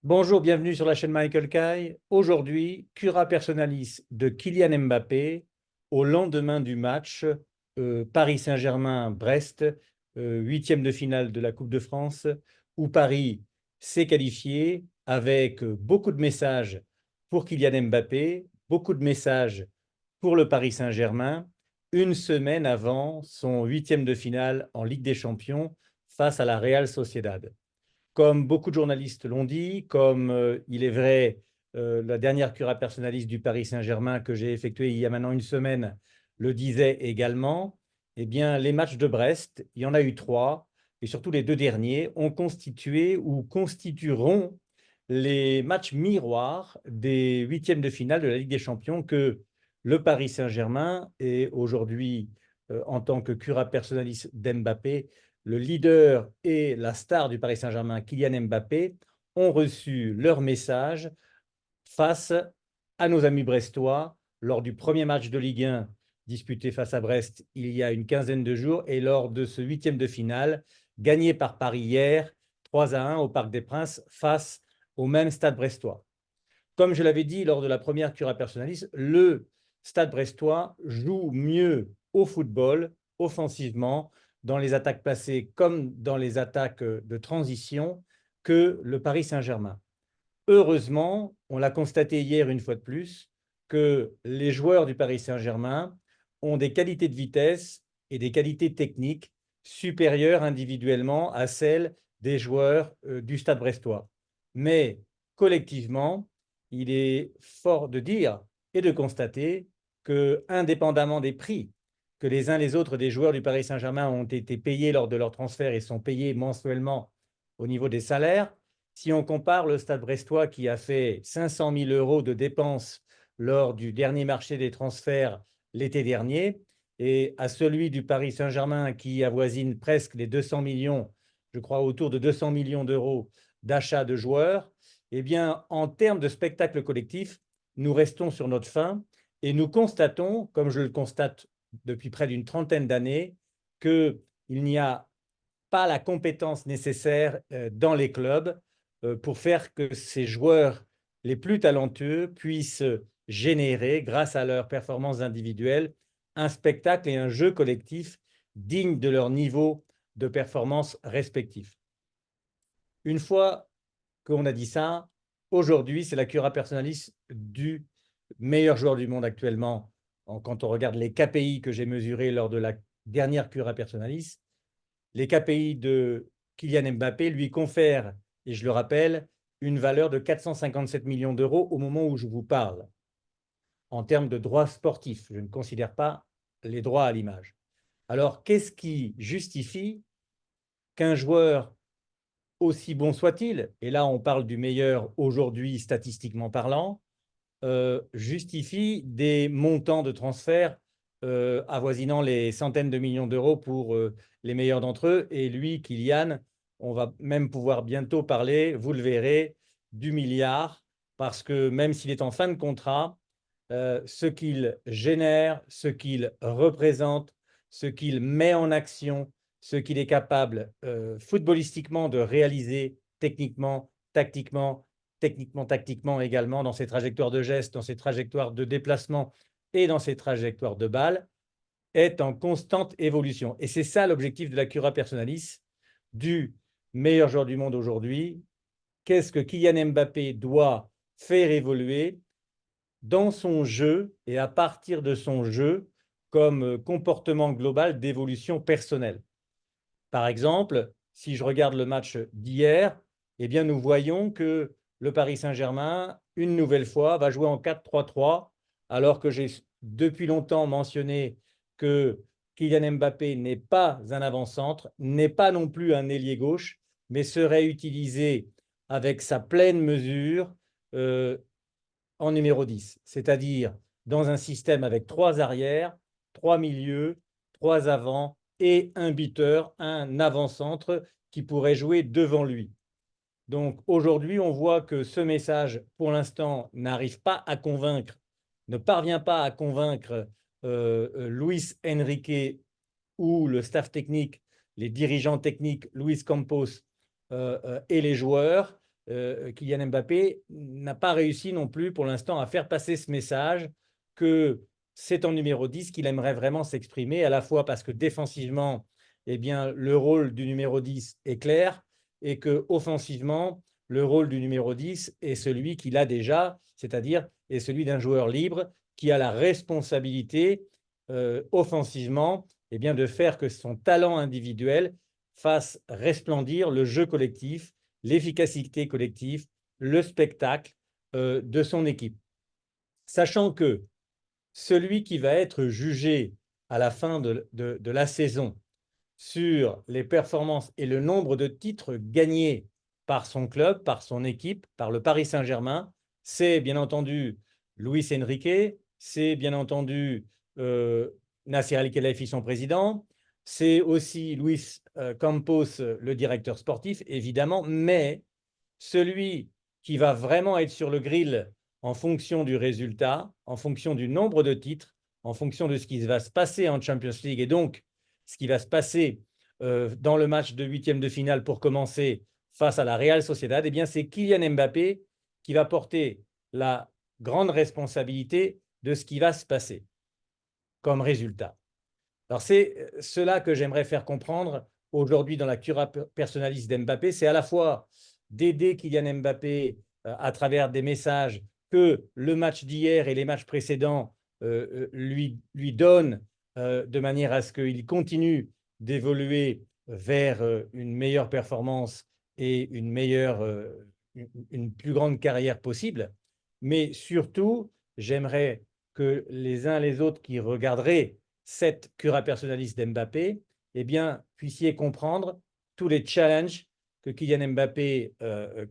Bonjour, bienvenue sur la chaîne Michael Kai. Aujourd'hui, cura personalis de Kylian Mbappé au lendemain du match Paris Saint-Germain-Brest, huitième de finale de la Coupe de France, où Paris s'est qualifié avec beaucoup de messages pour Kylian Mbappé, beaucoup de messages pour le Paris Saint-Germain, une semaine avant son huitième de finale en Ligue des Champions face à la Real Sociedad. Comme beaucoup de journalistes l'ont dit, comme il est vrai, la dernière cura personnaliste du Paris Saint-Germain que j'ai effectuée il y a maintenant une semaine le disait également, eh bien, les matchs de Brest, il y en a eu trois, et surtout les deux derniers, ont constitué ou constitueront les matchs miroirs des huitièmes de finale de la Ligue des Champions que le Paris Saint-Germain est aujourd'hui, en tant que cura personnaliste d'Mbappé, le leader et la star du Paris Saint-Germain, Kylian Mbappé, ont reçu leur message face à nos amis brestois lors du premier match de Ligue 1 disputé face à Brest il y a une quinzaine de jours et lors de ce huitième de finale gagné par Paris hier 3-1 au Parc des Princes face au même stade brestois. Comme je l'avais dit lors de la première cura personalis, le stade brestois joue mieux au football, offensivement, dans les attaques placées comme dans les attaques de transition, que le Paris Saint-Germain. Heureusement, on l'a constaté hier une fois de plus, que les joueurs du Paris Saint-Germain ont des qualités de vitesse et des qualités techniques supérieures individuellement à celles des joueurs du Stade brestois. Mais collectivement, il est fort de dire et de constater que, indépendamment des prix que les uns les autres des joueurs du Paris Saint-Germain ont été payés lors de leur transfert et sont payés mensuellement au niveau des salaires, si on compare le Stade brestois qui a fait 500 000 € de dépenses lors du dernier marché des transferts l'été dernier et à celui du Paris Saint-Germain qui avoisine presque les 200 millions, je crois autour de 200 millions d'euros d'achat de joueurs, eh bien, en termes de spectacle collectif, nous restons sur notre faim et nous constatons, comme je le constate depuis près d'une trentaine d'années, qu'il n'y a pas la compétence nécessaire dans les clubs pour faire que ces joueurs les plus talentueux puissent générer, grâce à leurs performances individuelles, un spectacle et un jeu collectif digne de leur niveau de performance respectif. Une fois qu'on a dit ça, aujourd'hui, c'est la cura personalis du meilleur joueur du monde actuellement. Quand on regarde les KPI que j'ai mesurés lors de la dernière cura personalis, les KPI de Kylian Mbappé lui confèrent, et je le rappelle, une valeur de 457 millions d'euros au moment où je vous parle, en termes de droits sportifs. Je ne considère pas les droits à l'image. Alors, qu'est-ce qui justifie qu'un joueur, aussi bon soit-il, et là on parle du meilleur aujourd'hui statistiquement parlant, justifie des montants de transfert avoisinant les centaines de millions d'euros pour les meilleurs d'entre eux. Et lui, Kylian, on va même pouvoir bientôt parler, vous le verrez, du milliard, parce que même s'il est en fin de contrat, ce qu'il génère, ce qu'il représente, ce qu'il met en action, ce qu'il est capable footballistiquement de réaliser techniquement, tactiquement également, dans ses trajectoires de gestes, dans ses trajectoires de déplacement et dans ses trajectoires de balles, est en constante évolution. Et c'est ça l'objectif de la cura personalis, du meilleur joueur du monde aujourd'hui. Qu'est-ce que Kylian Mbappé doit faire évoluer dans son jeu et à partir de son jeu comme comportement global d'évolution personnelle? Par exemple, si je regarde le match d'hier, eh bien, nous voyons que le Paris Saint-Germain, une nouvelle fois, va jouer en 4-3-3, alors que j'ai depuis longtemps mentionné que Kylian Mbappé n'est pas un avant-centre, n'est pas non plus un ailier gauche, mais serait utilisé avec sa pleine mesure euh, en numéro 10, c'est-à-dire dans un système avec trois arrières, trois milieux, trois avants et un buteur, un avant-centre qui pourrait jouer devant lui. Donc aujourd'hui, on voit que ce message, pour l'instant, n'arrive pas à convaincre, ne parvient pas à convaincre Luis Enrique ou le staff technique, les dirigeants techniques, Luis Campos et les joueurs. Kylian Mbappé n'a pas réussi non plus pour l'instant à faire passer ce message que c'est en numéro 10 qu'il aimerait vraiment s'exprimer, à la fois parce que défensivement, eh bien, le rôle du numéro 10 est clair et que offensivement, le rôle du numéro 10 est celui qu'il a déjà, c'est-à-dire est celui d'un joueur libre qui a la responsabilité offensivement eh bien, de faire que son talent individuel fasse resplendir le jeu collectif, l'efficacité collective, le spectacle de son équipe. Sachant que celui qui va être jugé à la fin de la saison sur les performances et le nombre de titres gagnés par son club, par son équipe, par le Paris Saint-Germain, c'est bien entendu Luis Enrique, c'est bien entendu Nasser Al-Khelaifi, son président, c'est aussi Luis Campos, le directeur sportif, évidemment, mais celui qui va vraiment être sur le grill en fonction du résultat, en fonction du nombre de titres, en fonction de ce qui va se passer en Champions League et donc ce qui va se passer dans le match de huitième de finale pour commencer face à la Real Sociedad, eh bien c'est Kylian Mbappé qui va porter la grande responsabilité de ce qui va se passer comme résultat. Alors c'est cela que j'aimerais faire comprendre aujourd'hui dans la cura personnaliste d'Mbappé, c'est à la fois d'aider Kylian Mbappé à travers des messages que le match d'hier et les matchs précédents lui donnent de manière à ce qu'il continue d'évoluer vers une meilleure performance et une plus grande carrière possible. Mais surtout, j'aimerais que les uns les autres qui regarderaient cette cura personnaliste d'Mbappé, eh bien, puissiez comprendre tous les challenges que Kylian Mbappé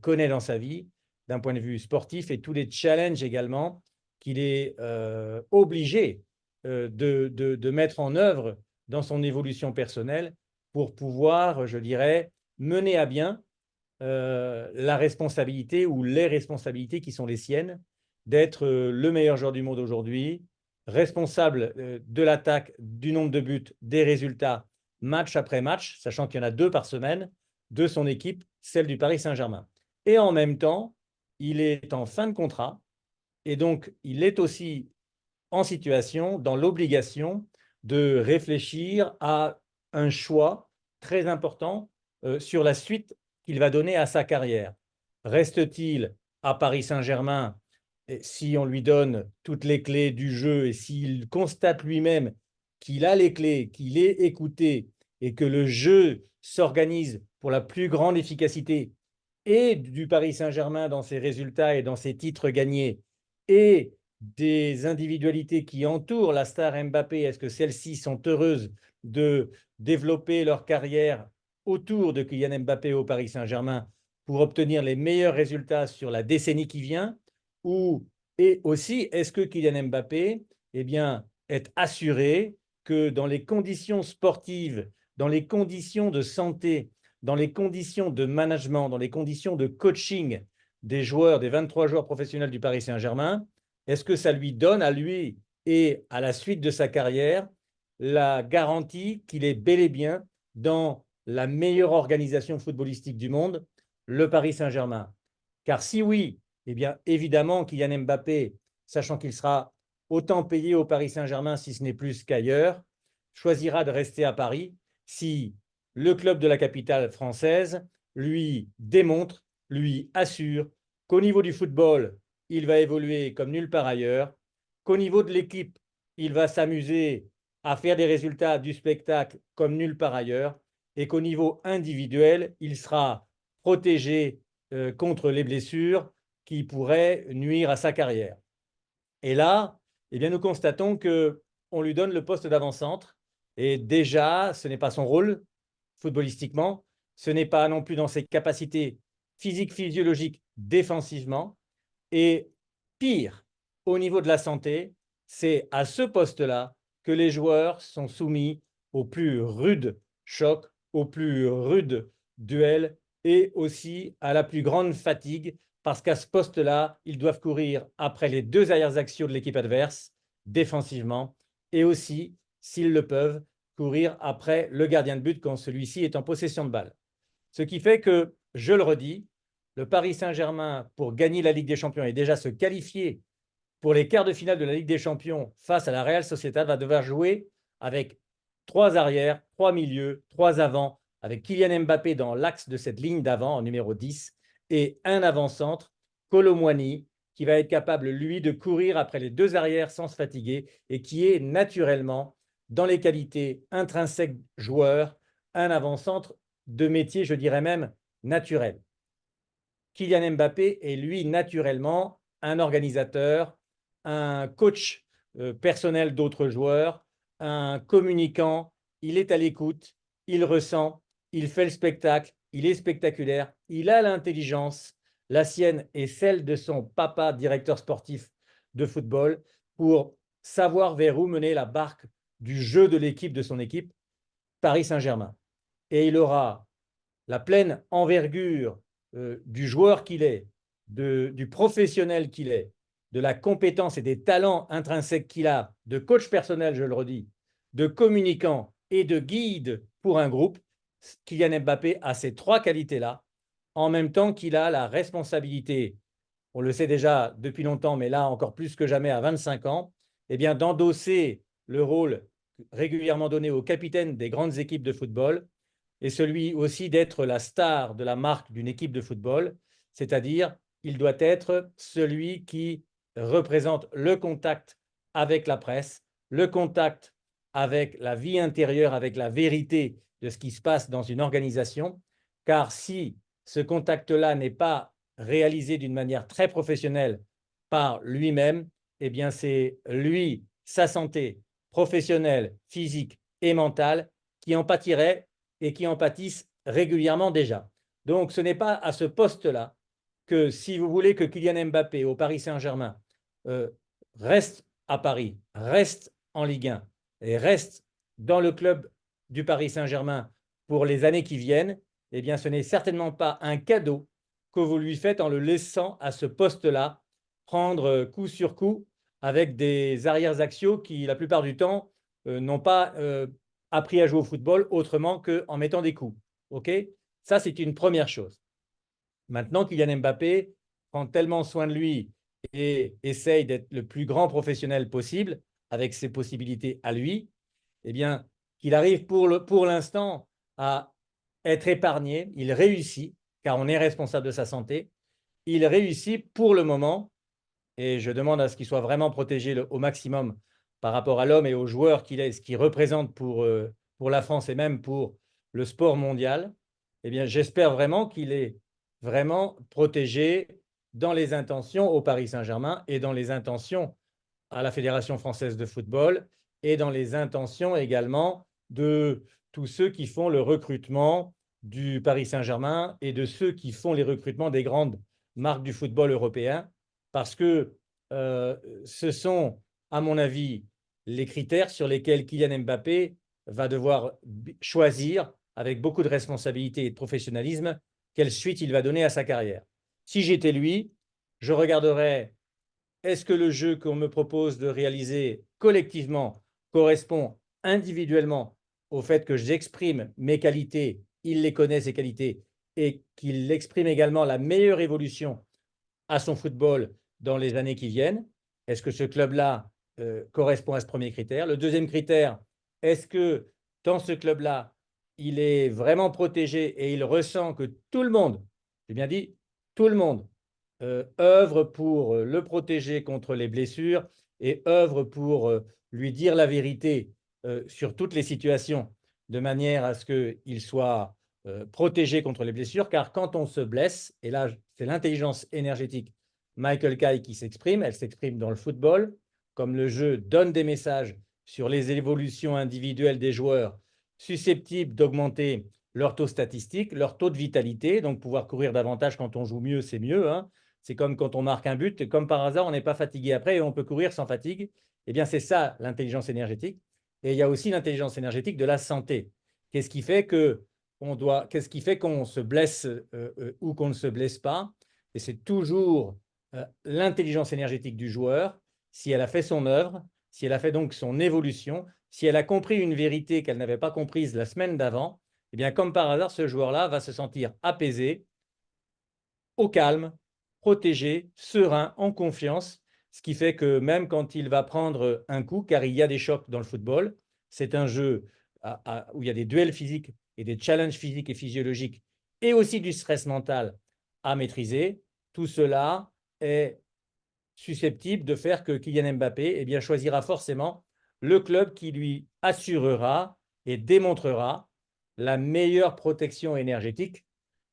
connaît dans sa vie d'un point de vue sportif et tous les challenges également qu'il est obligé de mettre en œuvre dans son évolution personnelle pour pouvoir, je dirais, mener à bien la responsabilité ou les responsabilités qui sont les siennes d'être le meilleur joueur du monde aujourd'hui, responsable de l'attaque, du nombre de buts, des résultats, match après match, sachant qu'il y en a 2 par semaine, de son équipe, celle du Paris Saint-Germain. Et en même temps, il est en fin de contrat et donc il est aussi en situation, dans l'obligation de réfléchir à un choix très important sur la suite qu'il va donner à sa carrière. Reste-t-il à Paris Saint-Germain si on lui donne toutes les clés du jeu et s'il constate lui-même qu'il a les clés, qu'il est écouté et que le jeu s'organise pour la plus grande efficacité et du Paris Saint-Germain dans ses résultats et dans ses titres gagnés et des individualités qui entourent la star Mbappé, est-ce que celles-ci sont heureuses de développer leur carrière autour de Kylian Mbappé au Paris Saint-Germain pour obtenir les meilleurs résultats sur la décennie qui vient? Et aussi, est-ce que Kylian Mbappé eh bien, est assuré que dans les conditions sportives, dans les conditions de santé, dans les conditions de management, dans les conditions de coaching des joueurs, des 23 joueurs professionnels du Paris Saint-Germain, est-ce que ça lui donne à lui et à la suite de sa carrière la garantie qu'il est bel et bien dans la meilleure organisation footballistique du monde, le Paris Saint-Germain? Car si oui, eh bien évidemment Kylian Mbappé, sachant qu'il sera autant payé au Paris Saint-Germain si ce n'est plus qu'ailleurs, choisira de rester à Paris si le club de la capitale française lui démontre, lui assure qu'au niveau du football, il va évoluer comme nulle part ailleurs, qu'au niveau de l'équipe, il va s'amuser à faire des résultats du spectacle comme nulle part ailleurs, et qu'au niveau individuel, il sera protégé contre les blessures qui pourraient nuire à sa carrière. Et là, eh bien, nous constatons qu'on lui donne le poste d'avant-centre, et déjà, ce n'est pas son rôle footballistiquement, ce n'est pas non plus dans ses capacités physiques, physiologiques, défensivement, et pire, au niveau de la santé, c'est à ce poste-là que les joueurs sont soumis aux plus rudes chocs, aux plus rudes duels et aussi à la plus grande fatigue parce qu'à ce poste-là, ils doivent courir après les 2 arrières axiaux de l'équipe adverse défensivement et aussi, s'ils le peuvent, courir après le gardien de but quand celui-ci est en possession de balle. Ce qui fait que, je le redis, le Paris Saint-Germain, pour gagner la Ligue des Champions et déjà se qualifier pour les quarts de finale de la Ligue des Champions face à la Real Sociedad, va devoir jouer avec 3 arrières, 3 milieux, 3 avants, avec Kylian Mbappé dans l'axe de cette ligne d'avant en numéro 10 et un avant-centre, Kolo Muani, qui va être capable, lui, de courir après les 2 arrières sans se fatiguer et qui est naturellement, dans les qualités intrinsèques joueur, un avant-centre de métier, je dirais même, naturel. Kylian Mbappé est, lui, naturellement, un organisateur, un coach personnel d'autres joueurs, un communicant, il est à l'écoute, il ressent, il fait le spectacle, il est spectaculaire, il a l'intelligence, la sienne et celle de son papa, directeur sportif de football, pour savoir vers où mener la barque du jeu de l'équipe, de son équipe, Paris Saint-Germain. Et il aura la pleine envergure du joueur qu'il est, du professionnel qu'il est, de la compétence et des talents intrinsèques qu'il a, de coach personnel, je le redis, de communicant et de guide pour un groupe, Kylian Mbappé a ces 3 qualités-là, en même temps qu'il a la responsabilité, on le sait déjà depuis longtemps, mais là encore plus que jamais à 25 ans, eh bien d'endosser le rôle régulièrement donné au capitaine des grandes équipes de football, et celui aussi d'être la star de la marque d'une équipe de football, c'est-à-dire il doit être celui qui représente le contact avec la presse, le contact avec la vie intérieure, avec la vérité de ce qui se passe dans une organisation, car si ce contact-là n'est pas réalisé d'une manière très professionnelle par lui-même, eh bien c'est lui, sa santé professionnelle, physique et mentale qui en pâtirait et qui en pâtissent régulièrement déjà. Donc, ce n'est pas à ce poste-là que si vous voulez que Kylian Mbappé au Paris Saint-Germain euh, reste à Paris, reste en Ligue 1 et reste dans le club du Paris Saint-Germain pour les années qui viennent, eh bien, ce n'est certainement pas un cadeau que vous lui faites en le laissant à ce poste-là prendre coup sur coup avec des arrières axiaux qui, la plupart du temps, n'ont pas appris à jouer au football autrement qu'en mettant des coups. OK? Ça, c'est une première chose. Maintenant, Kylian Mbappé prend tellement soin de lui et essaye d'être le plus grand professionnel possible avec ses possibilités à lui, eh bien, qu'il arrive pour l'instant à être épargné. Il réussit, car on est responsable de sa santé. Il réussit pour le moment, et je demande à ce qu'il soit vraiment protégé au maximum par rapport à l'homme et aux joueurs qu'il est, ce qu'il représente pour la France et même pour le sport mondial. Eh bien, j'espère vraiment qu'il est vraiment protégé dans les intentions au Paris Saint-Germain et dans les intentions à la Fédération française de football et dans les intentions également de tous ceux qui font le recrutement du Paris Saint-Germain et de ceux qui font les recrutements des grandes marques du football européen, parce que ce sont, à mon avis, les critères sur lesquels Kylian Mbappé va devoir choisir, avec beaucoup de responsabilité et de professionnalisme, quelle suite il va donner à sa carrière. Si j'étais lui, je regarderais est-ce que le jeu qu'on me propose de réaliser collectivement correspond individuellement au fait que j'exprime mes qualités, il les connaît, ces qualités, et qu'il exprime également la meilleure évolution à son football dans les années qui viennent? Est-ce que ce club-là correspond à ce premier critère? Le deuxième critère, est-ce que dans ce club-là, il est vraiment protégé et il ressent que tout le monde, j'ai bien dit tout le monde, œuvre pour le protéger contre les blessures et œuvre pour lui dire la vérité sur toutes les situations, de manière à ce qu'il soit protégé contre les blessures, car quand on se blesse, et là c'est l'intelligence énergétique Michael Kay qui s'exprime, elle s'exprime dans le football, comme le jeu donne des messages sur les évolutions individuelles des joueurs susceptibles d'augmenter leur taux statistique, leur taux de vitalité, donc pouvoir courir davantage quand on joue mieux, c'est mieux, hein. C'est comme quand on marque un but, et comme par hasard, on n'est pas fatigué après et on peut courir sans fatigue. Eh bien, c'est ça l'intelligence énergétique. Et il y a aussi l'intelligence énergétique de la santé. Qu'est-ce qui fait qu'est-ce qui fait qu'on se blesse ou qu'on ne se blesse pas? Et c'est toujours l'intelligence énergétique du joueur, si elle a fait son œuvre, si elle a fait donc son évolution, si elle a compris une vérité qu'elle n'avait pas comprise la semaine d'avant, eh bien, comme par hasard, ce joueur-là va se sentir apaisé, au calme, protégé, serein, en confiance, ce qui fait que même quand il va prendre un coup, car il y a des chocs dans le football, c'est un jeu où il y a des duels physiques et des challenges physiques et physiologiques, et aussi du stress mental à maîtriser. Tout cela est susceptible de faire que Kylian Mbappé choisira forcément le club qui lui assurera et démontrera la meilleure protection énergétique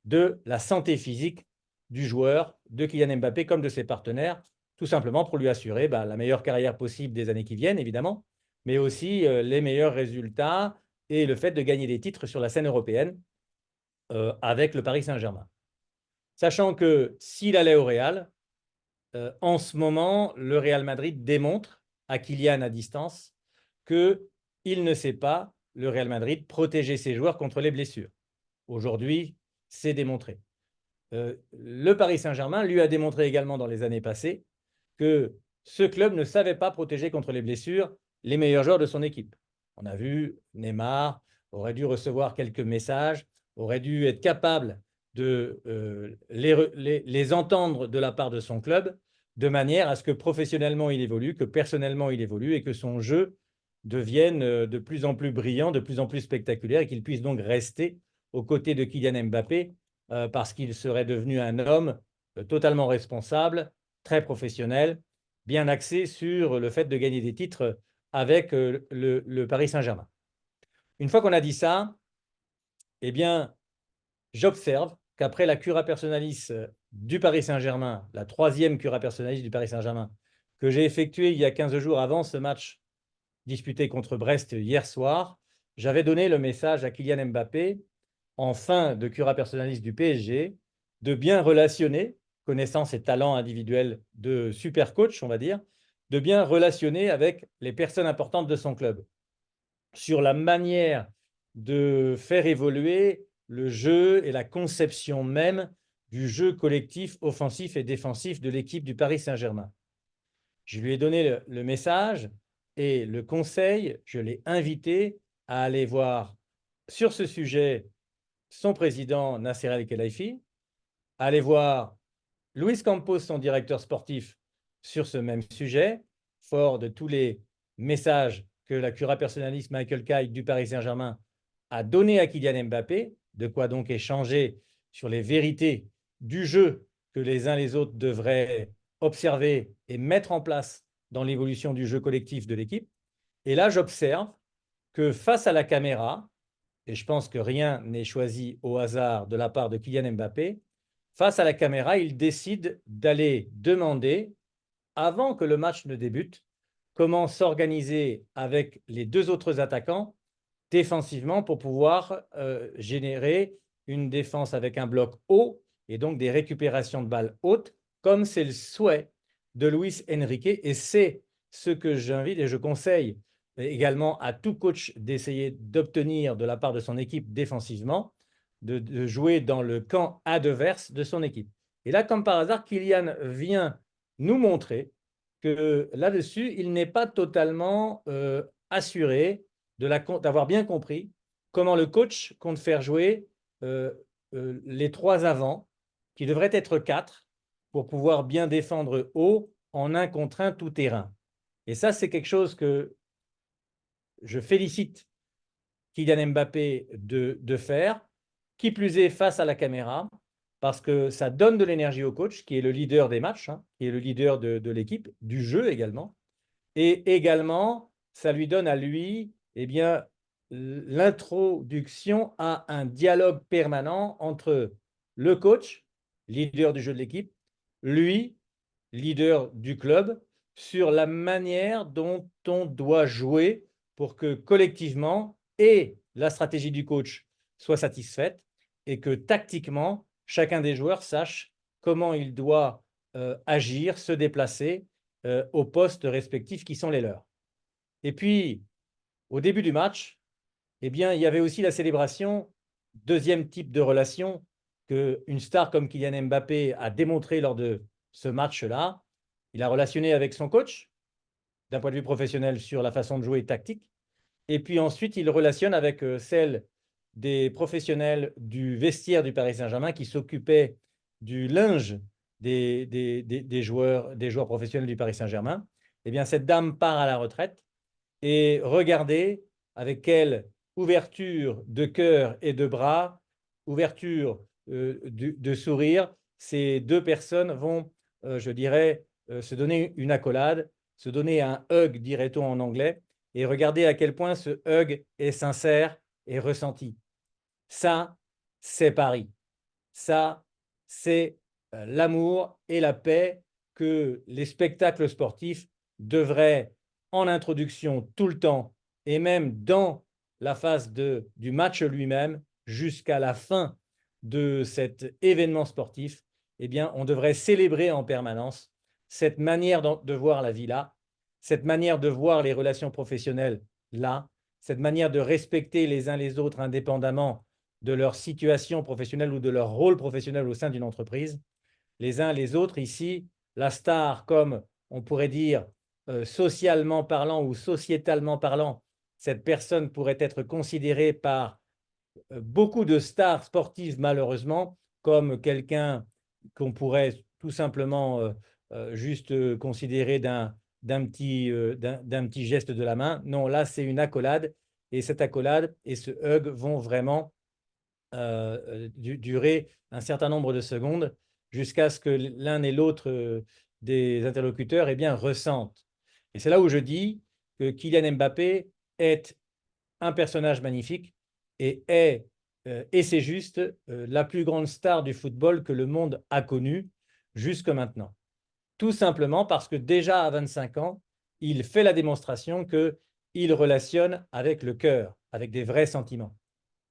de la santé physique du joueur, de Kylian Mbappé comme de ses partenaires, tout simplement pour lui assurer la meilleure carrière possible des années qui viennent, évidemment, mais aussi les meilleurs résultats et le fait de gagner des titres sur la scène européenne avec le Paris Saint-Germain. Sachant que s'il allait au Real, en ce moment, le Real Madrid démontre à Kylian à distance qu'il ne sait pas, le Real Madrid, protéger ses joueurs contre les blessures. Aujourd'hui, c'est démontré. Le Paris Saint-Germain lui a démontré également dans les années passées que ce club ne savait pas protéger contre les blessures les meilleurs joueurs de son équipe. On a vu Neymar aurait dû recevoir quelques messages, aurait dû être capable de les entendre de la part de son club, de manière à ce que professionnellement il évolue, que personnellement il évolue et que son jeu devienne de plus en plus brillant, de plus en plus spectaculaire et qu'il puisse donc rester aux côtés de Kylian Mbappé parce qu'il serait devenu un homme totalement responsable, très professionnel, bien axé sur le fait de gagner des titres avec le Paris Saint-Germain. Une fois qu'on a dit ça, j'observe qu'après la cura personalis du Paris Saint-Germain, la troisième cura personalis du Paris Saint-Germain, que j'ai effectuée il y a 15 jours avant ce match disputé contre Brest hier soir, j'avais donné le message à Kylian Mbappé, en fin de cura personalis du PSG, de bien relationner, connaissant ses talents individuels de super coach, on va dire, de bien relationner avec les personnes importantes de son club sur la manière de faire évoluer le jeu et la conception même du jeu collectif, offensif et défensif de l'équipe du Paris Saint-Germain. Je lui ai donné le message et le conseil, je l'ai invité à aller voir sur ce sujet son président Nasser El-Khelaifi, à aller voir Luis Campos, son directeur sportif, sur ce même sujet, fort de tous les messages que la cura personnaliste Michael Kay du Paris Saint-Germain a donné à Kylian Mbappé, de quoi donc échanger sur les vérités du jeu que les uns les autres devraient observer et mettre en place dans l'évolution du jeu collectif de l'équipe. Et là, j'observe que face à la caméra, et je pense que rien n'est choisi au hasard de la part de Kylian Mbappé, face à la caméra, il décide d'aller demander, avant que le match ne débute, comment s'organiser avec les deux autres attaquants défensivement pour pouvoir générer une défense avec un bloc haut et donc des récupérations de balles hautes, comme c'est le souhait de Luis Enrique. Et c'est ce que j'invite et je conseille également à tout coach d'essayer d'obtenir de la part de son équipe défensivement, de jouer dans le camp adverse de son équipe. Et là, comme par hasard, Kylian vient nous montrer que là-dessus, il n'est pas totalement assuré d'avoir bien compris comment le coach compte faire jouer les trois avants, qui devraient être quatre, pour pouvoir bien défendre haut en un contre un tout terrain. Et ça, c'est quelque chose que je félicite Kylian Mbappé de faire, qui plus est face à la caméra, parce que ça donne de l'énergie au coach, qui est le leader des matchs, qui est le leader de l'équipe, du jeu également. Et également, ça lui donne à lui l'introduction à un dialogue permanent entre le coach, leader du jeu de l'équipe, lui, leader du club, sur la manière dont on doit jouer pour que collectivement, et la stratégie du coach soit satisfaite, et que tactiquement, chacun des joueurs sache comment il doit agir, se déplacer aux postes respectifs qui sont les leurs. Et puis, au début du match, il y avait aussi la célébration, deuxième type de relation qu'une star comme Kylian Mbappé a démontré lors de ce match-là. Il a relationné avec son coach, d'un point de vue professionnel, sur la façon de jouer tactique. Et puis ensuite, il relationne avec celle des professionnels du vestiaire du Paris Saint-Germain qui s'occupaient du linge des joueurs professionnels du Paris Saint-Germain, eh bien, cette dame part à la retraite et regardez avec quelle ouverture de cœur et de bras, ouverture de sourire, ces deux personnes vont, je dirais, se donner une accolade, se donner un hug, dirait-on en anglais, et regardez à quel point ce hug est sincère et ressenti. Ça, c'est Paris. Ça, c'est l'amour et la paix que les spectacles sportifs devraient, en introduction tout le temps, et même dans la phase du match lui-même, jusqu'à la fin de cet événement sportif, eh bien, on devrait célébrer en permanence cette manière de voir la vie là, cette manière de voir les relations professionnelles là, cette manière de respecter les uns les autres indépendamment de leur situation professionnelle ou de leur rôle professionnel au sein d'une entreprise. Les uns les autres, ici, la star, comme on pourrait dire socialement parlant ou sociétalement parlant, cette personne pourrait être considérée par beaucoup de stars sportives, malheureusement, comme quelqu'un qu'on pourrait tout simplement juste considérer d'un petit geste de la main. Non, là, c'est une accolade. Et cette accolade et ce hug vont vraiment durer un certain nombre de secondes jusqu'à ce que l'un et l'autre des interlocuteurs eh bien, ressentent. Et c'est là où je dis que Kylian Mbappé est un personnage magnifique et c'est juste, la plus grande star du football que le monde a connue jusque maintenant. Tout simplement parce que déjà à 25 ans, il fait la démonstration qu'il relationne avec le cœur, avec des vrais sentiments.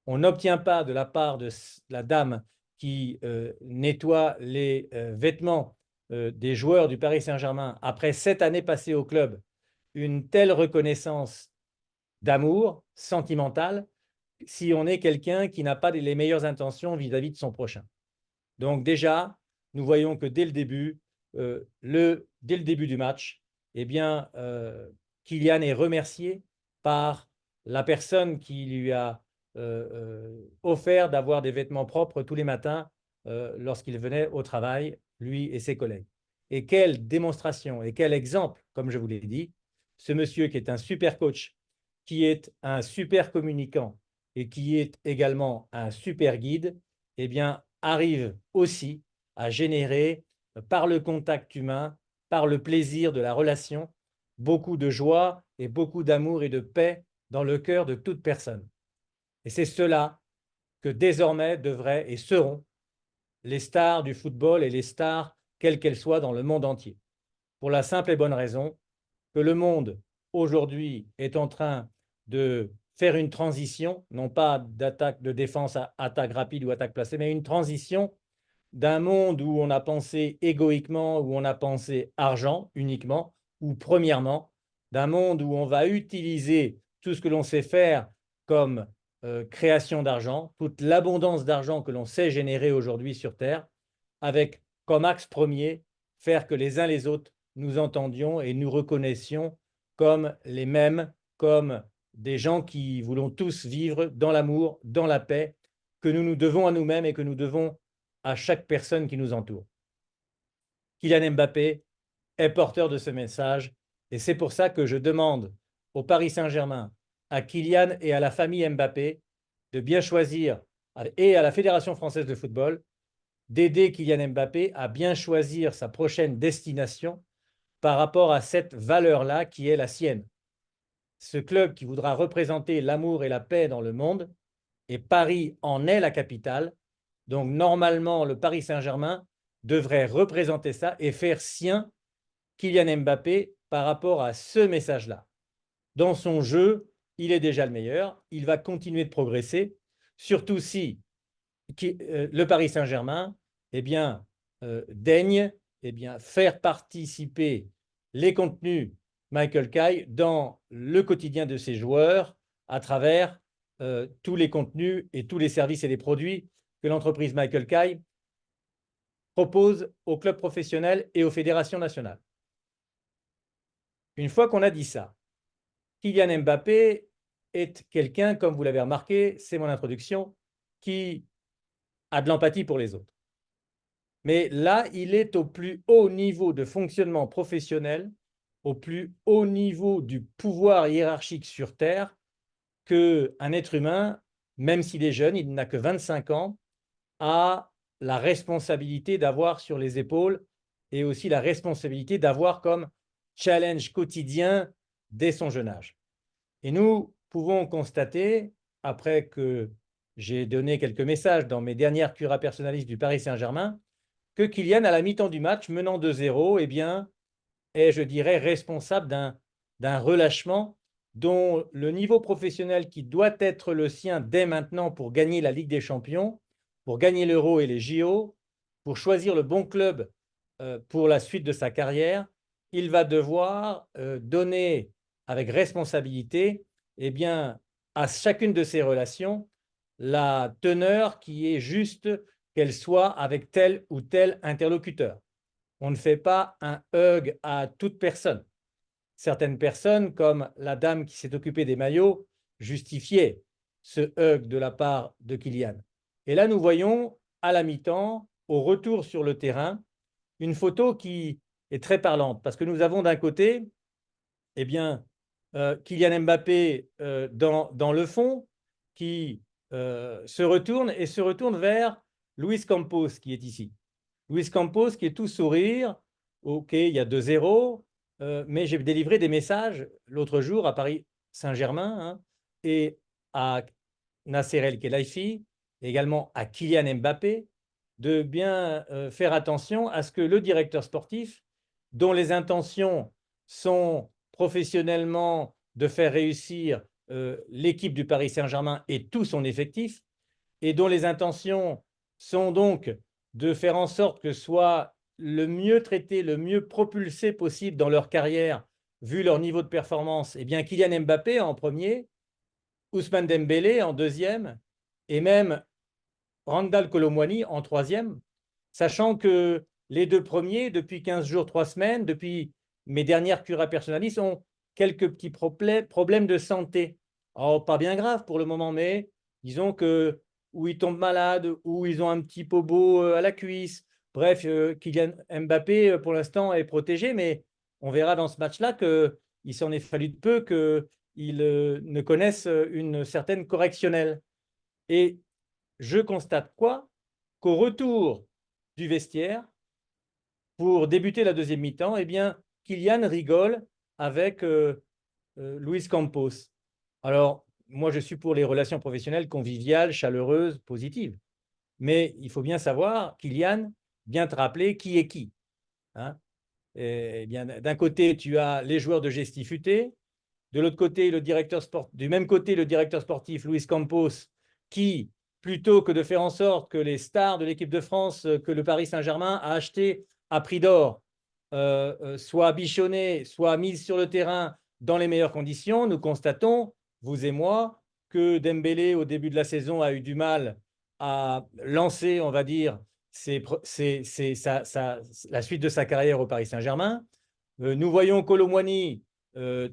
On n'obtient pas de la part de la dame qui nettoie les vêtements des joueurs du Paris Saint-Germain après 7 années passées au club une telle reconnaissance d'amour sentimental si on est quelqu'un qui n'a pas les meilleures intentions vis-à-vis de son prochain. Donc déjà, nous voyons que dès le début du match, eh bien, Kylian est remercié par la personne qui lui a offert d'avoir des vêtements propres tous les matins lorsqu'il venait au travail, lui et ses collègues. Et quelle démonstration et quel exemple, comme je vous l'ai dit, ce monsieur qui est un super coach, qui est un super communicant et qui est également un super guide, eh bien, arrive aussi à générer, par le contact humain, par le plaisir de la relation, beaucoup de joie et beaucoup d'amour et de paix dans le cœur de toute personne. Et c'est cela que désormais devraient et seront les stars du football et les stars, quelles qu'elles soient, dans le monde entier. Pour la simple et bonne raison que le monde, aujourd'hui, est en train de faire une transition, non pas d'attaque de défense à attaque rapide ou attaque placée, mais une transition d'un monde où on a pensé égoïquement, où on a pensé argent uniquement, ou premièrement, d'un monde où on va utiliser tout ce que l'on sait faire comme création d'argent, toute l'abondance d'argent que l'on sait générer aujourd'hui sur Terre, avec comme axe premier, faire que les uns les autres nous entendions et nous reconnaissions comme les mêmes, comme des gens qui voulons tous vivre dans l'amour, dans la paix, que nous nous devons à nous-mêmes et que nous devons à chaque personne qui nous entoure. Kylian Mbappé est porteur de ce message et c'est pour ça que je demande au Paris Saint-Germain, à Kylian et à la famille Mbappé de bien choisir et à la Fédération française de football d'aider Kylian Mbappé à bien choisir sa prochaine destination par rapport à cette valeur-là qui est la sienne. Ce club qui voudra représenter l'amour et la paix dans le monde, et Paris en est la capitale. Donc normalement, le Paris Saint-Germain devrait représenter ça et faire sien Kylian Mbappé par rapport à ce message-là. Dans son jeu, il est déjà le meilleur, il va continuer de progresser, surtout si le Paris Saint-Germain eh bien, daigne faire participer les contenus Michael Kay dans le quotidien de ses joueurs à travers tous les contenus et tous les services et les produits que l'entreprise Michael Kay propose aux clubs professionnels et aux fédérations nationales. Une fois qu'on a dit ça, Kylian Mbappé est quelqu'un, comme vous l'avez remarqué, c'est mon introduction, qui a de l'empathie pour les autres. Mais là, il est au plus haut niveau de fonctionnement professionnel, au plus haut niveau du pouvoir hiérarchique sur Terre, qu'un être humain, même s'il est jeune, il n'a que 25 ans, a la responsabilité d'avoir sur les épaules et aussi la responsabilité d'avoir comme challenge quotidien dès son jeune âge. Et nous pouvons constater, après que j'ai donné quelques messages dans mes dernières curas personnalistes du Paris Saint-Germain, que Kylian, à la mi-temps du match, menant 2-0, eh bien, est, je dirais, responsable d'un relâchement dont le niveau professionnel qui doit être le sien dès maintenant pour gagner la Ligue des Champions, pour gagner l'Euro et les JO, pour choisir le bon club pour la suite de sa carrière, il va devoir donner avec responsabilité, eh bien, à chacune de ses relations la teneur qui est juste, qu'elle soit avec tel ou tel interlocuteur. On ne fait pas un hug à toute personne. Certaines personnes, comme la dame qui s'est occupée des maillots, justifiaient ce hug de la part de Kylian. Et là, nous voyons à la mi-temps, au retour sur le terrain, une photo qui est très parlante parce que nous avons d'un côté, eh bien, Kylian Mbappé dans le fond qui se retourne vers Luis Campos qui est ici. Luis Campos qui est tout sourire. OK, il y a 2-0, mais j'ai délivré des messages l'autre jour à Paris Saint-Germain hein, et à Nasser El-Khelaifi, également à Kylian Mbappé, de bien faire attention à ce que le directeur sportif, dont les intentions sont professionnellement de faire réussir l'équipe du Paris Saint-Germain et tout son effectif, et dont les intentions sont donc de faire en sorte que soit le mieux traité, le mieux propulsé possible dans leur carrière, vu leur niveau de performance, eh bien Kylian Mbappé en premier, Ousmane Dembélé en deuxième, et même Randal Kolo Muani en troisième, sachant que les deux premiers, depuis 15 jours, 3 semaines, depuis mes dernières curas personnalistes, ont quelques petits problèmes de santé. Oh, pas bien grave pour le moment, mais disons que ou ils tombent malades, ou ils ont un petit pobo à la cuisse. Bref, Kylian Mbappé, pour l'instant, est protégé, mais on verra dans ce match-là qu'il s'en est fallu de peu qu'il ne connaisse une certaine correctionnelle. Et je constate quoi? Qu'au retour du vestiaire, pour débuter la deuxième mi-temps, eh bien, Kylian rigole avec Luis Campos. Alors, moi, je suis pour les relations professionnelles conviviales, chaleureuses, positives. Mais il faut bien savoir, Kylian, bien te rappeler qui est qui. Hein. Eh bien, d'un côté, tu as les joueurs de Gestifuté, de l'autre côté, du même côté, le directeur sportif Luis Campos, qui, plutôt que de faire en sorte que les stars de l'équipe de France que le Paris Saint-Germain a acheté à prix d'or soient bichonnées, soient mises sur le terrain dans les meilleures conditions, nous constatons, vous et moi, que Dembélé, au début de la saison, a eu du mal à lancer, on va dire, la suite de sa carrière au Paris Saint-Germain. Nous voyons Kolo Muani,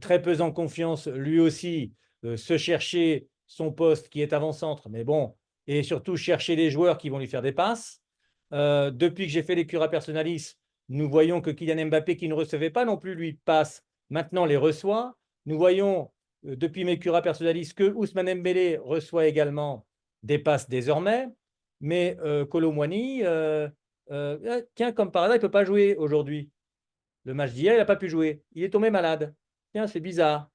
très peu en confiance, lui aussi, se chercher son poste qui est avant-centre, mais bon, et surtout chercher les joueurs qui vont lui faire des passes. Depuis que j'ai fait les curas personnalistes, nous voyons que Kylian Mbappé, qui ne recevait pas non plus, lui, passe, maintenant les reçoit. Nous voyons, depuis mes curas personnalistes, que Ousmane Dembélé reçoit également des passes désormais. Mais Kolo Muani, tiens, comme par hasard, il ne peut pas jouer aujourd'hui. Le match d'hier, il n'a pas pu jouer. Il est tombé malade. Tiens, c'est bizarre.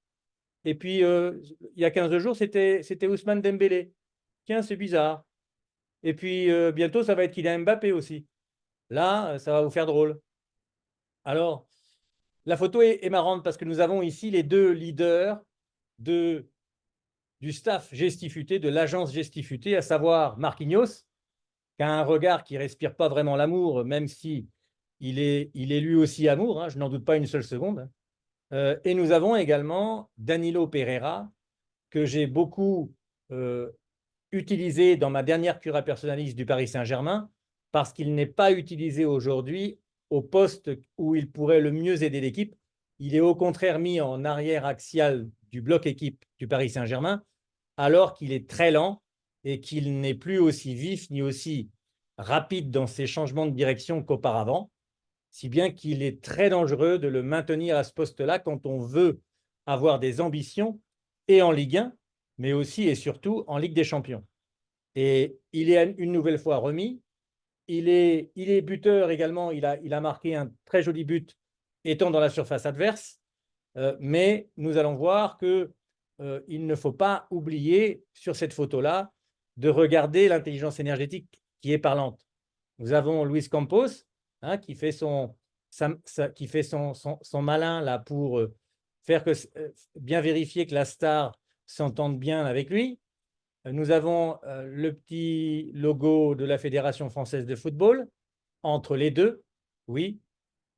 Et puis, il y a 15 jours, c'était Ousmane Dembélé. Tiens, c'est bizarre. Et puis, bientôt, ça va être Kylian Mbappé aussi. Là, ça va vous faire drôle. Alors, la photo est marrante parce que nous avons ici les deux leaders du staff Gestifuté, de l'agence Gestifuté, à savoir Marquinhos, qui a un regard qui ne respire pas vraiment l'amour, même si il est lui aussi amour, hein, je n'en doute pas une seule seconde. Et nous avons également Danilo Pereira, que j'ai beaucoup utilisé dans ma dernière cura personnaliste du Paris Saint-Germain, parce qu'il n'est pas utilisé aujourd'hui au poste où il pourrait le mieux aider l'équipe. Il est au contraire mis en arrière axial du bloc équipe du Paris Saint-Germain, alors qu'il est très lent et qu'il n'est plus aussi vif ni aussi rapide dans ses changements de direction qu'auparavant, si bien qu'il est très dangereux de le maintenir à ce poste-là quand on veut avoir des ambitions et en Ligue 1, mais aussi et surtout en Ligue des Champions. Et il est une nouvelle fois remis. Il est buteur également. Il a marqué un très joli but étant dans la surface adverse. Mais nous allons voir qu'il ne faut pas oublier sur cette photo-là de regarder l'intelligence énergétique qui est parlante. Nous avons Luis Campos qui fait son malin là, pour bien vérifier que la star s'entende bien avec lui. Nous avons le petit logo de la Fédération française de football entre les deux. Oui,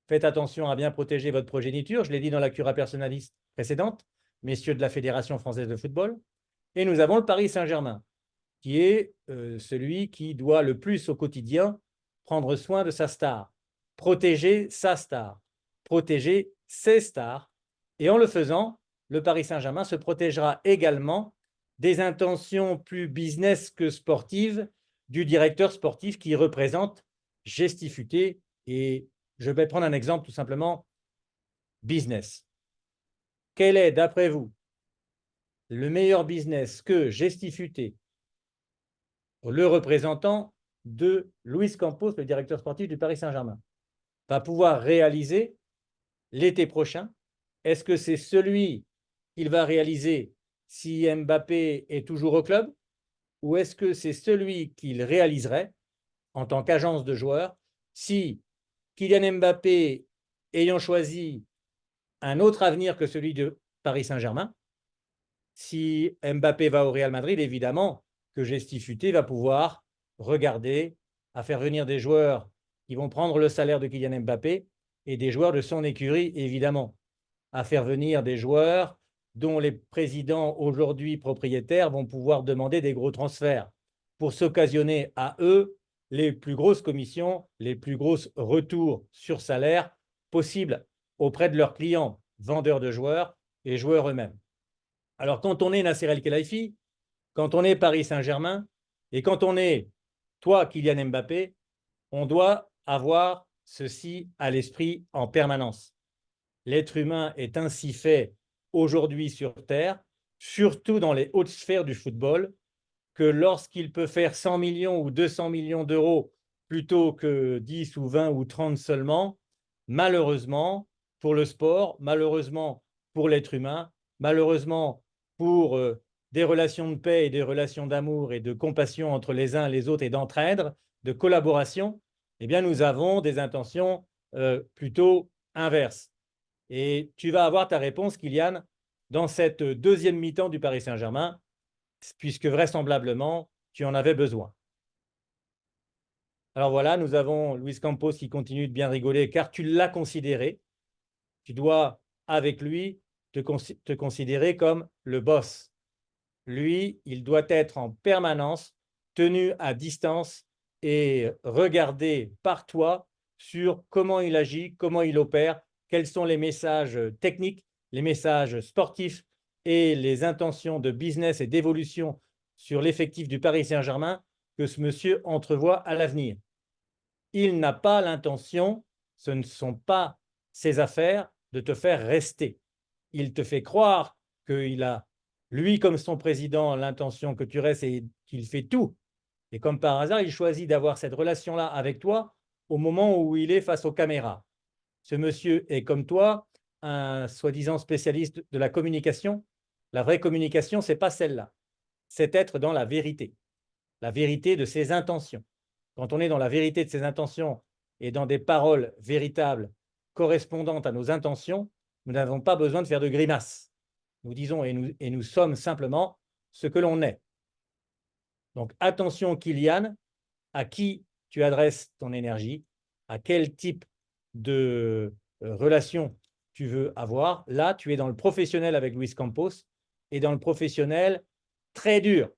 faites attention à bien protéger votre progéniture. Je l'ai dit dans la cura personnaliste précédente, messieurs de la Fédération française de football. Et nous avons le Paris Saint-Germain, qui est celui qui doit le plus au quotidien prendre soin de sa star, protéger sa star, protéger ses stars. Et en le faisant, le Paris Saint-Germain se protégera également des intentions plus business que sportives du directeur sportif qui représente Gestifuté. Et je vais prendre un exemple tout simplement business. Quel est, d'après vous, le meilleur business que Gestifuté, le représentant de Luis Campos, le directeur sportif du Paris Saint-Germain, va pouvoir réaliser l'été prochain? Est-ce que c'est celui qu'il va réaliser si Mbappé est toujours au club? Ou est-ce que c'est celui qu'il réaliserait en tant qu'agence de joueurs si Kylian Mbappé, ayant choisi un autre avenir que celui de Paris Saint-Germain, si Mbappé va au Real Madrid, évidemment que Gestifuté va pouvoir regarder à faire venir des joueurs qui vont prendre le salaire de Kylian Mbappé et des joueurs de son écurie, évidemment, à faire venir des joueurs dont les présidents aujourd'hui propriétaires vont pouvoir demander des gros transferts pour s'occasionner à eux les plus grosses commissions, les plus grosses retours sur salaire possibles auprès de leurs clients, vendeurs de joueurs et joueurs eux-mêmes. Alors, quand on est Nasser El-Khelaifi, quand on est Paris Saint-Germain et quand on est toi, Kylian Mbappé, on doit avoir ceci à l'esprit en permanence. L'être humain est ainsi fait aujourd'hui sur Terre, surtout dans les hautes sphères du football, que lorsqu'il peut faire 100 millions ou 200 millions d'euros plutôt que 10 ou 20 ou 30 seulement, malheureusement pour le sport, malheureusement pour l'être humain, malheureusement pour des relations de paix et des relations d'amour et de compassion entre les uns et les autres et d'entraide, de collaboration, eh bien nous avons des intentions plutôt inverses. Et tu vas avoir ta réponse, Kylian, dans cette deuxième mi-temps du Paris Saint-Germain, puisque vraisemblablement, tu en avais besoin. Alors voilà, nous avons Luis Campos qui continue de bien rigoler, car tu l'as considéré. Tu dois, avec lui, te considérer comme le boss. Lui, il doit être en permanence tenu à distance et regardé par toi sur comment il agit, comment il opère, quels sont les messages techniques, les messages sportifs et les intentions de business et d'évolution sur l'effectif du Paris Saint-Germain que ce monsieur entrevoit à l'avenir. Il n'a pas l'intention, ce ne sont pas ses affaires, de te faire rester. Il te fait croire qu'il a, lui comme son président, l'intention que tu restes et qu'il fait tout. Et comme par hasard, il choisit d'avoir cette relation-là avec toi au moment où il est face aux caméras. Ce monsieur est comme toi, un soi-disant spécialiste de la communication. La vraie communication, ce n'est pas celle-là. C'est être dans la vérité de ses intentions. Quand on est dans la vérité de ses intentions et dans des paroles véritables correspondantes à nos intentions, nous n'avons pas besoin de faire de grimaces. Nous disons et nous sommes simplement ce que l'on est. Donc attention, Kylian, à qui tu adresses ton énergie, à quel type de relation tu veux avoir. Là, tu es dans le professionnel avec Luis Campos et dans le professionnel très dur,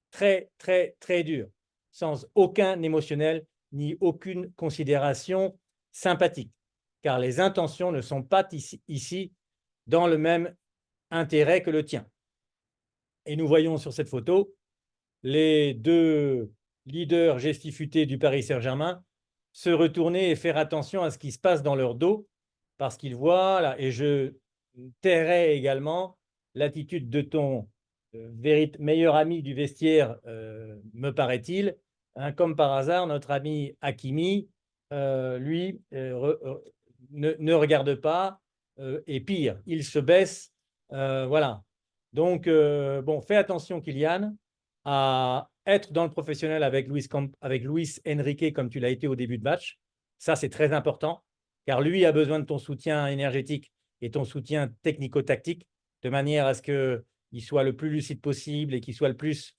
très, très, très dur, sans aucun émotionnel ni aucune considération sympathique, car les intentions ne sont pas ici dans le même intérêt que le tien. Et nous voyons sur cette photo les deux leader gestifuté du Paris Saint-Germain, se retourner et faire attention à ce qui se passe dans leur dos, parce qu'ils voient, là, et je tairai également l'attitude de ton meilleur ami du vestiaire, me paraît-il, hein, comme par hasard, notre ami Hakimi, lui, ne regarde pas, et pire, il se baisse. Voilà. Donc, bon, fais attention, Kylian, à être dans le professionnel avec Luis Enrique comme tu l'as été au début de match. Ça, c'est très important, car lui a besoin de ton soutien énergétique et ton soutien technico-tactique, de manière à ce qu'il soit le plus lucide possible et qu'il soit le plus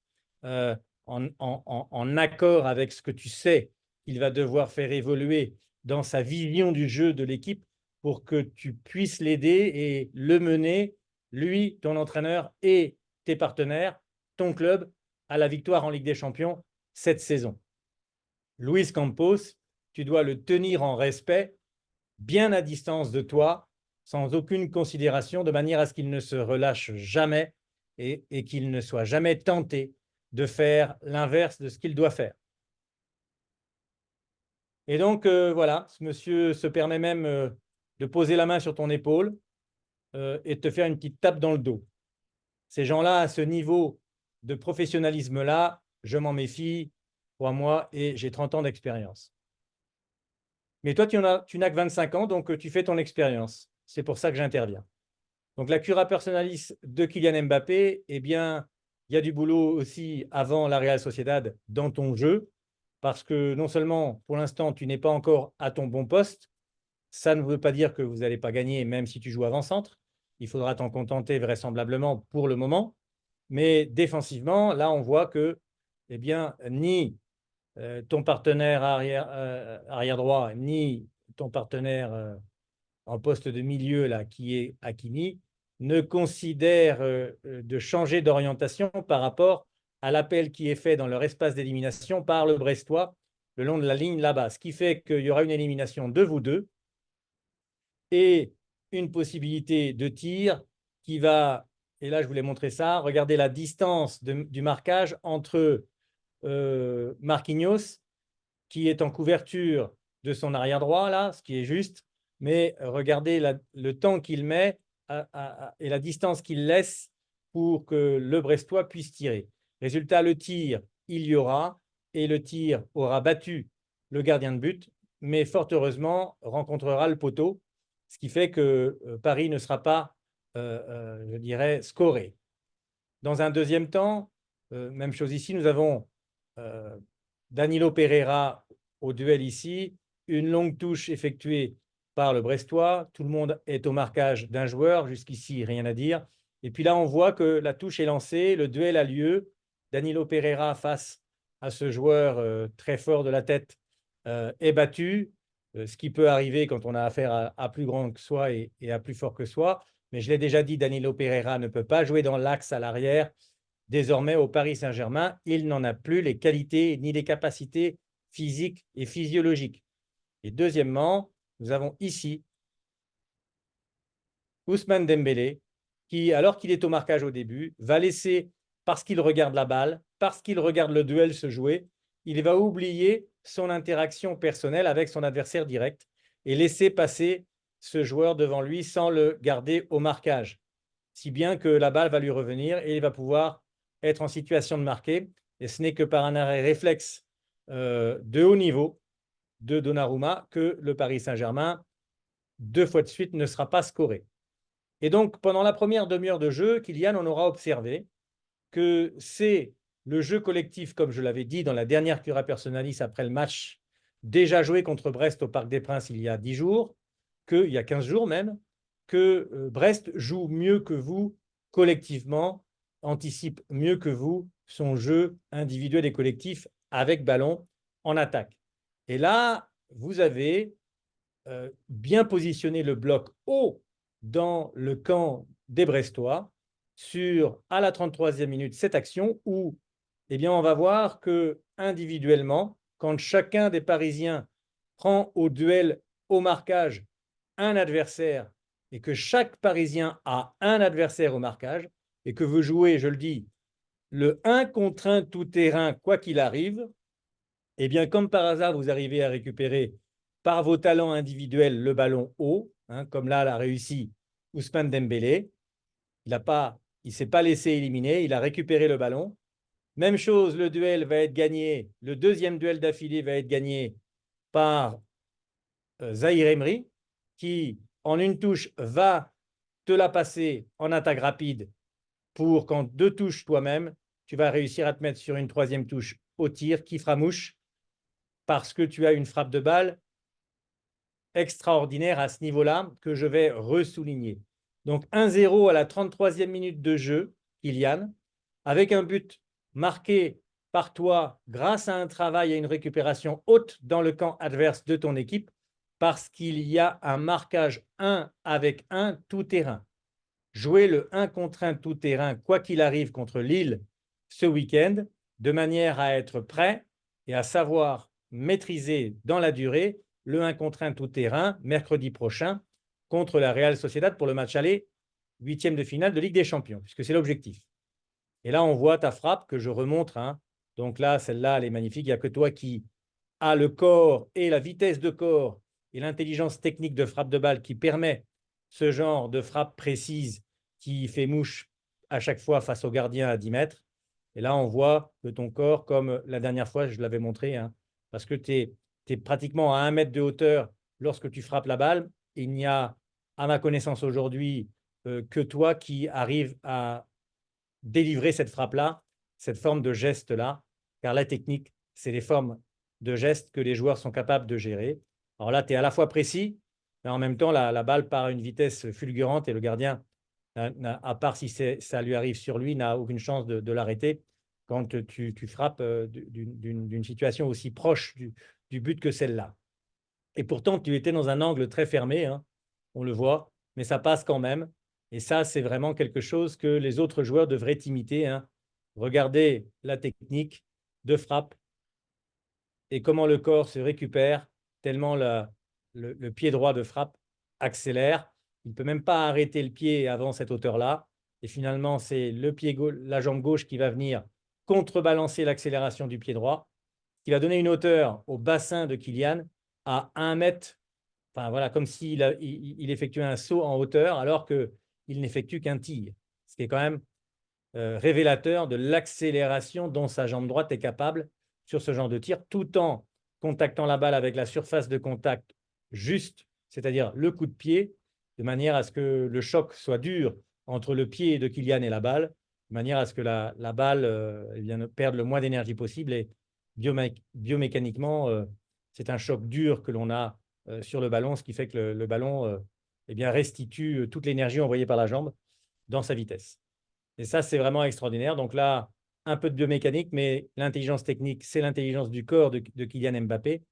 en accord avec ce que tu sais qu'il va devoir faire évoluer dans sa vision du jeu de l'équipe pour que tu puisses l'aider et le mener, lui, ton entraîneur et tes partenaires, ton club, à la victoire en Ligue des Champions cette saison. Luis Campos, tu dois le tenir en respect, bien à distance de toi, sans aucune considération, de manière à ce qu'il ne se relâche jamais et qu'il ne soit jamais tenté de faire l'inverse de ce qu'il doit faire. Et donc, voilà, ce monsieur se permet même de poser la main sur ton épaule et de te faire une petite tape dans le dos. Ces gens-là, à ce niveau de professionnalisme-là, je m'en méfie, crois-moi, et j'ai 30 ans d'expérience. Mais toi, tu n'as que 25 ans, donc tu fais ton expérience. C'est pour ça que j'interviens. Donc la cura personalis de Kylian Mbappé, eh bien, il y a du boulot aussi avant la Real Sociedad dans ton jeu, parce que non seulement, pour l'instant, tu n'es pas encore à ton bon poste, ça ne veut pas dire que vous n'allez pas gagner, même si tu joues avant-centre. Il faudra t'en contenter vraisemblablement pour le moment. Mais défensivement, là, on voit que eh bien, ni ton partenaire arrière droit, ni ton partenaire en poste de milieu, là, qui est Hakimi, ne considèrent de changer d'orientation par rapport à l'appel qui est fait dans leur espace d'élimination par le Brestois le long de la ligne là-bas. Ce qui fait qu'il y aura une élimination de vous deux et une possibilité de tir qui va, et là je voulais montrer ça, regardez la distance du marquage entre Marquinhos, qui est en couverture de son arrière droit, là, ce qui est juste, mais regardez le temps qu'il met et la distance qu'il laisse pour que le Brestois puisse tirer. Résultat, le tir, il y aura, et le tir aura battu le gardien de but, mais fort heureusement, rencontrera le poteau, ce qui fait que Paris ne sera pas, je dirais, scoré. Dans un deuxième temps, même chose ici, nous avons Danilo Pereira au duel ici, une longue touche effectuée par le Brestois, tout le monde est au marquage d'un joueur, jusqu'ici rien à dire. Et puis là, on voit que la touche est lancée, le duel a lieu, Danilo Pereira face à ce joueur très fort de la tête est battu, ce qui peut arriver quand on a affaire à plus grand que soi et à plus fort que soi. Mais je l'ai déjà dit, Danilo Pereira ne peut pas jouer dans l'axe à l'arrière. Désormais, au Paris Saint-Germain, il n'en a plus les qualités ni les capacités physiques et physiologiques. Et deuxièmement, nous avons ici Ousmane Dembélé, qui, alors qu'il est au marquage au début, va laisser, parce qu'il regarde la balle, parce qu'il regarde le duel se jouer, il va oublier son interaction personnelle avec son adversaire direct et laisser passer ce joueur devant lui sans le garder au marquage, si bien que la balle va lui revenir et il va pouvoir être en situation de marquer. Et ce n'est que par un arrêt réflexe de haut niveau de Donnarumma que le Paris Saint-Germain, 2 fois de suite, ne sera pas scoré. Et donc, pendant la première demi-heure de jeu, Kylian, on aura observé que c'est le jeu collectif, comme je l'avais dit dans la dernière Cura Personalis après le match déjà joué contre Brest au Parc des Princes il y a 10 jours, il y a 15 jours même, que Brest joue mieux que vous collectivement, anticipe mieux que vous son jeu individuel et collectif avec ballon en attaque. Et là, vous avez bien positionné le bloc haut dans le camp des Brestois sur, à la 33e minute, cette action où eh bien, on va voir que individuellement, quand chacun des Parisiens prend au duel, au marquage, un adversaire et que chaque Parisien a un adversaire au marquage et que vous jouez, je le dis, le 1 contre 1 tout terrain, quoi qu'il arrive, Eh bien, comme par hasard, vous arrivez à récupérer par vos talents individuels le ballon haut, hein, comme là l'a réussi Ousmane Dembélé. Il ne s'est pas laissé éliminer, il a récupéré le ballon. Même chose, le duel va être gagné, le deuxième duel d'affilée va être gagné par Zahir Emery, qui, en une touche, va te la passer en attaque rapide pour qu'en deux touches toi-même, tu vas réussir à te mettre sur une troisième touche au tir qui fera mouche parce que tu as une frappe de balle extraordinaire à ce niveau-là que je vais ressouligner. Donc 1-0 à la 33e minute de jeu, Kylian, avec un but marqué par toi grâce à un travail et une récupération haute dans le camp adverse de ton équipe, parce qu'il y a un marquage 1 avec 1 tout terrain. Jouer le 1 contre 1 tout terrain, quoi qu'il arrive contre Lille ce week-end, de manière à être prêt et à savoir maîtriser dans la durée le 1 contre 1 tout terrain mercredi prochain contre la Real Sociedad pour le match aller, huitième de finale de Ligue des Champions, puisque c'est l'objectif. Et là, on voit ta frappe que je remontre, hein. Donc là, celle-là, elle est magnifique. Il n'y a que toi qui as le corps et la vitesse de corps et l'intelligence technique de frappe de balle qui permet ce genre de frappe précise qui fait mouche à chaque fois face au gardien à 10 mètres. Et là, on voit que ton corps, comme la dernière fois, je l'avais montré, hein, parce que tu es pratiquement à 1 mètre de hauteur lorsque tu frappes la balle. Il n'y a, à ma connaissance aujourd'hui, que toi qui arrives à délivrer cette frappe-là, cette forme de geste-là, car la technique, c'est les formes de gestes que les joueurs sont capables de gérer. Alors là, tu es à la fois précis, mais en même temps, la balle part à une vitesse fulgurante et le gardien, à part si ça lui arrive sur lui, n'a aucune chance de l'arrêter quand tu frappes d'une situation aussi proche du but que celle-là. Et pourtant, tu étais dans un angle très fermé, hein, on le voit, mais ça passe quand même. Et ça, c'est vraiment quelque chose que les autres joueurs devraient imiter, hein. Regardez la technique de frappe et comment le corps se récupère, tellement le pied droit de frappe accélère. Il ne peut même pas arrêter le pied avant cette hauteur-là. Et finalement, c'est la jambe gauche qui va venir contrebalancer l'accélération du pied droit, qui va donner une hauteur au bassin de Kylian à 1 mètre. Enfin, voilà, comme il effectuait un saut en hauteur alors qu'il n'effectue qu'un tir. Ce qui est quand même révélateur de l'accélération dont sa jambe droite est capable sur ce genre de tir, tout en contactant la balle avec la surface de contact juste, c'est-à-dire le coup de pied, de manière à ce que le choc soit dur entre le pied de Kylian et la balle, de manière à ce que la balle perde le moins d'énergie possible. Et biomécaniquement, c'est un choc dur que l'on a sur le ballon, ce qui fait que le ballon restitue toute l'énergie envoyée par la jambe dans sa vitesse. Et ça, c'est vraiment extraordinaire. Donc là, un peu de biomécanique, mais l'intelligence technique, c'est l'intelligence du corps de Kylian Mbappé.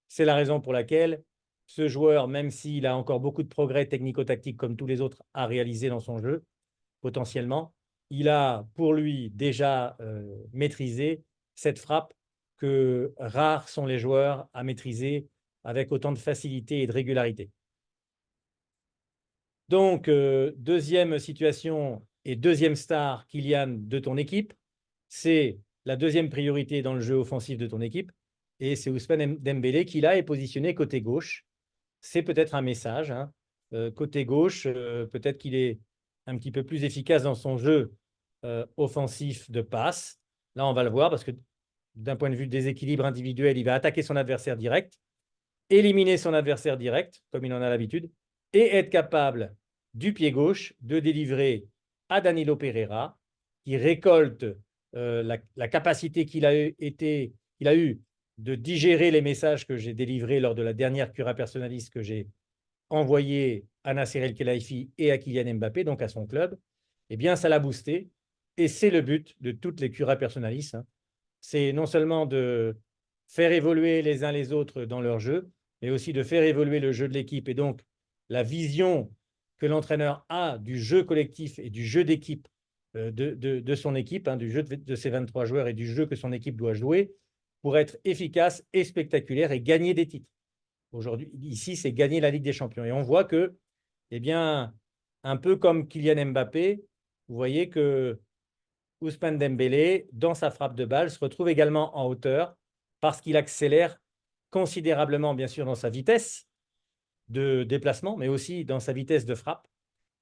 C'est la raison pour laquelle ce joueur, même s'il a encore beaucoup de progrès technico-tactiques comme tous les autres à réaliser dans son jeu, potentiellement, il a pour lui déjà maîtrisé cette frappe que rares sont les joueurs à maîtriser avec autant de facilité et de régularité. Donc, deuxième situation et deuxième star, Kylian, de ton équipe, c'est la deuxième priorité dans le jeu offensif de ton équipe, et c'est Ousmane Dembélé qui là est positionné côté gauche. C'est peut-être un message, hein. Côté gauche, peut-être qu'il est un petit peu plus efficace dans son jeu offensif de passe. Là, on va le voir parce que d'un point de vue déséquilibre individuel, il va attaquer son adversaire direct, éliminer son adversaire direct, comme il en a l'habitude, et être capable du pied gauche de délivrer à Danilo Pereira, qui récolte la capacité qu'il a eu de digérer les messages que j'ai délivrés lors de la dernière cura personalis que j'ai envoyé à Nasser El-Khelaifi et à Kylian Mbappé, donc à son club. Eh bien, ça l'a boosté. Et c'est le but de toutes les curas personalis, hein. C'est non seulement de faire évoluer les uns les autres dans leur jeu, mais aussi de faire évoluer le jeu de l'équipe. Et donc, la vision que l'entraîneur a du jeu collectif et du jeu d'équipe de son équipe, hein, du jeu de ses 23 joueurs et du jeu que son équipe doit jouer pour être efficace et spectaculaire et gagner des titres. Aujourd'hui, ici, c'est gagner la Ligue des Champions. Et on voit que, eh bien, un peu comme Kylian Mbappé, vous voyez que Ousmane Dembélé, dans sa frappe de balle, se retrouve également en hauteur parce qu'il accélère considérablement, bien sûr, dans sa vitesse de déplacement, mais aussi dans sa vitesse de frappe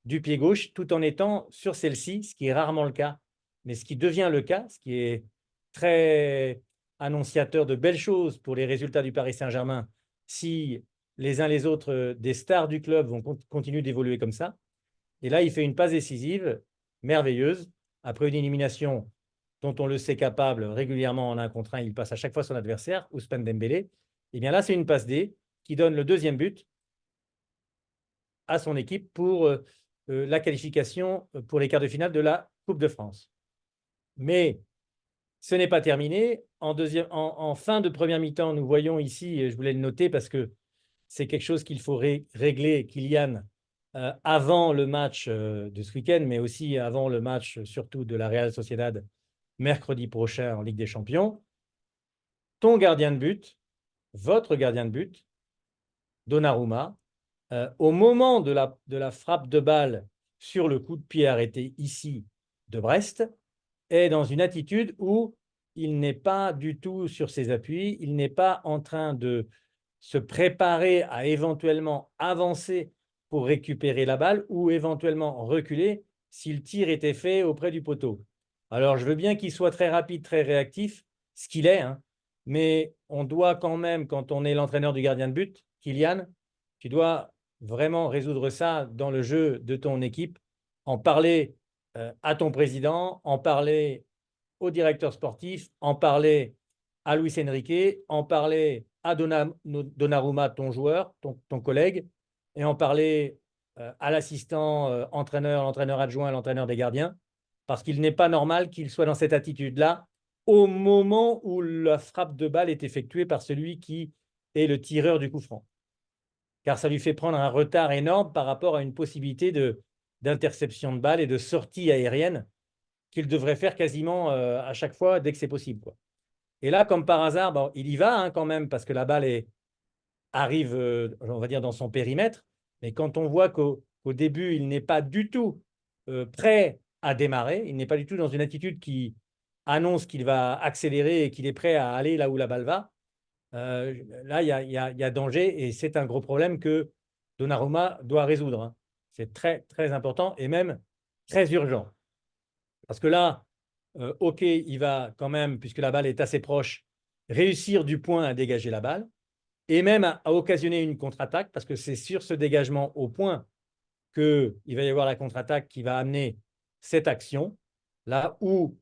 du pied gauche, tout en étant sur celle-ci, ce qui est rarement le cas, mais ce qui devient le cas, ce qui est très annonciateur de belles choses pour les résultats du Paris Saint-Germain, si les uns les autres des stars du club vont continuer d'évoluer comme ça. Et là, il fait une passe décisive, merveilleuse, après une élimination dont on le sait capable régulièrement en 1 contre 1, il passe à chaque fois son adversaire, Ousmane Dembélé. Et bien là, c'est une passe D qui donne le deuxième but à son équipe pour la qualification pour les quarts de finale de la Coupe de France. Mais ce n'est pas terminé. En fin de première mi-temps, nous voyons ici, et je voulais le noter parce que c'est quelque chose qu'il faut régler, Kylian, avant le match de ce week-end, mais aussi avant le match surtout de la Real Sociedad mercredi prochain en Ligue des Champions. Ton gardien de but, votre gardien de but, Donnarumma, au moment de la frappe de balle sur le coup de pied arrêté ici de Brest, est dans une attitude où il n'est pas du tout sur ses appuis, il n'est pas en train de se préparer à éventuellement avancer pour récupérer la balle ou éventuellement reculer si le tir était fait auprès du poteau. Alors, je veux bien qu'il soit très rapide, très réactif, ce qu'il est, hein, mais on doit quand même, quand on est l'entraîneur du gardien de but, Kylian, tu dois vraiment résoudre ça dans le jeu de ton équipe, en parler à ton président, en parler au directeur sportif, en parler à Luis Enrique, en parler à Donnarumma, ton joueur, ton collègue, et en parler à l'assistant entraîneur, l'entraîneur adjoint, l'entraîneur des gardiens, parce qu'il n'est pas normal qu'il soit dans cette attitude-là au moment où la frappe de balle est effectuée par celui qui est le tireur du coup franc. Car ça lui fait prendre un retard énorme par rapport à une possibilité d'interception de balle et de sortie aérienne qu'il devrait faire quasiment à chaque fois dès que c'est possible, quoi. Et là, comme par hasard, bon, il y va hein, quand même parce que la balle arrive, on va dire, dans son périmètre. Mais quand on voit qu'au début, il n'est pas du tout prêt à démarrer, il n'est pas du tout dans une attitude qui annonce qu'il va accélérer et qu'il est prêt à aller là où la balle va, là, il y a danger et c'est un gros problème que Donnarumma doit résoudre, hein. C'est très, très important et même très urgent. Parce que là, OK, il va quand même, puisque la balle est assez proche, réussir du point à dégager la balle et même à occasionner une contre-attaque, parce que c'est sur ce dégagement au point qu'il va y avoir la contre-attaque qui va amener cette action, là où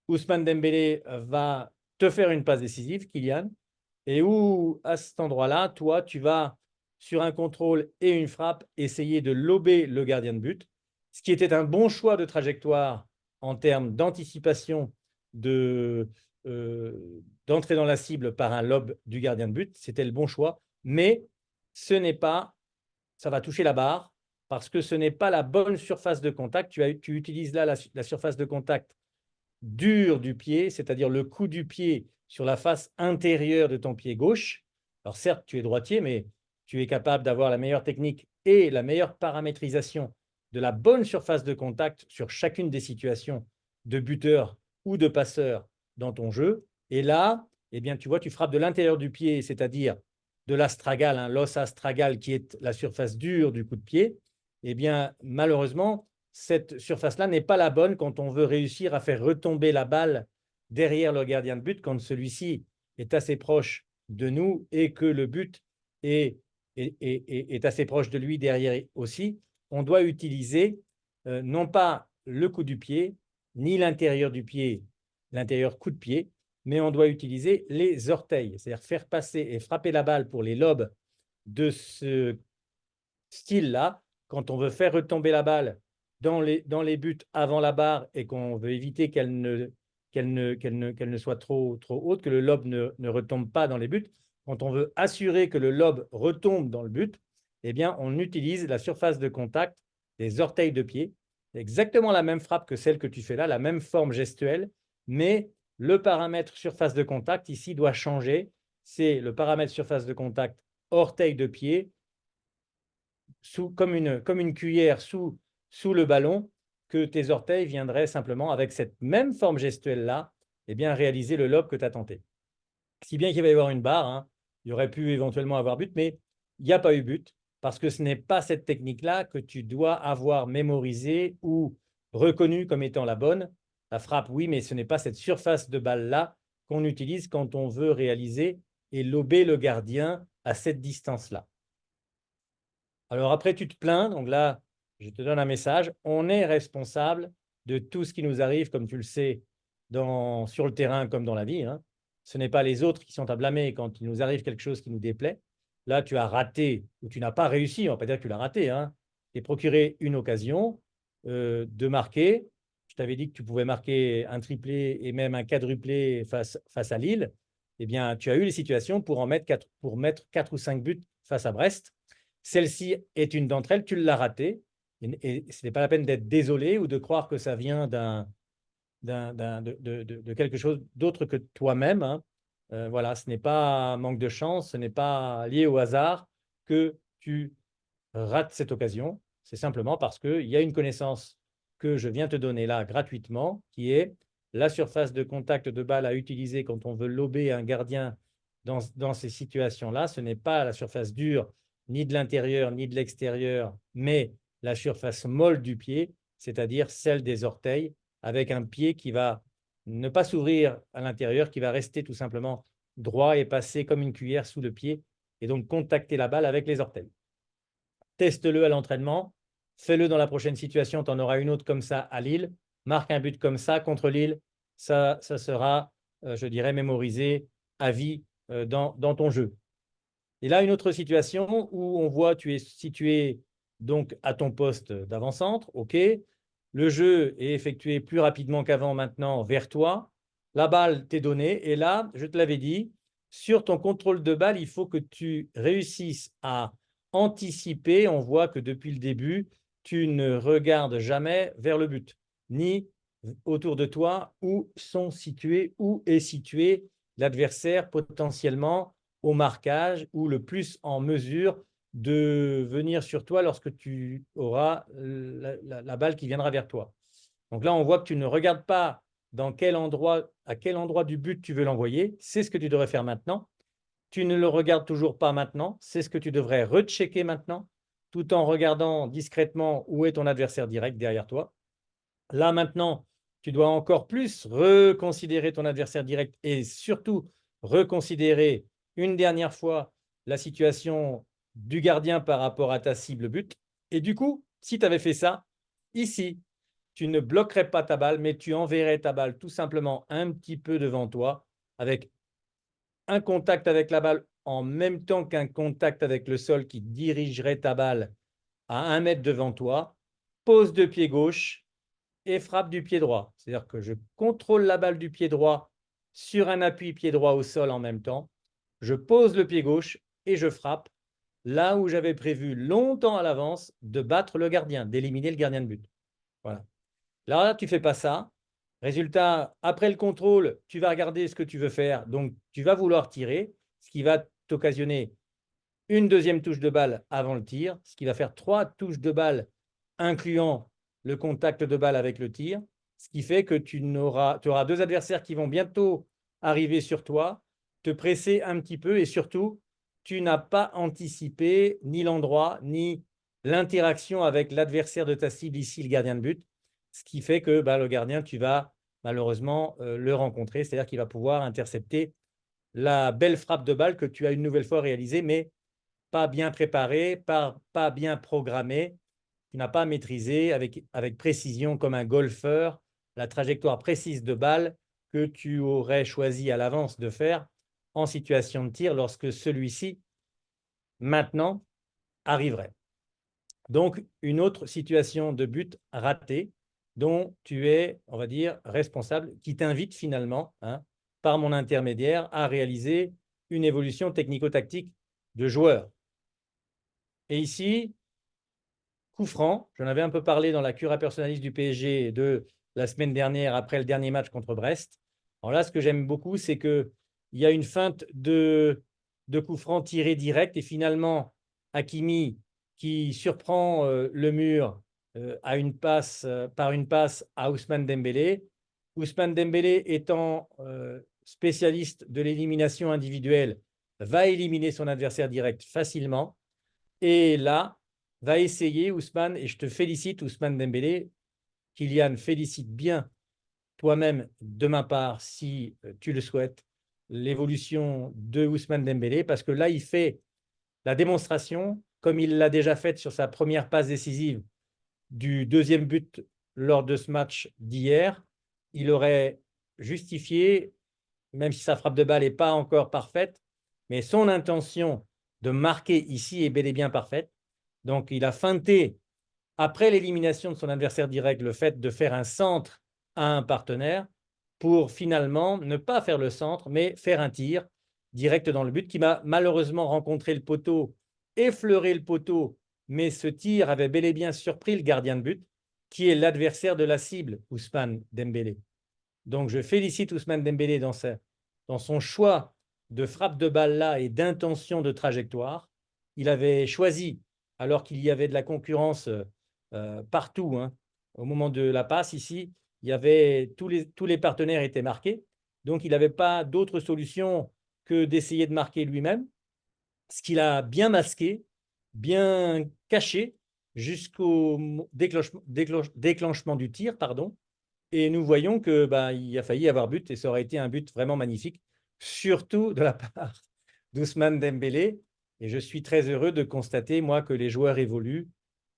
Ousmane Dembélé va te faire une passe décisive, Kylian, et où à cet endroit-là, toi, tu vas sur un contrôle et une frappe essayer de lober le gardien de but, ce qui était un bon choix de trajectoire en termes d'anticipation d'entrer dans la cible par un lob du gardien de but. C'était le bon choix, mais ce n'est pas, ça va toucher la barre parce que ce n'est pas la bonne surface de contact. Tu utilises là la surface de contact dure du pied, c'est-à-dire le coup du pied sur la face intérieure de ton pied gauche. Alors certes, tu es droitier, mais tu es capable d'avoir la meilleure technique et la meilleure paramétrisation de la bonne surface de contact sur chacune des situations de buteur ou de passeur dans ton jeu. Et là, eh bien, tu vois, tu frappes de l'intérieur du pied, c'est-à-dire de l'astragale, hein, l'os astragal qui est la surface dure du coup de pied. Eh bien, malheureusement, cette surface-là n'est pas la bonne quand on veut réussir à faire retomber la balle derrière le gardien de but, quand celui-ci est assez proche de nous et que le but est assez proche de lui derrière aussi. On doit utiliser non pas le coup du pied, ni l'intérieur du pied, l'intérieur coup de pied, mais on doit utiliser les orteils, c'est-à-dire faire passer et frapper la balle pour les lobes de ce style-là, quand on veut faire retomber la balle dans les buts avant la barre et qu'on veut éviter qu'elle ne soit trop haute, que le lob ne retombe pas dans les buts, quand on veut assurer que le lob retombe dans le but, eh bien, on utilise la surface de contact des orteils de pied. C'est exactement la même frappe que celle que tu fais là, la même forme gestuelle, mais le paramètre surface de contact ici doit changer. C'est le paramètre surface de contact orteil de pied comme une cuillère sous le ballon, que tes orteils viendraient simplement, avec cette même forme gestuelle-là, eh bien, réaliser le lob que tu as tenté. Si bien qu'il va y avoir une barre, hein. Il y aurait pu éventuellement avoir but, mais il n'y a pas eu but parce que ce n'est pas cette technique-là que tu dois avoir mémorisée ou reconnue comme étant la bonne. La frappe, oui, mais ce n'est pas cette surface de balle-là qu'on utilise quand on veut réaliser et lober le gardien à cette distance-là. Alors après, tu te plains, donc là, je te donne un message. On est responsable de tout ce qui nous arrive, comme tu le sais, sur le terrain comme dans la vie, hein. Ce n'est pas les autres qui sont à blâmer quand il nous arrive quelque chose qui nous déplaît. Là, tu as raté ou tu n'as pas réussi, on ne va pas dire que tu l'as raté, hein. Tu t'es procuré une occasion de marquer. Je t'avais dit que tu pouvais marquer un triplé et même un quadruplé face à Lille. Eh bien, tu as eu les situations pour mettre 4 ou 5 buts face à Brest. Celle-ci est une d'entre elles, tu l'as ratée. Et ce n'est pas la peine d'être désolé ou de croire que ça vient de quelque chose d'autre que toi-même, hein. Voilà, ce n'est pas un manque de chance, ce n'est pas lié au hasard que tu rates cette occasion. C'est simplement parce qu'il y a une connaissance que je viens te donner là gratuitement, qui est la surface de contact de balle à utiliser quand on veut lober un gardien dans ces situations-là. Ce n'est pas la surface dure, ni de l'intérieur, ni de l'extérieur, mais la surface molle du pied, c'est-à-dire celle des orteils, avec un pied qui va ne pas s'ouvrir à l'intérieur, qui va rester tout simplement droit et passer comme une cuillère sous le pied, et donc contacter la balle avec les orteils. Teste-le à l'entraînement, fais-le dans la prochaine situation, tu en auras une autre comme ça à Lille, marque un but comme ça contre Lille, ça sera, je dirais, mémorisé à vie dans ton jeu. Et là, une autre situation où on voit tu es situé donc à ton poste d'avant-centre, OK. Le jeu est effectué plus rapidement qu'avant maintenant vers toi. La balle t'est donnée et là, je te l'avais dit, sur ton contrôle de balle, il faut que tu réussisses à anticiper. On voit que depuis le début, tu ne regardes jamais vers le but, ni autour de toi où est situé l'adversaire potentiellement au marquage ou le plus en mesure de venir sur toi lorsque tu auras la balle qui viendra vers toi. Donc là, on voit que tu ne regardes pas à quel endroit du but tu veux l'envoyer. C'est ce que tu devrais faire maintenant. Tu ne le regardes toujours pas maintenant. C'est ce que tu devrais rechecker maintenant, tout en regardant discrètement où est ton adversaire direct derrière toi. Là, maintenant, tu dois encore plus reconsidérer ton adversaire direct et surtout reconsidérer une dernière fois la situation du gardien par rapport à ta cible but. Et du coup, si tu avais fait ça, ici, tu ne bloquerais pas ta balle, mais tu enverrais ta balle tout simplement un petit peu devant toi avec un contact avec la balle en même temps qu'un contact avec le sol qui dirigerait ta balle à 1 mètre devant toi, pose de pied gauche et frappe du pied droit. C'est-à-dire que je contrôle la balle du pied droit sur un appui pied droit au sol en même temps. Je pose le pied gauche et je frappe là où j'avais prévu longtemps à l'avance de battre le gardien, d'éliminer le gardien de but. Voilà. Là, tu ne fais pas ça. Résultat, après le contrôle, tu vas regarder ce que tu veux faire. Donc, tu vas vouloir tirer, ce qui va t'occasionner une deuxième touche de balle avant le tir, ce qui va faire 3 touches de balle, incluant le contact de balle avec le tir, ce qui fait que tu auras 2 adversaires qui vont bientôt arriver sur toi, te presser un petit peu et surtout, tu n'as pas anticipé ni l'endroit, ni l'interaction avec l'adversaire de ta cible, ici le gardien de but, ce qui fait que le gardien, tu vas malheureusement le rencontrer, c'est-à-dire qu'il va pouvoir intercepter la belle frappe de balle que tu as une nouvelle fois réalisée, mais pas bien préparé, pas bien programmé. Tu n'as pas maîtrisé avec précision comme un golfeur la trajectoire précise de balle que tu aurais choisi à l'avance de faire en situation de tir lorsque celui-ci, maintenant, arriverait. Donc, une autre situation de but raté dont tu es, on va dire, responsable, qui t'invite finalement, hein, par mon intermédiaire, à réaliser une évolution technico-tactique de joueur. Et ici, coup franc, j'en avais un peu parlé dans la cura personnaliste du PSG de la semaine dernière après le dernier match contre Brest. Alors là, ce que j'aime beaucoup, c'est qu'il y a une feinte de coup franc tiré direct et finalement, Hakimi qui surprend le mur par une passe à Ousmane Dembélé. Ousmane Dembélé étant spécialiste de l'élimination individuelle, va éliminer son adversaire direct facilement. Et là, va essayer Ousmane, et je te félicite Ousmane Dembélé. Kylian, félicite bien toi-même de ma part, si tu le souhaites, l'évolution de Ousmane Dembélé, parce que là, il fait la démonstration, comme il l'a déjà faite sur sa première passe décisive du deuxième but lors de ce match d'hier. Il aurait justifié, même si sa frappe de balle n'est pas encore parfaite, mais son intention de marquer ici est bel et bien parfaite. Donc, il a feinté, après l'élimination de son adversaire direct, le fait de faire un centre à un partenaire pour finalement ne pas faire le centre, mais faire un tir direct dans le but qui m'a malheureusement rencontré le poteau, effleuré le poteau, mais ce tir avait bel et bien surpris le gardien de but, qui est l'adversaire de la cible, Ousmane Dembélé. Donc je félicite Ousmane Dembélé dans son choix de frappe de balle là et d'intention de trajectoire. Il avait choisi, alors qu'il y avait de la concurrence partout, hein, au moment de la passe ici, il y avait tous les partenaires étaient marqués. Donc il n'avait pas d'autre solution que d'essayer de marquer lui-même, ce qu'il a bien masqué, bien caché jusqu'au déclenchement du tir, pardon. Et nous voyons que il a failli avoir but et ça aurait été un but vraiment magnifique, surtout de la part d'Ousmane Dembélé. Et je suis très heureux de constater, moi, que les joueurs évoluent,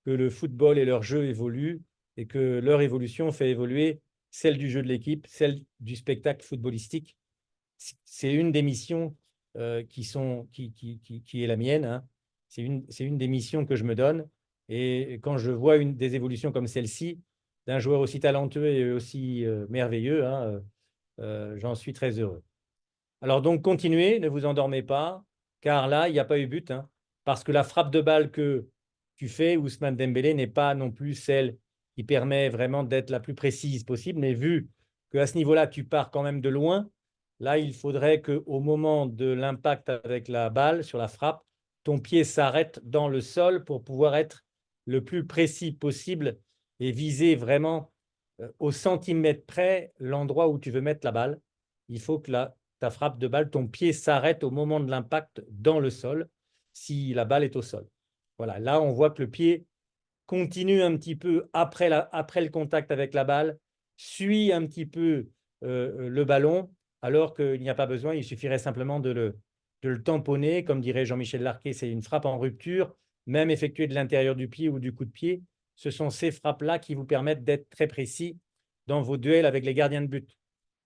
que le football et leur jeu évoluent et que leur évolution fait évoluer celle du jeu de l'équipe, celle du spectacle footballistique. C'est une des missions qui est la mienne, hein. C'est une des missions que je me donne. Et quand je vois des évolutions comme celle-ci, d'un joueur aussi talentueux et aussi merveilleux, hein, j'en suis très heureux. Alors donc, continuez, ne vous endormez pas, car là, il n'y a pas eu but, hein, parce que la frappe de balle que tu fais, Ousmane Dembélé, n'est pas non plus celle qui permet vraiment d'être la plus précise possible, mais vu qu'à ce niveau-là, tu pars quand même de loin, là, il faudrait qu'au moment de l'impact avec la balle sur la frappe, ton pied s'arrête dans le sol pour pouvoir être le plus précis possible et viser vraiment au centimètre près l'endroit où tu veux mettre la balle. Il faut que ta frappe de balle, ton pied s'arrête au moment de l'impact dans le sol, si la balle est au sol. Voilà, là, on voit que le pied continue un petit peu après le contact avec la balle, suit un petit peu le ballon, alors qu'il n'y a pas besoin, il suffirait simplement de le tamponner. Comme dirait Jean-Michel Larquet, c'est une frappe en rupture, même effectuée de l'intérieur du pied ou du coup de pied. Ce sont ces frappes-là qui vous permettent d'être très précis dans vos duels avec les gardiens de but,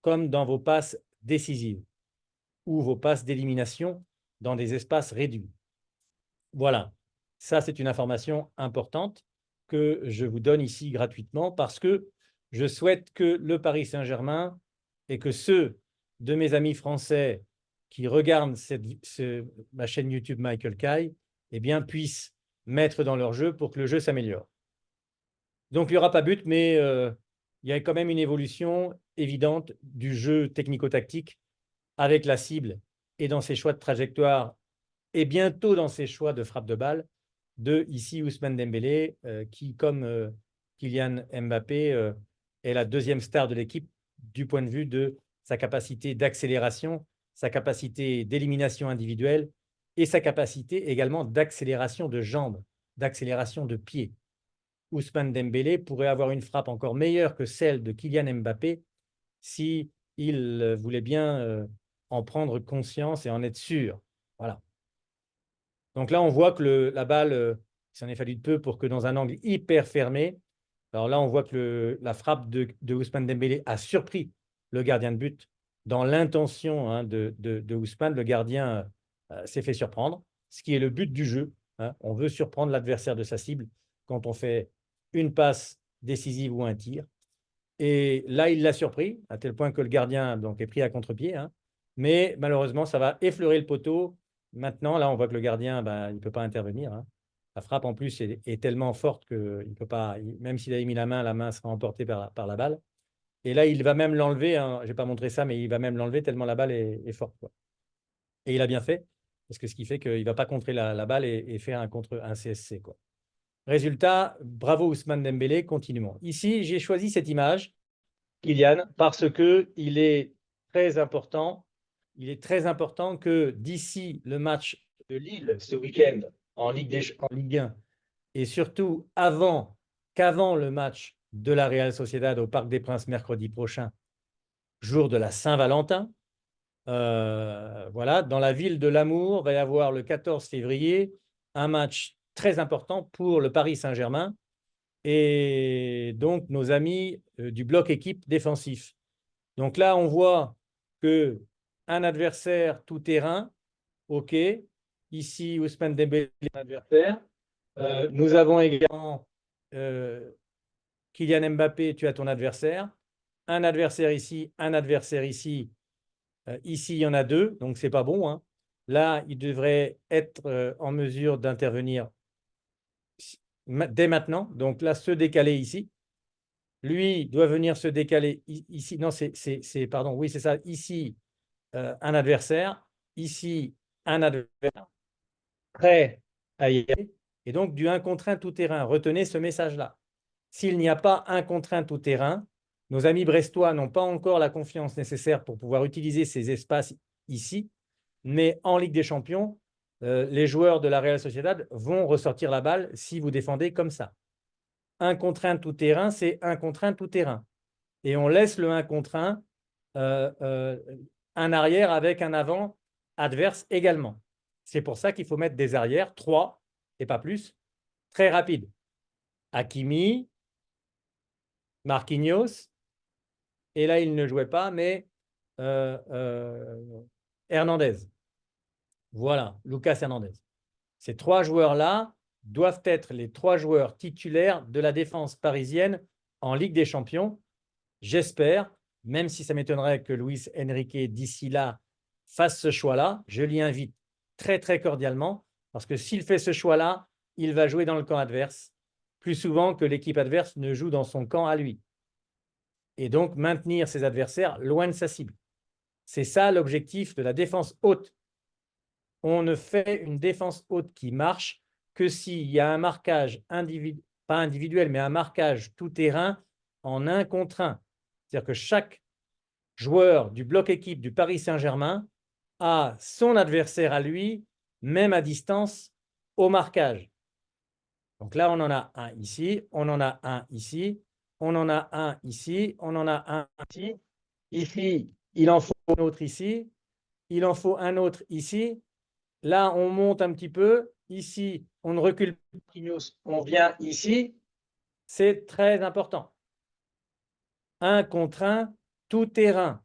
comme dans vos passes décisives ou vos passes d'élimination dans des espaces réduits. Voilà, ça c'est une information importante que je vous donne ici gratuitement parce que je souhaite que le Paris Saint-Germain et que ceux de mes amis français qui regardent ma chaîne YouTube Michael Kai eh bien, puissent mettre dans leur jeu pour que le jeu s'améliore. Donc il n'y aura pas but, mais il y a quand même une évolution évidente du jeu technico-tactique avec la cible et dans ses choix de trajectoire et bientôt dans ses choix de frappe de balle de ici Ousmane Dembélé, qui, comme Kylian Mbappé, est la deuxième star de l'équipe du point de vue de sa capacité d'accélération, sa capacité d'élimination individuelle et sa capacité également d'accélération de jambes, d'accélération de pieds. Ousmane Dembélé pourrait avoir une frappe encore meilleure que celle de Kylian Mbappé si il voulait bien en prendre conscience et en être sûr. Voilà. Donc là, on voit que la balle, il s'en est fallu de peu pour que dans un angle hyper fermé, alors là, on voit que la frappe de Ousmane Dembélé a surpris le gardien de but dans l'intention, hein, de Ousmane. Le gardien s'est fait surprendre, ce qui est le but du jeu, hein. On veut surprendre l'adversaire de sa cible quand on fait une passe décisive ou un tir. Et là, il l'a surpris, à tel point que le gardien donc, est pris à contre-pied, hein. Mais malheureusement, ça va effleurer le poteau. Maintenant, là, on voit que le gardien, il ne peut pas intervenir, hein. La frappe, en plus, est tellement forte qu'il ne peut pas, même s'il avait mis la main sera emportée par la balle. Et là, il va même l'enlever, hein. Je n'ai pas montré ça, mais il va même l'enlever tellement la balle est forte, quoi. Et il a bien fait, parce que ce qui fait qu'il ne va pas contrer la balle et faire un CSC, quoi. Résultat, bravo Ousmane Dembélé, continuons. Ici, j'ai choisi cette image, Kylian, parce qu'il est très important. Il est très important que d'ici le match de Lille ce week-end en Ligue 1 et surtout qu'avant le match de la Real Sociedad au Parc des Princes mercredi prochain, jour de la Saint-Valentin, voilà, dans la ville de l'amour, va y avoir le 14 février un match très important pour le Paris Saint-Germain et donc nos amis du bloc équipe défensif. Donc là, on voit qu'un adversaire tout-terrain, OK, ici Ousmane Dembélé, adversaire. Nous avons également Kylian Mbappé, tu as ton adversaire. Un adversaire ici, un adversaire ici. Ici, il y en a deux, donc ce n'est pas bon, hein. Là, il devrait être en mesure d'intervenir dès maintenant. Donc là, se décaler ici. Lui doit venir se décaler ici. Non, pardon, oui, c'est ça. Ici, un adversaire. Ici, un adversaire prêt à y aller. Et donc, du 1 contre 1 tout-terrain. Retenez ce message-là. S'il n'y a pas 1 contre 1 tout-terrain, nos amis brestois n'ont pas encore la confiance nécessaire pour pouvoir utiliser ces espaces ici. Mais en Ligue des Champions, les joueurs de la Real Sociedad vont ressortir la balle si vous défendez comme ça. 1 contre 1 tout-terrain, c'est 1 contre 1 tout-terrain. Et on laisse le 1 contre 1, un arrière avec un avant adverse également. C'est pour ça qu'il faut mettre des arrières, 3 et pas plus, très rapides. Hakimi, Marquinhos, et là, il ne jouait pas, mais Hernandez. Voilà, Lucas Hernandez. Ces 3 joueurs-là doivent être les 3 joueurs titulaires de la défense parisienne en Ligue des Champions. J'espère, même si ça m'étonnerait que Luis Enrique, d'ici là, fasse ce choix-là, je l'y invite très, très cordialement, parce que s'il fait ce choix-là, il va jouer dans le camp adverse, plus souvent que l'équipe adverse ne joue dans son camp à lui. Et donc, maintenir ses adversaires loin de sa cible. C'est ça l'objectif de la défense haute. On ne fait une défense haute qui marche que s'il y a un marquage pas individuel, mais un marquage tout-terrain en 1 contre 1. C'est-à-dire que chaque joueur du bloc équipe du Paris Saint-Germain a son adversaire à lui, même à distance, au marquage. Donc là, on en a un ici, on en a un ici, on en a un ici, on en a un ici. Ici, il en faut un autre ici, il en faut un autre ici. Là, on monte un petit peu. Ici, on ne recule plus, on vient ici. C'est très important. 1 contre 1, tout terrain.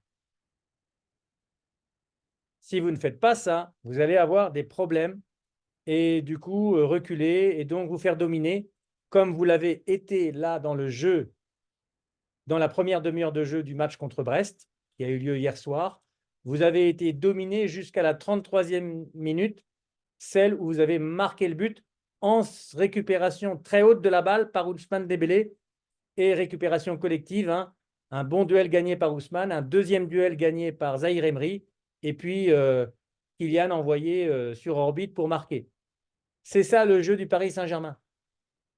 Si vous ne faites pas ça, vous allez avoir des problèmes et du coup reculer et donc vous faire dominer comme vous l'avez été là dans le jeu, dans la première demi-heure de jeu du match contre Brest qui a eu lieu hier soir. Vous avez été dominé jusqu'à la 33e minute, celle où vous avez marqué le but en récupération très haute de la balle par Ousmane Dembélé et récupération collective, hein. Un bon duel gagné par Ousmane, un deuxième duel gagné par Zahir Emery, et puis Kylian envoyé sur orbite pour marquer. C'est ça le jeu du Paris Saint-Germain.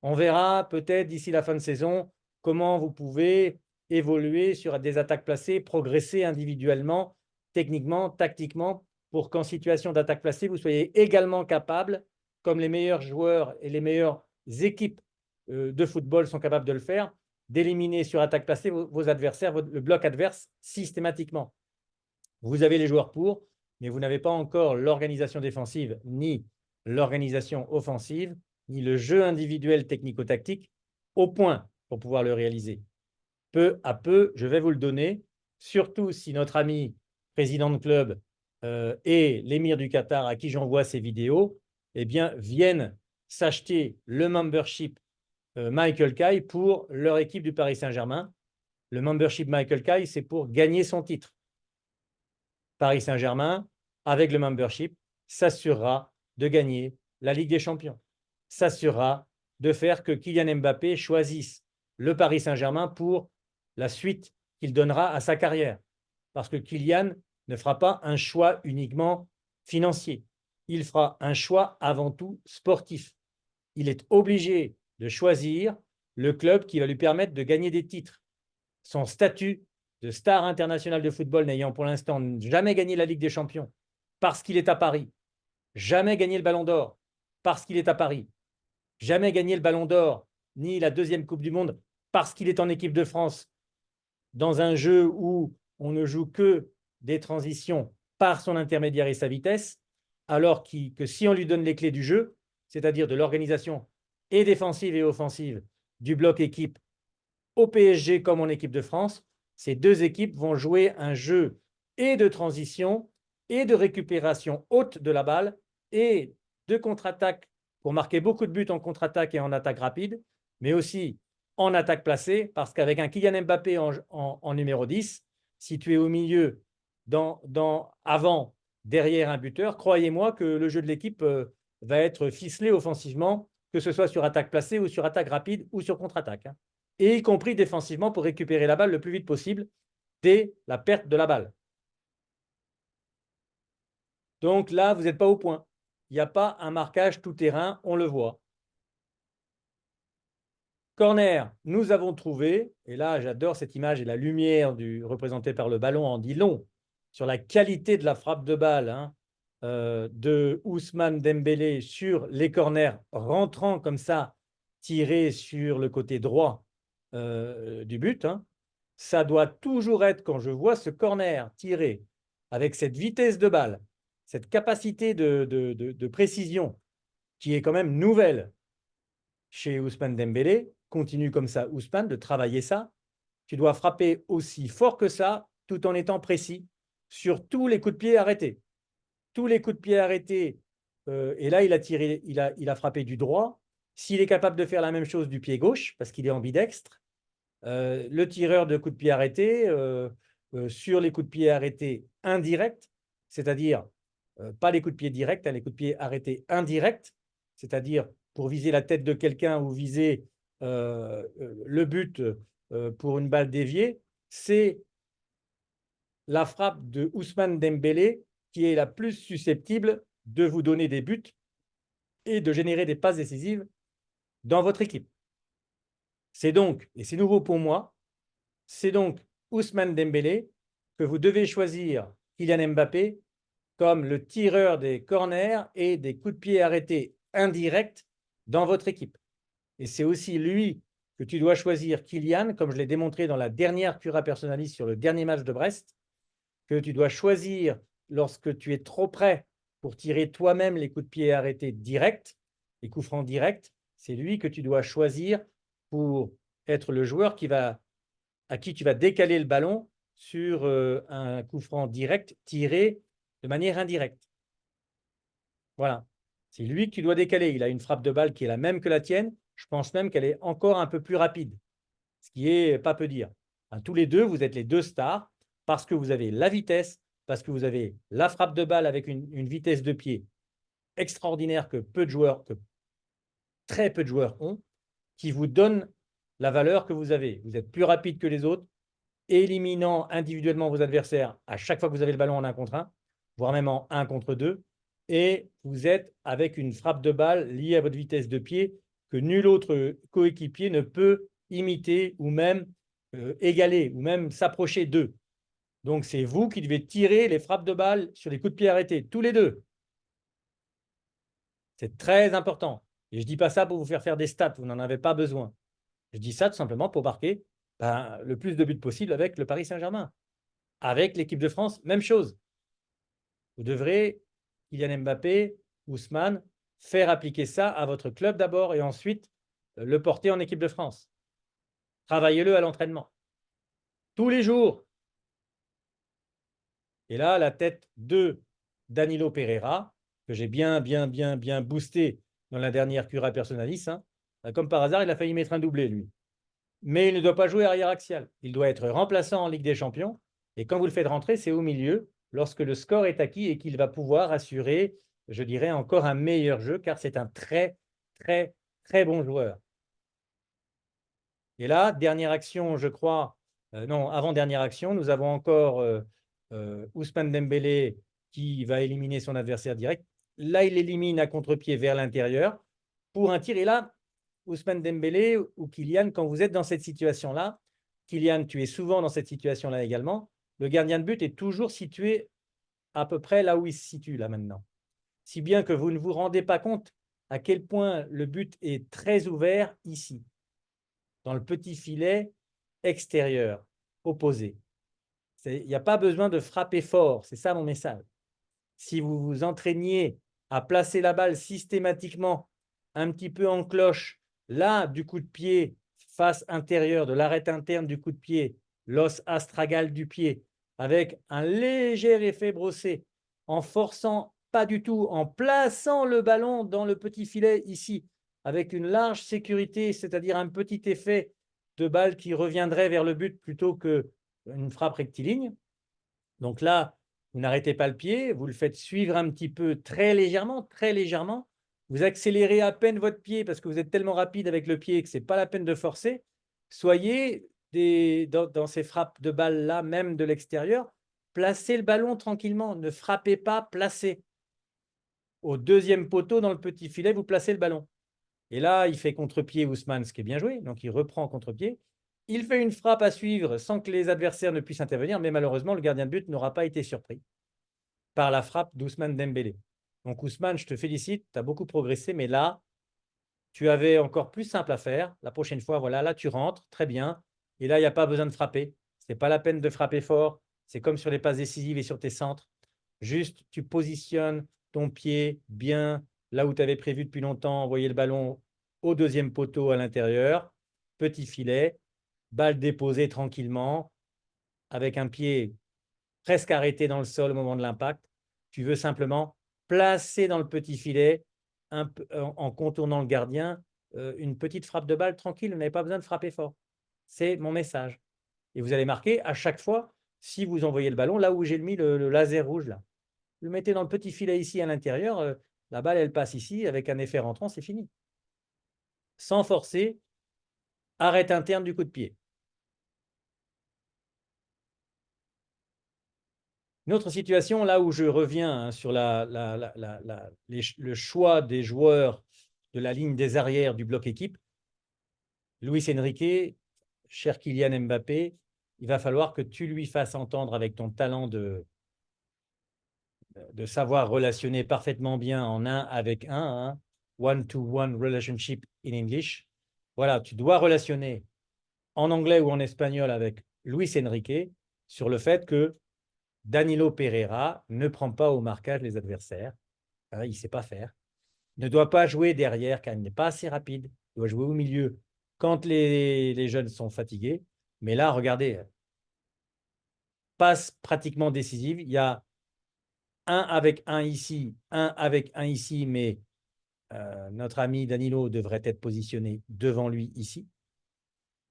On verra peut-être d'ici la fin de saison comment vous pouvez évoluer sur des attaques placées, progresser individuellement, techniquement, tactiquement, pour qu'en situation d'attaque placée, vous soyez également capable, comme les meilleurs joueurs et les meilleures équipes de football sont capables de le faire, d'éliminer sur attaque placée vos adversaires, le bloc adverse, systématiquement. Vous avez les joueurs pour, mais vous n'avez pas encore l'organisation défensive, ni l'organisation offensive, ni le jeu individuel technico-tactique au point pour pouvoir le réaliser. Peu à peu, je vais vous le donner, surtout si notre ami président de club et l'émir du Qatar à qui j'envoie ces vidéos, eh bien, viennent s'acheter le membership Michael Kay pour leur équipe du Paris Saint-Germain. Le membership Michael Kay, c'est pour gagner son titre. Paris Saint-Germain, avec le membership, s'assurera de gagner la Ligue des Champions, s'assurera de faire que Kylian Mbappé choisisse le Paris Saint-Germain pour la suite qu'il donnera à sa carrière. Parce que Kylian ne fera pas un choix uniquement financier. Il fera un choix avant tout sportif. Il est obligé de choisir le club qui va lui permettre de gagner des titres. Son statut de star international de football n'ayant pour l'instant jamais gagné la Ligue des Champions parce qu'il est à Paris, jamais gagné le Ballon d'Or parce qu'il est à Paris, jamais gagné le Ballon d'Or ni la deuxième Coupe du Monde parce qu'il est en équipe de France dans un jeu où on ne joue que des transitions par son intermédiaire et sa vitesse, alors que si on lui donne les clés du jeu, c'est-à-dire de l'organisation et défensive et offensive du bloc équipe au PSG comme en équipe de France, ces deux équipes vont jouer un jeu et de transition et de récupération haute de la balle et de contre-attaque pour marquer beaucoup de buts en contre-attaque et en attaque rapide, mais aussi en attaque placée, parce qu'avec un Kylian Mbappé en numéro 10, situé au milieu, avant, derrière un buteur, croyez-moi que le jeu de l'équipe va être ficelé offensivement, que ce soit sur attaque placée ou sur attaque rapide ou sur contre-attaque, hein, et y compris défensivement pour récupérer la balle le plus vite possible dès la perte de la balle. Donc là, vous n'êtes pas au point. Il n'y a pas un marquage tout-terrain, on le voit. Corner, nous avons trouvé, et là j'adore cette image et la lumière représentée par le ballon en dit long sur la qualité de la frappe de balle, hein, de Ousmane Dembélé sur les corners rentrant comme ça, tiré sur le côté droit du but, hein. Ça doit toujours être, quand je vois ce corner tiré avec cette vitesse de balle, cette capacité de précision qui est quand même nouvelle chez Ousmane Dembélé, continue comme ça, Ousmane, de travailler ça. Tu dois frapper aussi fort que ça, tout en étant précis sur tous les coups de pied arrêtés. Tous les coups de pied arrêtés, et là, il a frappé du droit. S'il est capable de faire la même chose du pied gauche, parce qu'il est ambidextre, le tireur de coups de pied arrêtés, sur les coups de pied arrêtés indirects, c'est-à-dire pas les coups de pied directs, hein, les coups de pied arrêtés indirects, c'est-à-dire pour viser la tête de quelqu'un ou viser le but pour une balle déviée, c'est la frappe de Ousmane Dembélé qui est la plus susceptible de vous donner des buts et de générer des passes décisives dans votre équipe. C'est donc, et c'est nouveau pour moi, c'est donc Ousmane Dembélé que vous devez choisir Kylian Mbappé comme le tireur des corners et des coups de pied arrêtés indirects dans votre équipe. Et c'est aussi lui que tu dois choisir, Kylian, comme je l'ai démontré dans la dernière Cura Personalis sur le dernier match de Brest, que tu dois choisir lorsque tu es trop près pour tirer toi-même les coups de pied arrêtés directs, les coups francs directs. C'est lui que tu dois choisir pour être le joueur à qui tu vas décaler le ballon sur un coup franc direct tiré de manière indirecte. Voilà. C'est lui que tu dois décaler. Il a une frappe de balle qui est la même que la tienne. Je pense même qu'elle est encore un peu plus rapide, ce qui est pas peu dire. Hein, tous les deux, vous êtes les deux stars parce que vous avez la vitesse, parce que vous avez la frappe de balle avec une vitesse de pied extraordinaire que très peu de joueurs ont, qui vous donne la valeur que vous avez. Vous êtes plus rapide que les autres, éliminant individuellement vos adversaires à chaque fois que vous avez le ballon en 1 contre 1, voire même en 1 contre 2, et vous êtes avec une frappe de balle liée à votre vitesse de pied que nul autre coéquipier ne peut imiter ou même égaler ou même s'approcher d'eux. Donc c'est vous qui devez tirer les frappes de balle sur les coups de pied arrêtés, tous les deux. C'est très important. Et je ne dis pas ça pour vous faire des stats, vous n'en avez pas besoin. Je dis ça tout simplement pour marquer le plus de buts possible avec le Paris Saint-Germain. Avec l'équipe de France, même chose. Vous devrez, Kylian Mbappé, Ousmane, faire appliquer ça à votre club d'abord et ensuite le porter en équipe de France. Travaillez-le à l'entraînement. Tous les jours. Et là, la tête de Danilo Pereira, que j'ai bien boosté dans la dernière Cura Personalis. Hein. Comme par hasard, il a failli mettre un doublé, lui. Mais il ne doit pas jouer arrière axial. Il doit être remplaçant en Ligue des Champions. Et quand vous le faites rentrer, c'est au milieu, lorsque le score est acquis et qu'il va pouvoir assurer, je dirais, encore un meilleur jeu, car c'est un très bon joueur. Et là, dernière action, je crois, non, avant-dernière action, nous avons encore Ousmane Dembélé qui va éliminer son adversaire direct. Là, il élimine à contre-pied vers l'intérieur pour un tir. Et là, Ousmane Dembélé ou Kylian, quand vous êtes dans cette situation-là, Kylian, tu es souvent dans cette situation-là également. Le gardien de but est toujours situé à peu près là où il se situe là maintenant. Si bien que vous ne vous rendez pas compte à quel point le but est très ouvert ici, dans le petit filet extérieur, opposé. Il n'y a pas besoin de frapper fort, c'est ça mon message. Si vous vous entraîniez à placer la balle systématiquement un petit peu en cloche, là, du coup de pied, face intérieure, de l'arête interne du coup de pied, l'os astragal du pied, avec un léger effet brossé, en forçant pas du tout, en plaçant le ballon dans le petit filet ici, avec une large sécurité, c'est-à-dire un petit effet de balle qui reviendrait vers le but plutôt qu'une frappe rectiligne. Donc là, vous n'arrêtez pas le pied, vous le faites suivre un petit peu très légèrement, très légèrement. Vous accélérez à peine votre pied parce que vous êtes tellement rapide avec le pied que ce n'est pas la peine de forcer. Soyez dans ces frappes de balle-là, même de l'extérieur, placez le ballon tranquillement. Ne frappez pas, placez. Au deuxième poteau, dans le petit filet, vous placez le ballon. Et là, il fait contre-pied Ousmane, ce qui est bien joué. Donc, il reprend contre-pied. Il fait une frappe à suivre sans que les adversaires ne puissent intervenir, mais malheureusement, le gardien de but n'aura pas été surpris par la frappe d'Ousmane Dembélé. Donc, Ousmane, je te félicite, tu as beaucoup progressé, mais là, tu avais encore plus simple à faire. La prochaine fois, voilà, là, tu rentres, très bien. Et là, il n'y a pas besoin de frapper. Ce n'est pas la peine de frapper fort. C'est comme sur les passes décisives et sur tes centres. Juste, tu positionnes ton pied bien là où tu avais prévu depuis longtemps, envoyer le ballon au deuxième poteau à l'intérieur, petit filet, balle déposée tranquillement, avec un pied presque arrêté dans le sol au moment de l'impact. Tu veux simplement placer dans le petit filet, en contournant le gardien, une petite frappe de balle tranquille. Vous n'avez pas besoin de frapper fort. C'est mon message. Et vous allez marquer à chaque fois, si vous envoyez le ballon, là où j'ai mis le laser rouge, là. Vous le mettez dans le petit filet ici à l'intérieur, la balle, elle passe ici, avec un effet rentrant, c'est fini. Sans forcer, arrête interne du coup de pied. Une autre situation, là où je reviens sur le choix des joueurs de la ligne des arrières du bloc équipe. Luis Enrique, cher Kylian Mbappé, il va falloir que tu lui fasses entendre avec ton talent de savoir relationner parfaitement bien en un avec un, hein, one-to-one relationship in English. Voilà, tu dois relationner en anglais ou en espagnol avec Luis Enrique sur le fait que Danilo Pereira ne prend pas au marquage les adversaires. Hein, il ne sait pas faire. Il ne doit pas jouer derrière car il n'est pas assez rapide. Il doit jouer au milieu quand les jeunes sont fatigués. Mais là, regardez, passe pratiquement décisive. Il y a un avec un ici, un avec un ici, mais notre ami Danilo devrait être positionné devant lui ici.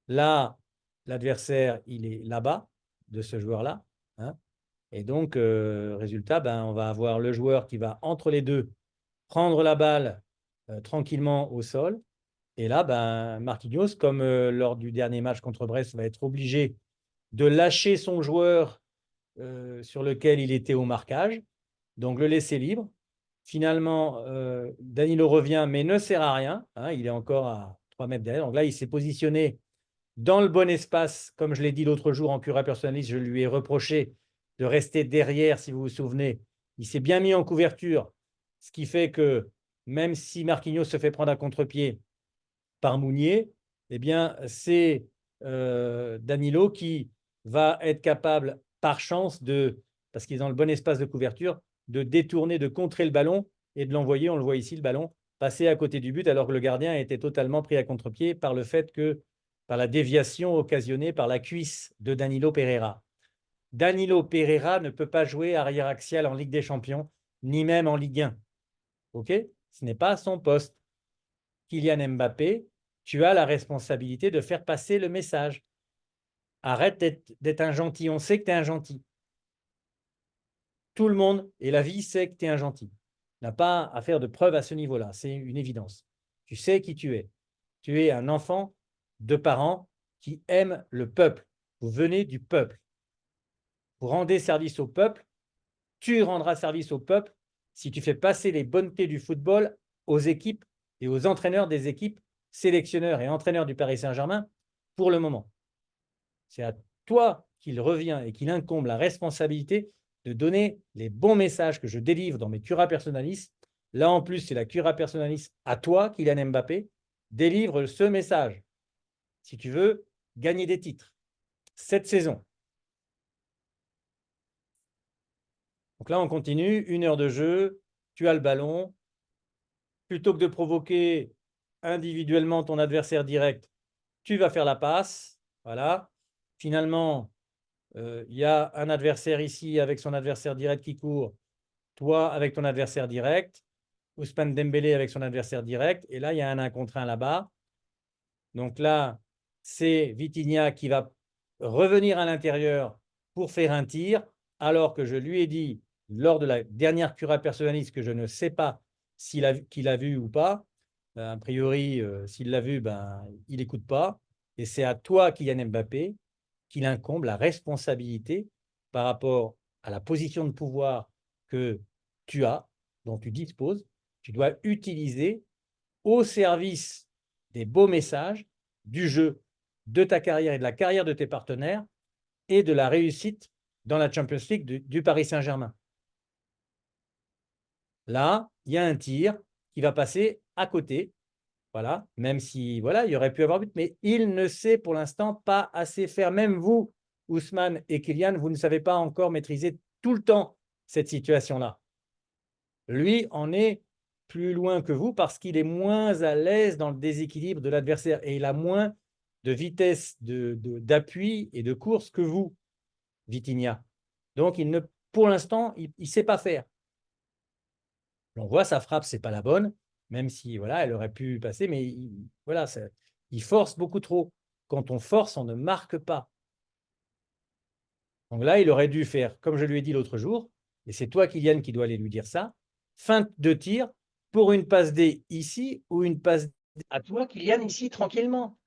Là, l'adversaire, il est là-bas de ce joueur-là. Hein. Et donc, résultat, ben, on va avoir le joueur qui va entre les deux prendre la balle tranquillement au sol. Et là, ben, Marquinhos, comme lors du dernier match contre Brest, va être obligé de lâcher son joueur sur lequel il était au marquage, donc le laisser libre. Finalement, Danilo revient, mais ne sert à rien. Hein, il est encore à 3 mètres derrière. Donc là, il s'est positionné dans le bon espace. Comme je l'ai dit l'autre jour en Cura Personnaliste, je lui ai reproché de rester derrière, si vous vous souvenez. Il s'est bien mis en couverture, ce qui fait que même si Marquinhos se fait prendre à contre-pied par Mounier, eh bien, c'est Danilo qui va être capable, par chance, parce qu'il est dans le bon espace de couverture, de détourner, de contrer le ballon et de l'envoyer, on le voit ici, le ballon, passer à côté du but, alors que le gardien était totalement pris à contre-pied par le fait que, par la déviation occasionnée par la cuisse de Danilo Pereira. Danilo Pereira ne peut pas jouer arrière axial en Ligue des Champions, ni même en Ligue 1. OK? Ce n'est pas son poste. Kylian Mbappé, tu as la responsabilité de faire passer le message. Arrête d'être un gentil. On sait que tu es un gentil. Tout le monde et la vie sait que tu es un gentil. Tu n'as pas à faire de preuves à ce niveau-là. C'est une évidence. Tu sais qui tu es. Tu es un enfant de parents qui aiment le peuple. Vous venez du peuple. Vous rendez service au peuple. Tu rendras service au peuple si tu fais passer les bonnetés du football aux équipes et aux entraîneurs des équipes, sélectionneurs et entraîneurs du Paris Saint-Germain pour le moment. C'est à toi qu'il revient et qu'il incombe la responsabilité de donner les bons messages que je délivre dans mes Cura Personalis. Là, en plus, c'est la Cura Personalis à toi, Kylian Mbappé, délivre ce message. Si tu veux gagner des titres cette saison. Donc là, on continue, 1 heure de jeu, tu as le ballon. Plutôt que de provoquer individuellement ton adversaire direct, tu vas faire la passe. Voilà. Finalement, il y a un adversaire ici avec son adversaire direct qui court, toi avec ton adversaire direct, Ousmane Dembélé avec son adversaire direct, et là, il y a un 1 contre 1 là-bas. Donc là, c'est Vitinha qui va revenir à l'intérieur pour faire un tir, alors que je lui ai dit lors de la dernière Cura Personalis que je ne sais pas qu'il a vu ou pas. A priori, s'il l'a vu, ben, il n'écoute pas. Et c'est à toi, Kylian Mbappé, qu'il incombe la responsabilité par rapport à la position de pouvoir que tu as, dont tu disposes. Tu dois utiliser au service des beaux messages, du jeu, de ta carrière et de la carrière de tes partenaires et de la réussite dans la Champions League du Paris Saint-Germain. Là, il y a un tir qui va passer à côté. Voilà, même si voilà, il aurait pu avoir but, mais il ne sait pour l'instant pas assez faire. Même vous, Ousmane et Kylian, vous ne savez pas encore maîtriser tout le temps cette situation-là. Lui en est plus loin que vous parce qu'il est moins à l'aise dans le déséquilibre de l'adversaire et il a moins de vitesse d'appui et de course que vous, Vitinha. Donc, pour l'instant, il ne sait pas faire. On voit sa frappe, ce n'est pas la bonne, même si voilà, elle aurait pu passer, mais voilà, il force beaucoup trop. Quand on force, on ne marque pas. Donc là, il aurait dû faire, comme je lui ai dit l'autre jour, et c'est toi, Kylian, qui dois aller lui dire ça, feinte de tir pour une passe D ici ou une passe D à toi, Kylian, ici, tranquillement.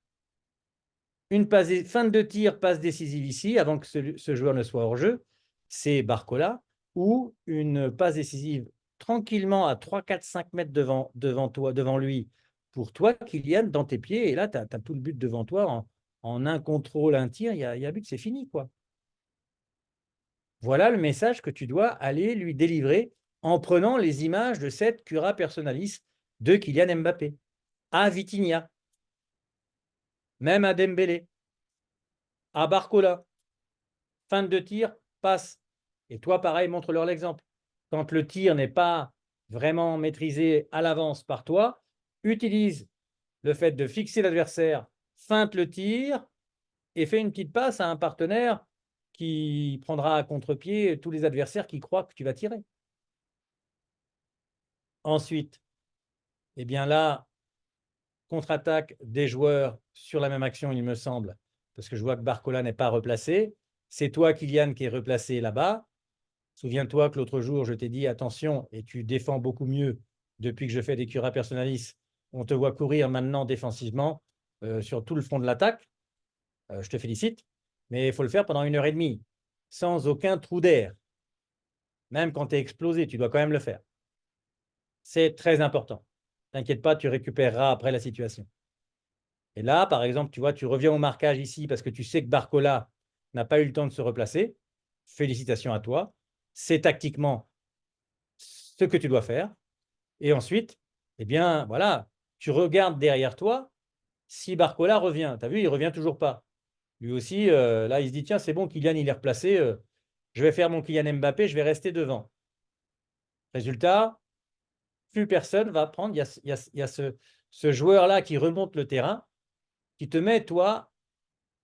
Une passe feinte de tir, passe décisive ici, avant que ce joueur ne soit hors jeu, c'est Barcola, ou une passe décisive tranquillement à 3, 4, 5 mètres devant toi, devant lui, pour toi, Kylian, dans tes pieds, et là, tu as tout le but devant toi, en un contrôle, un tir, il y a but, c'est fini, quoi. Voilà le message que tu dois aller lui délivrer en prenant les images de cette Cura Personalis de Kylian Mbappé, à Vitinha, même à Dembélé, à Barcola. Feinte de tir, passe. Et toi, pareil, montre-leur l'exemple. Quand le tir n'est pas vraiment maîtrisé à l'avance par toi, utilise le fait de fixer l'adversaire, feinte le tir et fais une petite passe à un partenaire qui prendra à contre-pied tous les adversaires qui croient que tu vas tirer. Ensuite, eh bien là, contre-attaque des joueurs sur la même action, il me semble, parce que je vois que Barcola n'est pas replacé. C'est toi, Kylian, qui est replacé là-bas. Souviens-toi que l'autre jour, je t'ai dit attention, et tu défends beaucoup mieux depuis que je fais des Cura Personalis. On te voit courir maintenant défensivement sur tout le front de l'attaque. Je te félicite, mais il faut le faire pendant 1 heure et demie, sans aucun trou d'air. Même quand tu es explosé, tu dois quand même le faire. C'est très important. T'inquiète pas, tu récupéreras après la situation. Et là, par exemple, tu vois, tu reviens au marquage ici parce que tu sais que Barcola n'a pas eu le temps de se replacer. Félicitations à toi. C'est tactiquement ce que tu dois faire. Et ensuite, eh bien, voilà, tu regardes derrière toi si Barcola revient. Tu as vu, il ne revient toujours pas. Lui aussi, là, il se dit, tiens, c'est bon, Kylian, il est replacé. Je vais faire mon Kylian Mbappé, je vais rester devant. Résultat, plus personne va prendre. Il y a ce joueur-là qui remonte le terrain, qui te met, toi,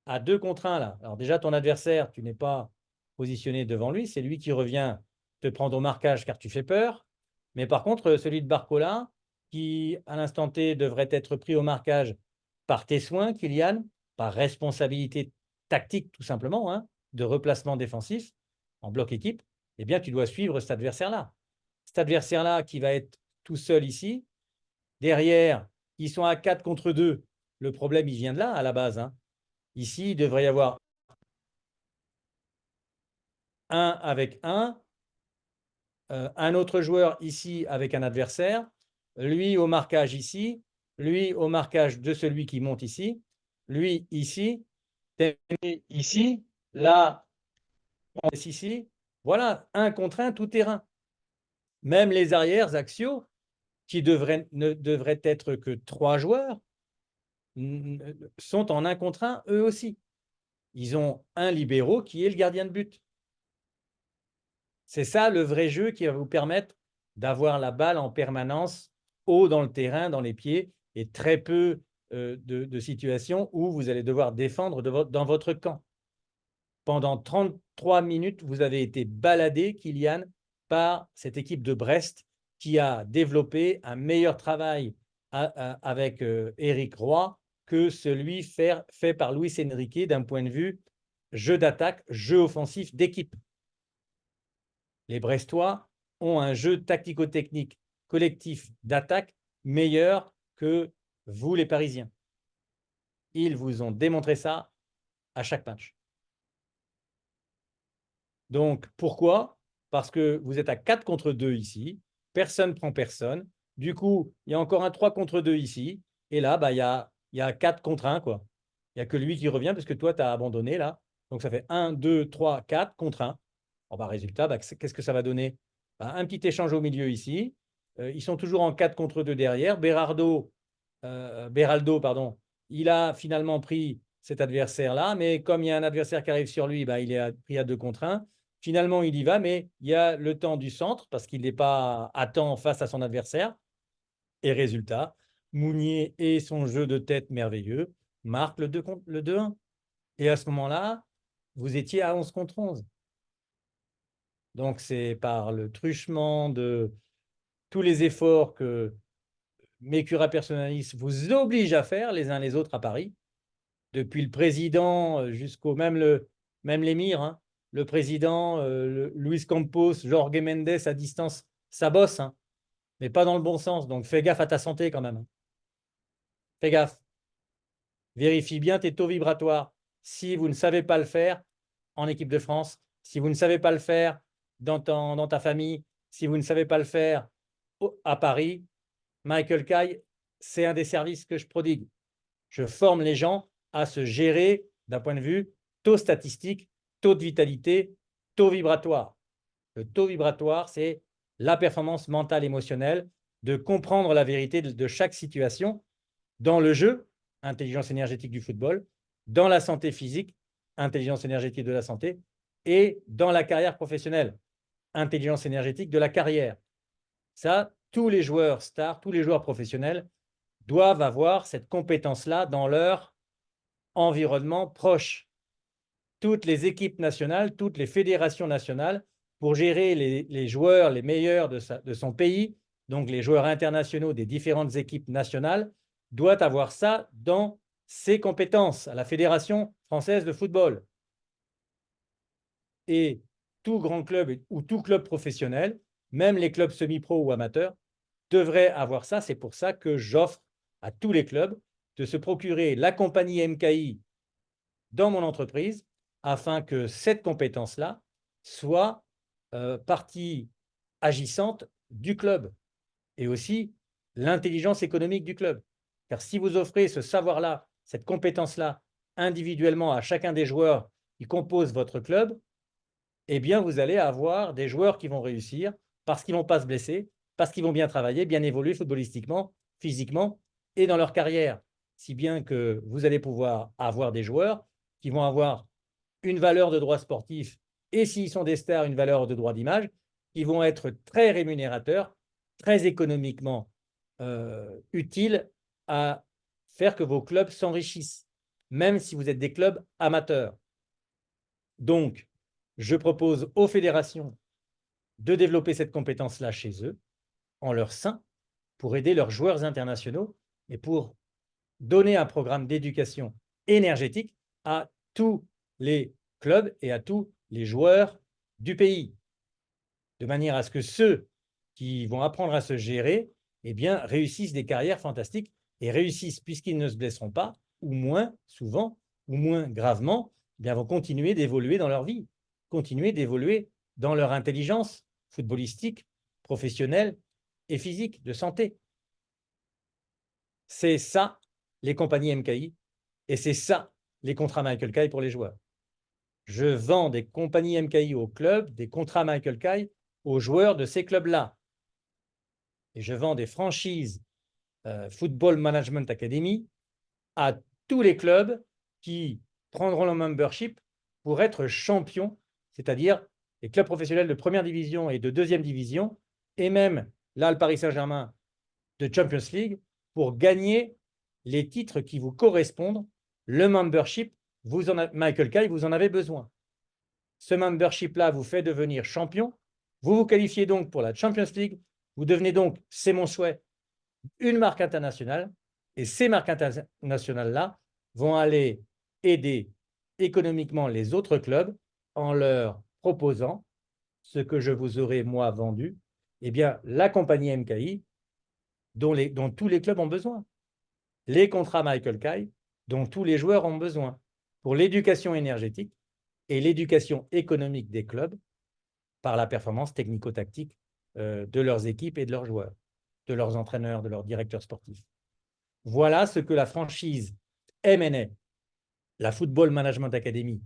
à 2 contre 1 là. Alors déjà, ton adversaire, tu n'es pas positionné devant lui, c'est lui qui revient te prendre au marquage car tu fais peur. Mais par contre, celui de Barcola, qui à l'instant T devrait être pris au marquage par tes soins, Kylian, par responsabilité tactique tout simplement, hein, de replacement défensif en bloc équipe, eh bien tu dois suivre cet adversaire-là. Cet adversaire-là qui va être tout seul ici, derrière, ils sont à 4 contre 2. Le problème, il vient de là à la base, hein. Ici, il devrait y avoir 1 avec 1, un autre joueur ici avec un adversaire, lui au marquage ici, lui au marquage de celui qui monte ici, lui ici, ici, là, on est ici. Voilà, un contre un tout terrain. Même les arrières axiaux, qui ne devraient être que 3 joueurs, sont en un contre un eux aussi. Ils ont un libéro qui est le gardien de but. C'est ça le vrai jeu qui va vous permettre d'avoir la balle en permanence haut dans le terrain, dans les pieds, et très peu de situations où vous allez devoir défendre dans votre camp. Pendant 33 minutes, vous avez été baladé, Kylian, par cette équipe de Brest qui a développé un meilleur travail avec Éric Roy que celui fait par Luis Enrique d'un point de vue jeu d'attaque, jeu offensif d'équipe. Les Brestois ont un jeu tactico-technique collectif d'attaque meilleur que vous, les Parisiens. Ils vous ont démontré ça à chaque match. Donc, pourquoi? Parce que vous êtes à 4 contre 2 ici, personne ne prend personne. Du coup, il y a encore un 3 contre 2 ici. Et là, bah, il y a 4 contre 1, quoi. Il n'y a que lui qui revient parce que toi, tu as abandonné là. Donc, ça fait 1, 2, 3, 4 contre 1. Bon, bah, résultat, bah, qu'est-ce que ça va donner? Bah, un petit échange au milieu ici. Ils sont toujours en 4 contre 2 derrière. Beraldo, pardon, il a finalement pris cet adversaire-là, mais comme il y a un adversaire qui arrive sur lui, bah, il est pris à 2 contre 1. Finalement, il y va, mais il y a le temps du centre parce qu'il n'est pas à temps face à son adversaire. Et résultat, Mounier et son jeu de tête merveilleux marquent le 2-1. Et à ce moment-là, vous étiez à 11 contre 11. Donc, c'est par le truchement de tous les efforts que mes curas personnalistes vous obligent à faire les uns les autres à Paris, depuis le président jusqu'au même l'émir, hein, le président, Luis Campos, Jorge Mendes à distance, ça bosse, hein, mais pas dans le bon sens. Donc fais gaffe à ta santé quand même. Fais gaffe. Vérifie bien tes taux vibratoires. Si vous ne savez pas le faire en équipe de France, si vous ne savez pas le faire dans ta famille, si vous ne savez pas le faire à Paris, Michael Kay, c'est un des services que je prodigue. Je forme les gens à se gérer d'un point de vue taux statistique, taux de vitalité, taux vibratoire. Le taux vibratoire, c'est la performance mentale émotionnelle, de comprendre la vérité de chaque situation dans le jeu, intelligence énergétique du football, dans la santé physique, intelligence énergétique de la santé, et dans la carrière professionnelle, intelligence énergétique de la carrière. Ça, tous les joueurs stars, tous les joueurs professionnels doivent avoir cette compétence-là dans leur environnement proche. Toutes les équipes nationales, toutes les fédérations nationales, pour gérer les joueurs les meilleurs de son pays, donc les joueurs internationaux des différentes équipes nationales, doit avoir ça dans ses compétences à la Fédération française de football. Et tout grand club ou tout club professionnel, même les clubs semi-pro ou amateurs, devraient avoir ça. C'est pour ça que j'offre à tous les clubs de se procurer la compagnie MKI dans mon entreprise afin que cette compétence-là soit partie agissante du club et aussi l'intelligence économique du club. Car si vous offrez ce savoir-là, cette compétence-là individuellement à chacun des joueurs qui composent votre club, eh bien, vous allez avoir des joueurs qui vont réussir parce qu'ils ne vont pas se blesser, parce qu'ils vont bien travailler, bien évoluer footballistiquement, physiquement et dans leur carrière. Si bien que vous allez pouvoir avoir des joueurs qui vont avoir une valeur de droit sportif et s'ils sont des stars, une valeur de droit d'image, qui vont être très rémunérateurs, très économiquement utiles à faire que vos clubs s'enrichissent, même si vous êtes des clubs amateurs. Donc, je propose aux fédérations de développer cette compétence-là chez eux, en leur sein, pour aider leurs joueurs internationaux et pour donner un programme d'éducation énergétique à tous les clubs et à tous les joueurs du pays, de manière à ce que ceux qui vont apprendre à se gérer eh bien, réussissent des carrières fantastiques et réussissent, puisqu'ils ne se blesseront pas, ou moins souvent, ou moins gravement, eh bien, vont continuer d'évoluer dans leur vie, continuer d'évoluer dans leur intelligence footballistique, professionnelle et physique, de santé. C'est ça, les compagnies MKI, et c'est ça, les contrats Michael Kay pour les joueurs. Je vends des compagnies MKI aux clubs, des contrats Michael Kay aux joueurs de ces clubs-là. Et je vends des franchises Football Management Academy à tous les clubs qui prendront le membership pour être champions, c'est-à-dire les clubs professionnels de première division et de deuxième division, et même là, le Paris Saint-Germain de Champions League, pour gagner les titres qui vous correspondent. Le membership, Michael Kay, vous en avez besoin. Ce membership-là vous fait devenir champion. Vous vous qualifiez donc pour la Champions League. Vous devenez donc, c'est mon souhait, une marque internationale. Et ces marques internationales-là vont aller aider économiquement les autres clubs en leur proposant ce que je vous aurais, moi, vendu, eh bien, la compagnie MKI dont tous les clubs ont besoin. Les contrats Michael Kay dont tous les joueurs ont besoin pour l'éducation énergétique et l'éducation économique des clubs par la performance technico-tactique de leurs équipes et de leurs joueurs, de leurs entraîneurs, de leurs directeurs sportifs. Voilà ce que la franchise M&A, la Football Management Academy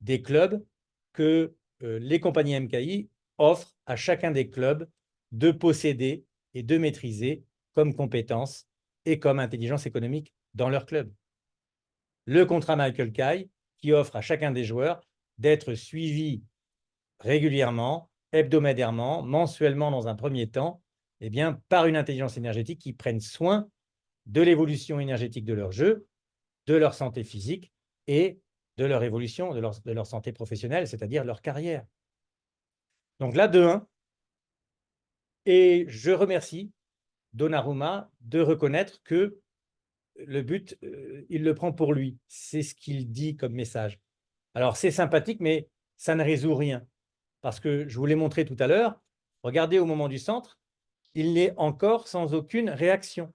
des clubs, que les compagnies MKI offrent à chacun des clubs de posséder et de maîtriser comme compétences et comme intelligence économique dans leur club. Le contrat Michael Kay qui offre à chacun des joueurs d'être suivi régulièrement, hebdomadairement, mensuellement dans un premier temps, eh bien, par une intelligence énergétique qui prenne soin de l'évolution énergétique de leur jeu, de leur santé physique et de leur évolution, de leur santé professionnelle, c'est-à-dire leur carrière. Donc là, de 1. Et je remercie Donnarumma de reconnaître que le but, il le prend pour lui. C'est ce qu'il dit comme message. Alors, c'est sympathique, mais ça ne résout rien. Parce que je vous l'ai montré tout à l'heure, regardez au moment du centre, il n'est encore sans aucune réaction,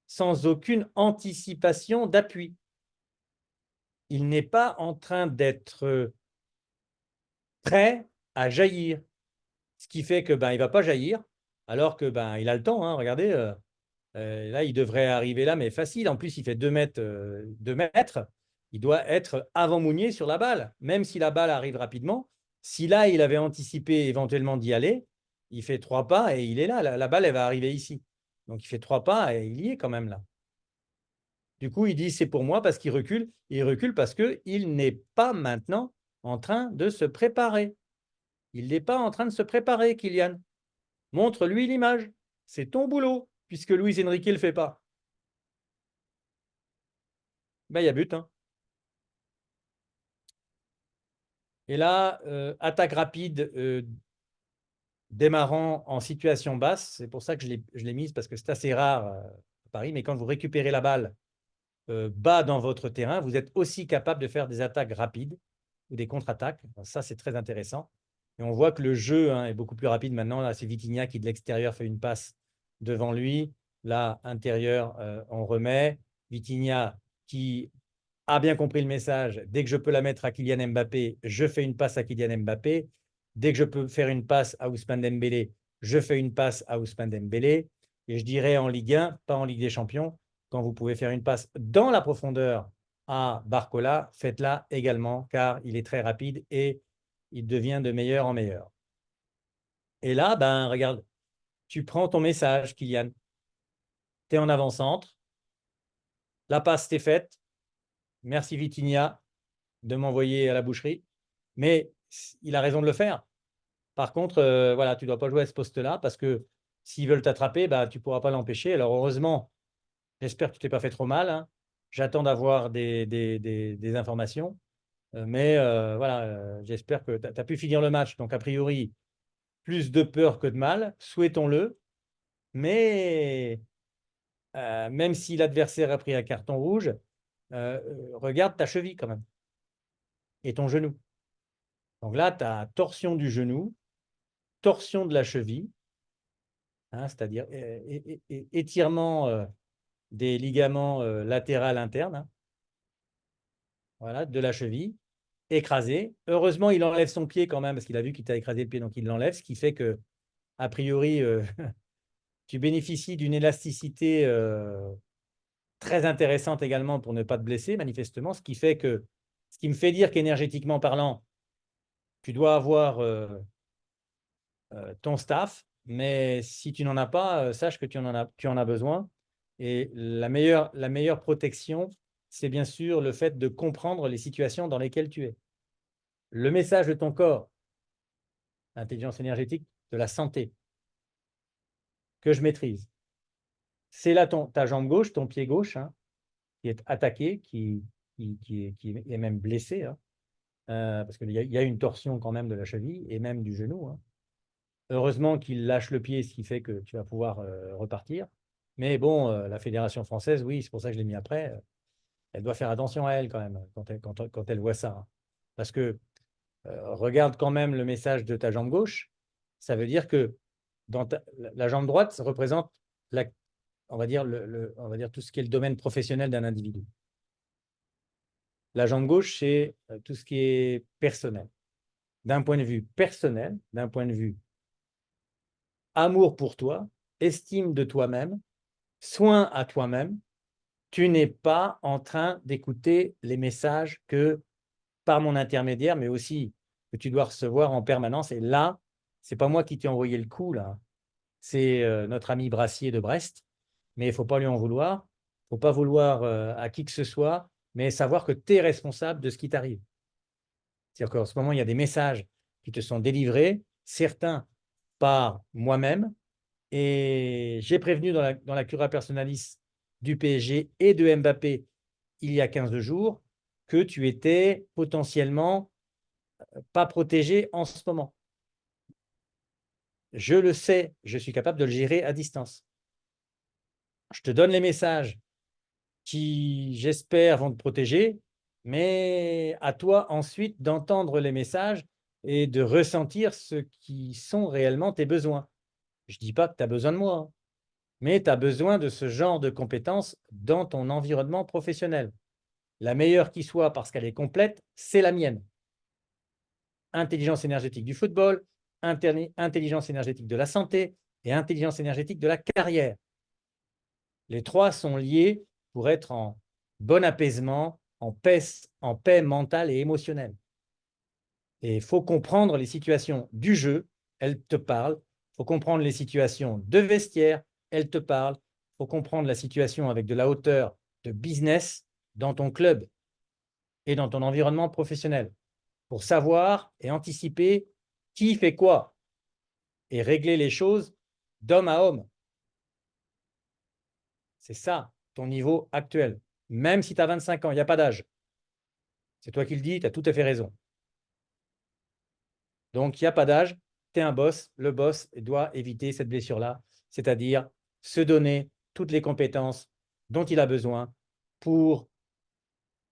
sans aucune anticipation d'appui. Il n'est pas en train d'être prêt à jaillir. Ce qui fait que il ne va pas jaillir, alors que il a le temps. Hein, regardez, là, il devrait arriver là, mais facile. En plus, il fait 2 mètres, 2 mètres. Il doit être avant Mounier sur la balle, même si la balle arrive rapidement. Si là, il avait anticipé éventuellement d'y aller, il fait 3 pas et il est là. La balle, elle va arriver ici. Donc, il fait 3 pas et il y est quand même là. Du coup, il dit c'est pour moi parce qu'il recule. Il recule parce qu'il n'est pas maintenant en train de se préparer. Il n'est pas en train de se préparer, Kylian. Montre-lui l'image. C'est ton boulot, puisque Luis Enrique ne le fait pas. Il y a but. Hein. Et là, attaque rapide démarrant en situation basse. C'est pour ça que je l'ai mise, parce que c'est assez rare à Paris. Mais quand vous récupérez la balle bas dans votre terrain, vous êtes aussi capable de faire des attaques rapides ou des contre-attaques. Ça, c'est très intéressant. Et on voit que le jeu est beaucoup plus rapide maintenant. Là, c'est Vitinha qui, de l'extérieur, fait une passe devant lui. Là, intérieur, on remet. Vitinha qui a bien compris le message. Dès que je peux la mettre à Kylian Mbappé, je fais une passe à Kylian Mbappé. Dès que je peux faire une passe à Ousmane Dembélé, je fais une passe à Ousmane Dembélé. Et je dirais en Ligue 1, pas en Ligue des Champions, quand vous pouvez faire une passe dans la profondeur à Barcola, faites-la également, car il est très rapide et il devient de meilleur en meilleur. Et là, regarde, tu prends ton message, Kylian. Tu es en avant-centre. La passe t'est faite. Merci Vitinha de m'envoyer à la boucherie. Mais il a raison de le faire. Par contre, voilà, tu ne dois pas jouer à ce poste-là parce que s'ils veulent t'attraper, tu ne pourras pas l'empêcher. Alors heureusement, j'espère que tu t'es pas fait trop mal. Hein. J'attends d'avoir des informations. Mais voilà, j'espère que tu as pu finir le match. Donc, a priori, plus de peur que de mal. Souhaitons-le. Mais même si l'adversaire a pris un carton rouge, regarde ta cheville quand même et ton genou. Donc là, tu as torsion du genou, torsion de la cheville, hein, c'est-à-dire étirement des ligaments latéraux internes, hein, voilà, de la cheville, écrasé. Heureusement, il enlève son pied quand même, parce qu'il a vu qu'il t'a écrasé le pied, donc il l'enlève, ce qui fait que, a priori, tu bénéficies d'une élasticité très intéressante également pour ne pas te blesser, manifestement, ce qui me fait dire qu'énergétiquement parlant, tu dois avoir ton staff, mais si tu n'en as pas, sache que tu en as besoin. Et la meilleure protection, c'est bien sûr le fait de comprendre les situations dans lesquelles tu es. Le message de ton corps, l'intelligence énergétique de la santé, que je maîtrise. C'est là ta jambe gauche, ton pied gauche, hein, qui est attaqué, qui est même blessé, hein, parce qu'il y a une torsion quand même de la cheville et même du genou, hein. Heureusement qu'il lâche le pied, ce qui fait que tu vas pouvoir repartir. Mais bon, la Fédération française, oui, c'est pour ça que je l'ai mis après, elle doit faire attention à elle quand même, quand elle voit ça, hein. Parce que regarde quand même le message de ta jambe gauche, ça veut dire que la jambe droite ça représente, on va dire, on va dire tout ce qui est le domaine professionnel d'un individu. La jambe gauche, c'est tout ce qui est personnel. D'un point de vue personnel, d'un point de vue amour pour toi, estime de toi-même, soin à toi-même, tu n'es pas en train d'écouter les messages que, par mon intermédiaire, mais aussi que tu dois recevoir en permanence. Et là, c'est pas moi qui t'ai envoyé le coup, là. C'est notre ami Brassier de Brest, mais il ne faut pas lui en vouloir. Il ne faut pas vouloir à qui que ce soit, mais savoir que tu es responsable de ce qui t'arrive. C'est-à-dire qu'en ce moment, il y a des messages qui te sont délivrés, certains par moi-même, et j'ai prévenu dans la cura personnalis du PSG et de Mbappé il y a 15 jours que tu étais potentiellement pas protégé en ce moment. Je le sais, je suis capable de le gérer à distance. Je te donne les messages qui, j'espère, vont te protéger, mais à toi ensuite d'entendre les messages et de ressentir ce qui sont réellement tes besoins. Je ne dis pas que tu as besoin de moi, hein, mais tu as besoin de ce genre de compétences dans ton environnement professionnel. La meilleure qui soit parce qu'elle est complète, c'est la mienne. Intelligence énergétique du football, intelligence énergétique de la santé et intelligence énergétique de la carrière. Les trois sont liés pour être en bon apaisement, en paix mentale et émotionnelle. Et il faut comprendre les situations du jeu, elles te parlent. Il faut comprendre les situations de vestiaire, elles te parlent. Il faut comprendre la situation avec de la hauteur de business dans ton club et dans ton environnement professionnel pour savoir et anticiper qui fait quoi et régler les choses d'homme à homme. C'est ça, ton niveau actuel. Même si tu as 25 ans, il n'y a pas d'âge. C'est toi qui le dis, tu as tout à fait raison. Donc, il n'y a pas d'âge, tu es un boss. Le boss doit éviter cette blessure-là, c'est-à-dire se donner toutes les compétences dont il a besoin pour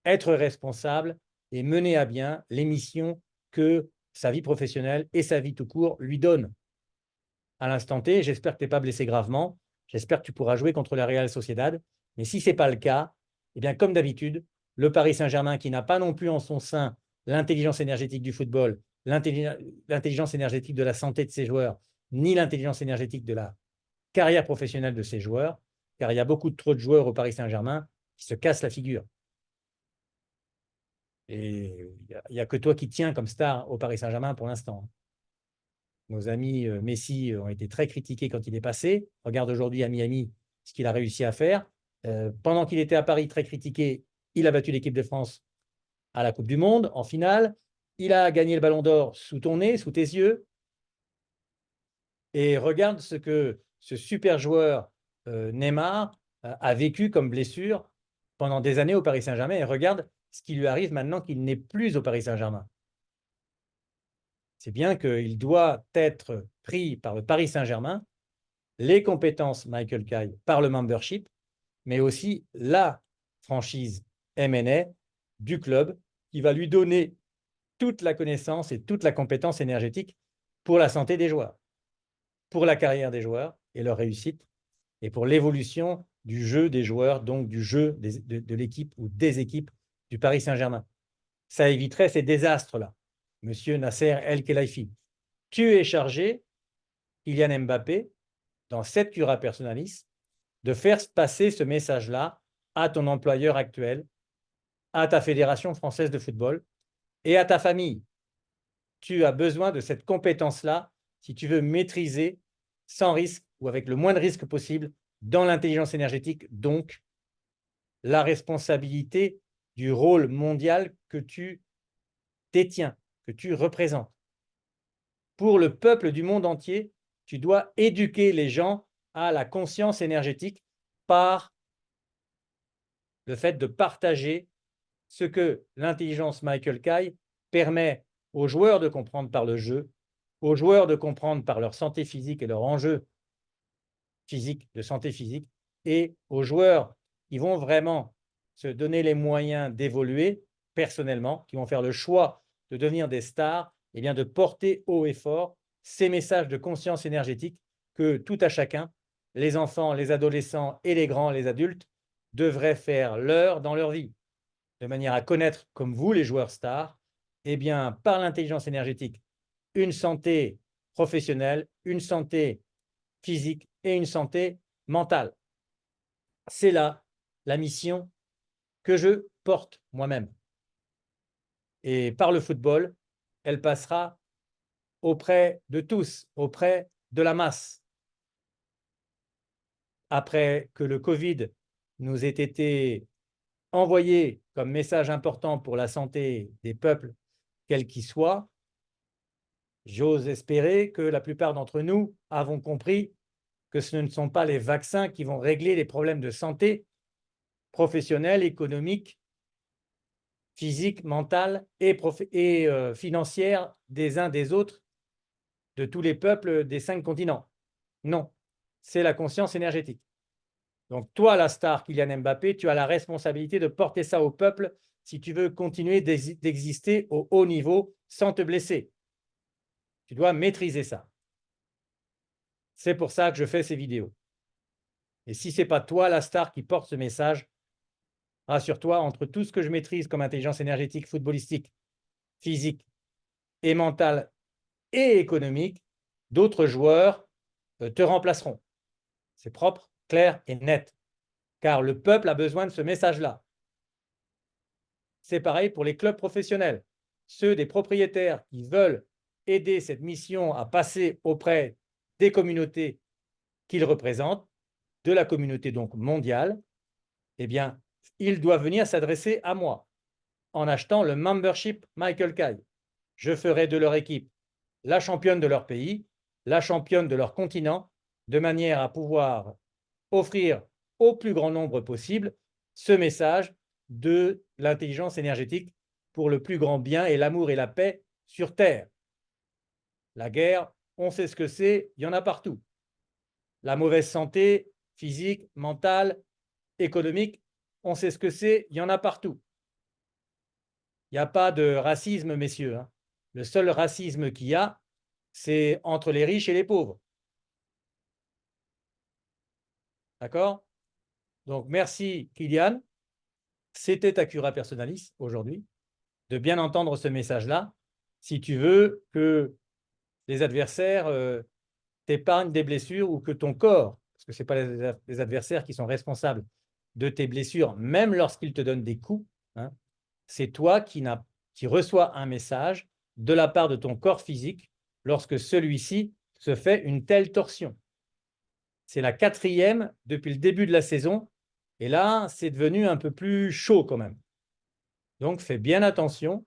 être responsable et mener à bien les missions que sa vie professionnelle et sa vie tout court lui donnent. À l'instant T, j'espère que tu n'es pas blessé gravement. J'espère que tu pourras jouer contre la Real Sociedad. Mais si ce n'est pas le cas, eh bien, comme d'habitude, le Paris Saint-Germain, qui n'a pas non plus en son sein l'intelligence énergétique du football, l'intelligence énergétique de la santé de ses joueurs, ni l'intelligence énergétique de la carrière professionnelle de ses joueurs, car il y a beaucoup trop de joueurs au Paris Saint-Germain qui se cassent la figure. Et il n'y a que toi qui tiens comme star au Paris Saint-Germain pour l'instant. Nos amis Messi ont été très critiqués quand il est passé. Regarde aujourd'hui à Miami ce qu'il a réussi à faire. Pendant qu'il était à Paris, très critiqué, il a battu l'équipe de France à la Coupe du Monde en finale. Il a gagné le Ballon d'Or sous ton nez, sous tes yeux. Et regarde ce que ce super joueur Neymar a vécu comme blessure pendant des années au Paris Saint-Germain. Et regarde ce qui lui arrive maintenant qu'il n'est plus au Paris Saint-Germain. C'est bien qu'il doit être pris par le Paris Saint-Germain, les compétences Michael Kay par le membership, mais aussi la franchise M&A du club qui va lui donner toute la connaissance et toute la compétence énergétique pour la santé des joueurs, pour la carrière des joueurs et leur réussite, et pour l'évolution du jeu des joueurs, donc du jeu de l'équipe ou des équipes du Paris Saint-Germain. Ça éviterait ces désastres-là. Monsieur Nasser El-Khelaifi, tu es chargé, Kylian Mbappé, dans cette cura personnaliste, de faire passer ce message-là à ton employeur actuel, à ta fédération française de football et à ta famille. Tu as besoin de cette compétence-là si tu veux maîtriser sans risque ou avec le moins de risque possible dans l'intelligence énergétique, donc la responsabilité du rôle mondial que tu détiens, que tu représentes. Pour le peuple du monde entier, tu dois éduquer les gens à la conscience énergétique par le fait de partager ce que l'intelligence Michael Kai permet aux joueurs de comprendre par le jeu, aux joueurs de comprendre par leur santé physique et leur enjeu physique, de santé physique, et aux joueurs qui vont vraiment se donner les moyens d'évoluer personnellement, qui vont faire le choix de devenir des stars, et bien de porter haut et fort ces messages de conscience énergétique que tout à chacun, les enfants, les adolescents et les grands, les adultes, devraient faire leur dans leur vie, de manière à connaître, comme vous, les joueurs stars, eh bien, par l'intelligence énergétique, une santé professionnelle, une santé physique et une santé mentale. C'est là la mission que je porte moi-même. Et par le football, elle passera auprès de tous, auprès de la masse. Après que le Covid nous ait été envoyé comme message important pour la santé des peuples, quels qu'ils soient, j'ose espérer que la plupart d'entre nous avons compris que ce ne sont pas les vaccins qui vont régler les problèmes de santé professionnelle, économique, physique, mentale et financière des uns des autres, de tous les peuples des 5 continents. Non, c'est la conscience énergétique. Donc toi, la star Kylian Mbappé, tu as la responsabilité de porter ça au peuple si tu veux continuer d'exister au haut niveau sans te blesser. Tu dois maîtriser ça. C'est pour ça que je fais ces vidéos. Et si ce n'est pas toi, la star, qui porte ce message, rassure-toi, entre tout ce que je maîtrise comme intelligence énergétique, footballistique, physique et mentale et économique, d'autres joueurs te remplaceront. C'est propre, clair et net, car le peuple a besoin de ce message-là. C'est pareil pour les clubs professionnels. Ceux des propriétaires qui veulent aider cette mission à passer auprès des communautés qu'ils représentent, de la communauté donc mondiale, eh bien, ils doivent venir s'adresser à moi en achetant le membership Michael Kai. Je ferai de leur équipe la championne de leur pays, la championne de leur continent, de manière à pouvoir offrir au plus grand nombre possible ce message de l'intelligence énergétique pour le plus grand bien et l'amour et la paix sur Terre. La guerre, on sait ce que c'est, il y en a partout. La mauvaise santé physique, mentale, économique, on sait ce que c'est, il y en a partout. Il n'y a pas de racisme, messieurs, hein. Le seul racisme qu'il y a, c'est entre les riches et les pauvres. D'accord? Donc, merci, Kylian. C'était Acura Personalis aujourd'hui, de bien entendre ce message-là, si tu veux que les adversaires t'épargnent des blessures ou que ton corps, parce que ce n'est pas les adversaires qui sont responsables de tes blessures, même lorsqu'ils te donnent des coups, hein, c'est toi qui reçois un message de la part de ton corps physique lorsque celui-ci se fait une telle torsion. C'est la 4e depuis le début de la saison, et là, c'est devenu un peu plus chaud quand même. Donc, fais bien attention,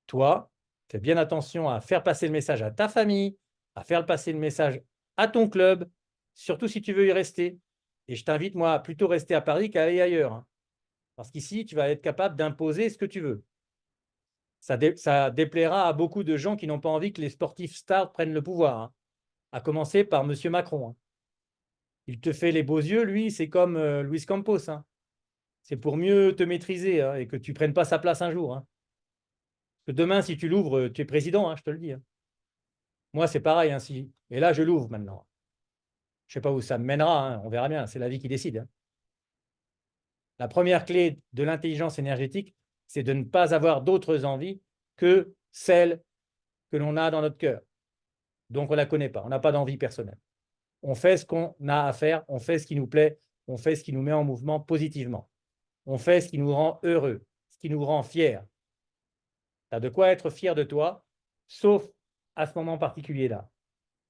toi, fais bien attention à faire passer le message à ta famille, à faire passer le message à ton club, surtout si tu veux y rester. Et je t'invite, moi, à plutôt rester à Paris qu'à aller ailleurs, hein, parce qu'ici, tu vas être capable d'imposer ce que tu veux. Ça déplaira à beaucoup de gens qui n'ont pas envie que les sportifs stars prennent le pouvoir, hein, à commencer par M. Macron, hein. Il te fait les beaux yeux, lui, c'est comme Luis Campos, hein. C'est pour mieux te maîtriser, hein, et que tu ne prennes pas sa place un jour, hein. Que demain, si tu l'ouvres, tu es président, hein, je te le dis, hein. Moi, c'est pareil, hein, et là, je l'ouvre maintenant. Je ne sais pas où ça me mènera, hein, on verra bien, c'est la vie qui décide, hein. La première clé de l'intelligence énergétique, c'est de ne pas avoir d'autres envies que celles que l'on a dans notre cœur. Donc, on ne la connaît pas, on n'a pas d'envie personnelle. On fait ce qu'on a à faire, on fait ce qui nous plaît, on fait ce qui nous met en mouvement positivement. On fait ce qui nous rend heureux, ce qui nous rend fiers. Tu as de quoi être fier de toi, sauf à ce moment particulier-là.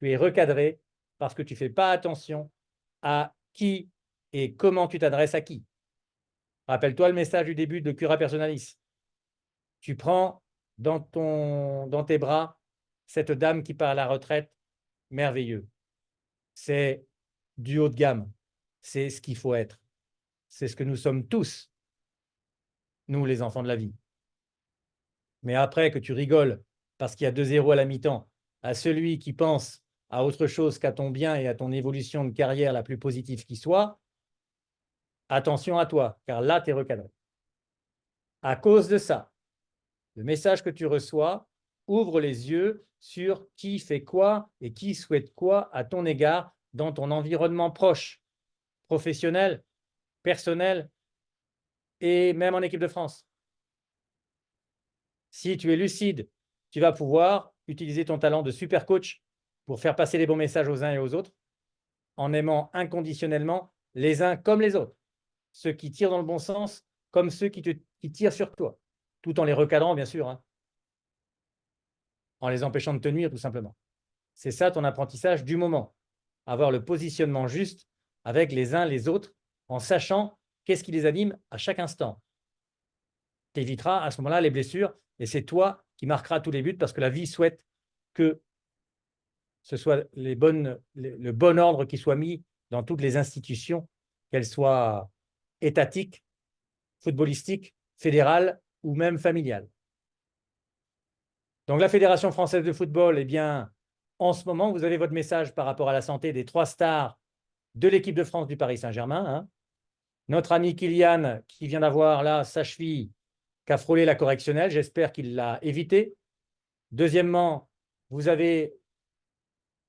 Tu es recadré parce que tu ne fais pas attention à qui et comment tu t'adresses à qui. Rappelle-toi le message du début de Cura Personalis. Tu prends dans tes bras cette dame qui part à la retraite, merveilleux. C'est du haut de gamme. C'est ce qu'il faut être. C'est ce que nous sommes tous, nous les enfants de la vie. Mais après que tu rigoles parce qu'il y a 2-0 à la mi-temps, à celui qui pense à autre chose qu'à ton bien et à ton évolution de carrière la plus positive qui soit, attention à toi, car là, tu es recadré. À cause de ça, le message que tu reçois ouvre les yeux sur qui fait quoi et qui souhaite quoi à ton égard dans ton environnement proche, professionnel, personnel et même en équipe de France. Si tu es lucide, tu vas pouvoir utiliser ton talent de super coach pour faire passer les bons messages aux uns et aux autres en aimant inconditionnellement les uns comme les autres, ceux qui tirent dans le bon sens comme ceux qui tirent sur toi, tout en les recadrant, bien sûr, hein, en les empêchant de te nuire, tout simplement. C'est ça ton apprentissage du moment. Avoir le positionnement juste avec les uns les autres en sachant qu'est-ce qui les anime à chaque instant. Tu éviteras à ce moment-là les blessures et c'est toi qui marqueras tous les buts parce que la vie souhaite que ce soit le bon ordre qui soit mis dans toutes les institutions, qu'elles soient étatiques, footballistiques, fédérales ou même familiales. Donc la Fédération française de football, eh bien, en ce moment, vous avez votre message par rapport à la santé des 3 stars de l'équipe de France du Paris Saint-Germain. Hein. Notre ami Kylian, qui vient d'avoir là sa cheville, qui a frôlé la correctionnelle, j'espère qu'il l'a évité. Deuxièmement, vous avez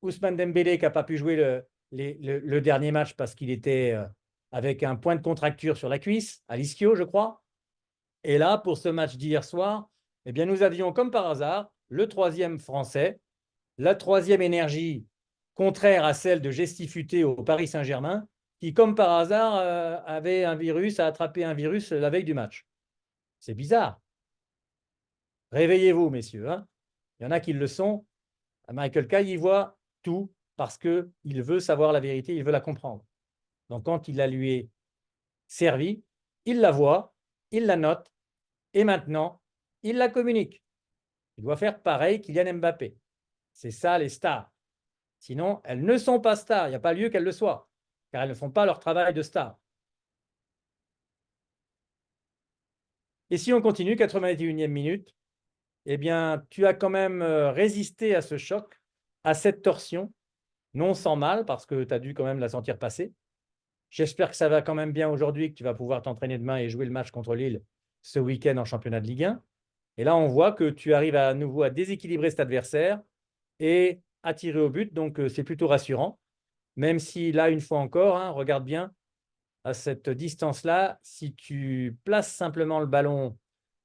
Ousmane Dembélé qui n'a pas pu jouer le dernier match parce qu'il était avec un point de contracture sur la cuisse, à l'ischio, je crois. Et là, pour ce match d'hier soir, eh bien, nous avions comme par hasard le 3e français, la 3e énergie contraire à celle de Gestifuté au Paris Saint-Germain, qui, comme par hasard, avait un virus, a attrapé un virus la veille du match. C'est bizarre. Réveillez-vous, messieurs. Hein. Il y en a qui le sont. Michael Kay y voit tout parce qu'il veut savoir la vérité, il veut la comprendre. Donc, quand il la lui est servie, il la voit, il la note et maintenant, il la communique. Il doit faire pareil Kylian Mbappé. C'est ça les stars. Sinon, elles ne sont pas stars. Il n'y a pas lieu qu'elles le soient, car elles ne font pas leur travail de star. Et si on continue, 81e minute, eh bien, tu as quand même résisté à ce choc, à cette torsion, non sans mal, parce que tu as dû quand même la sentir passer. J'espère que ça va quand même bien aujourd'hui, que tu vas pouvoir t'entraîner demain et jouer le match contre Lille ce week-end en championnat de Ligue 1. Et là, on voit que tu arrives à nouveau à déséquilibrer cet adversaire et à tirer au but. Donc, c'est plutôt rassurant. Même si là, une fois encore, hein, regarde bien, à cette distance-là, si tu places simplement le ballon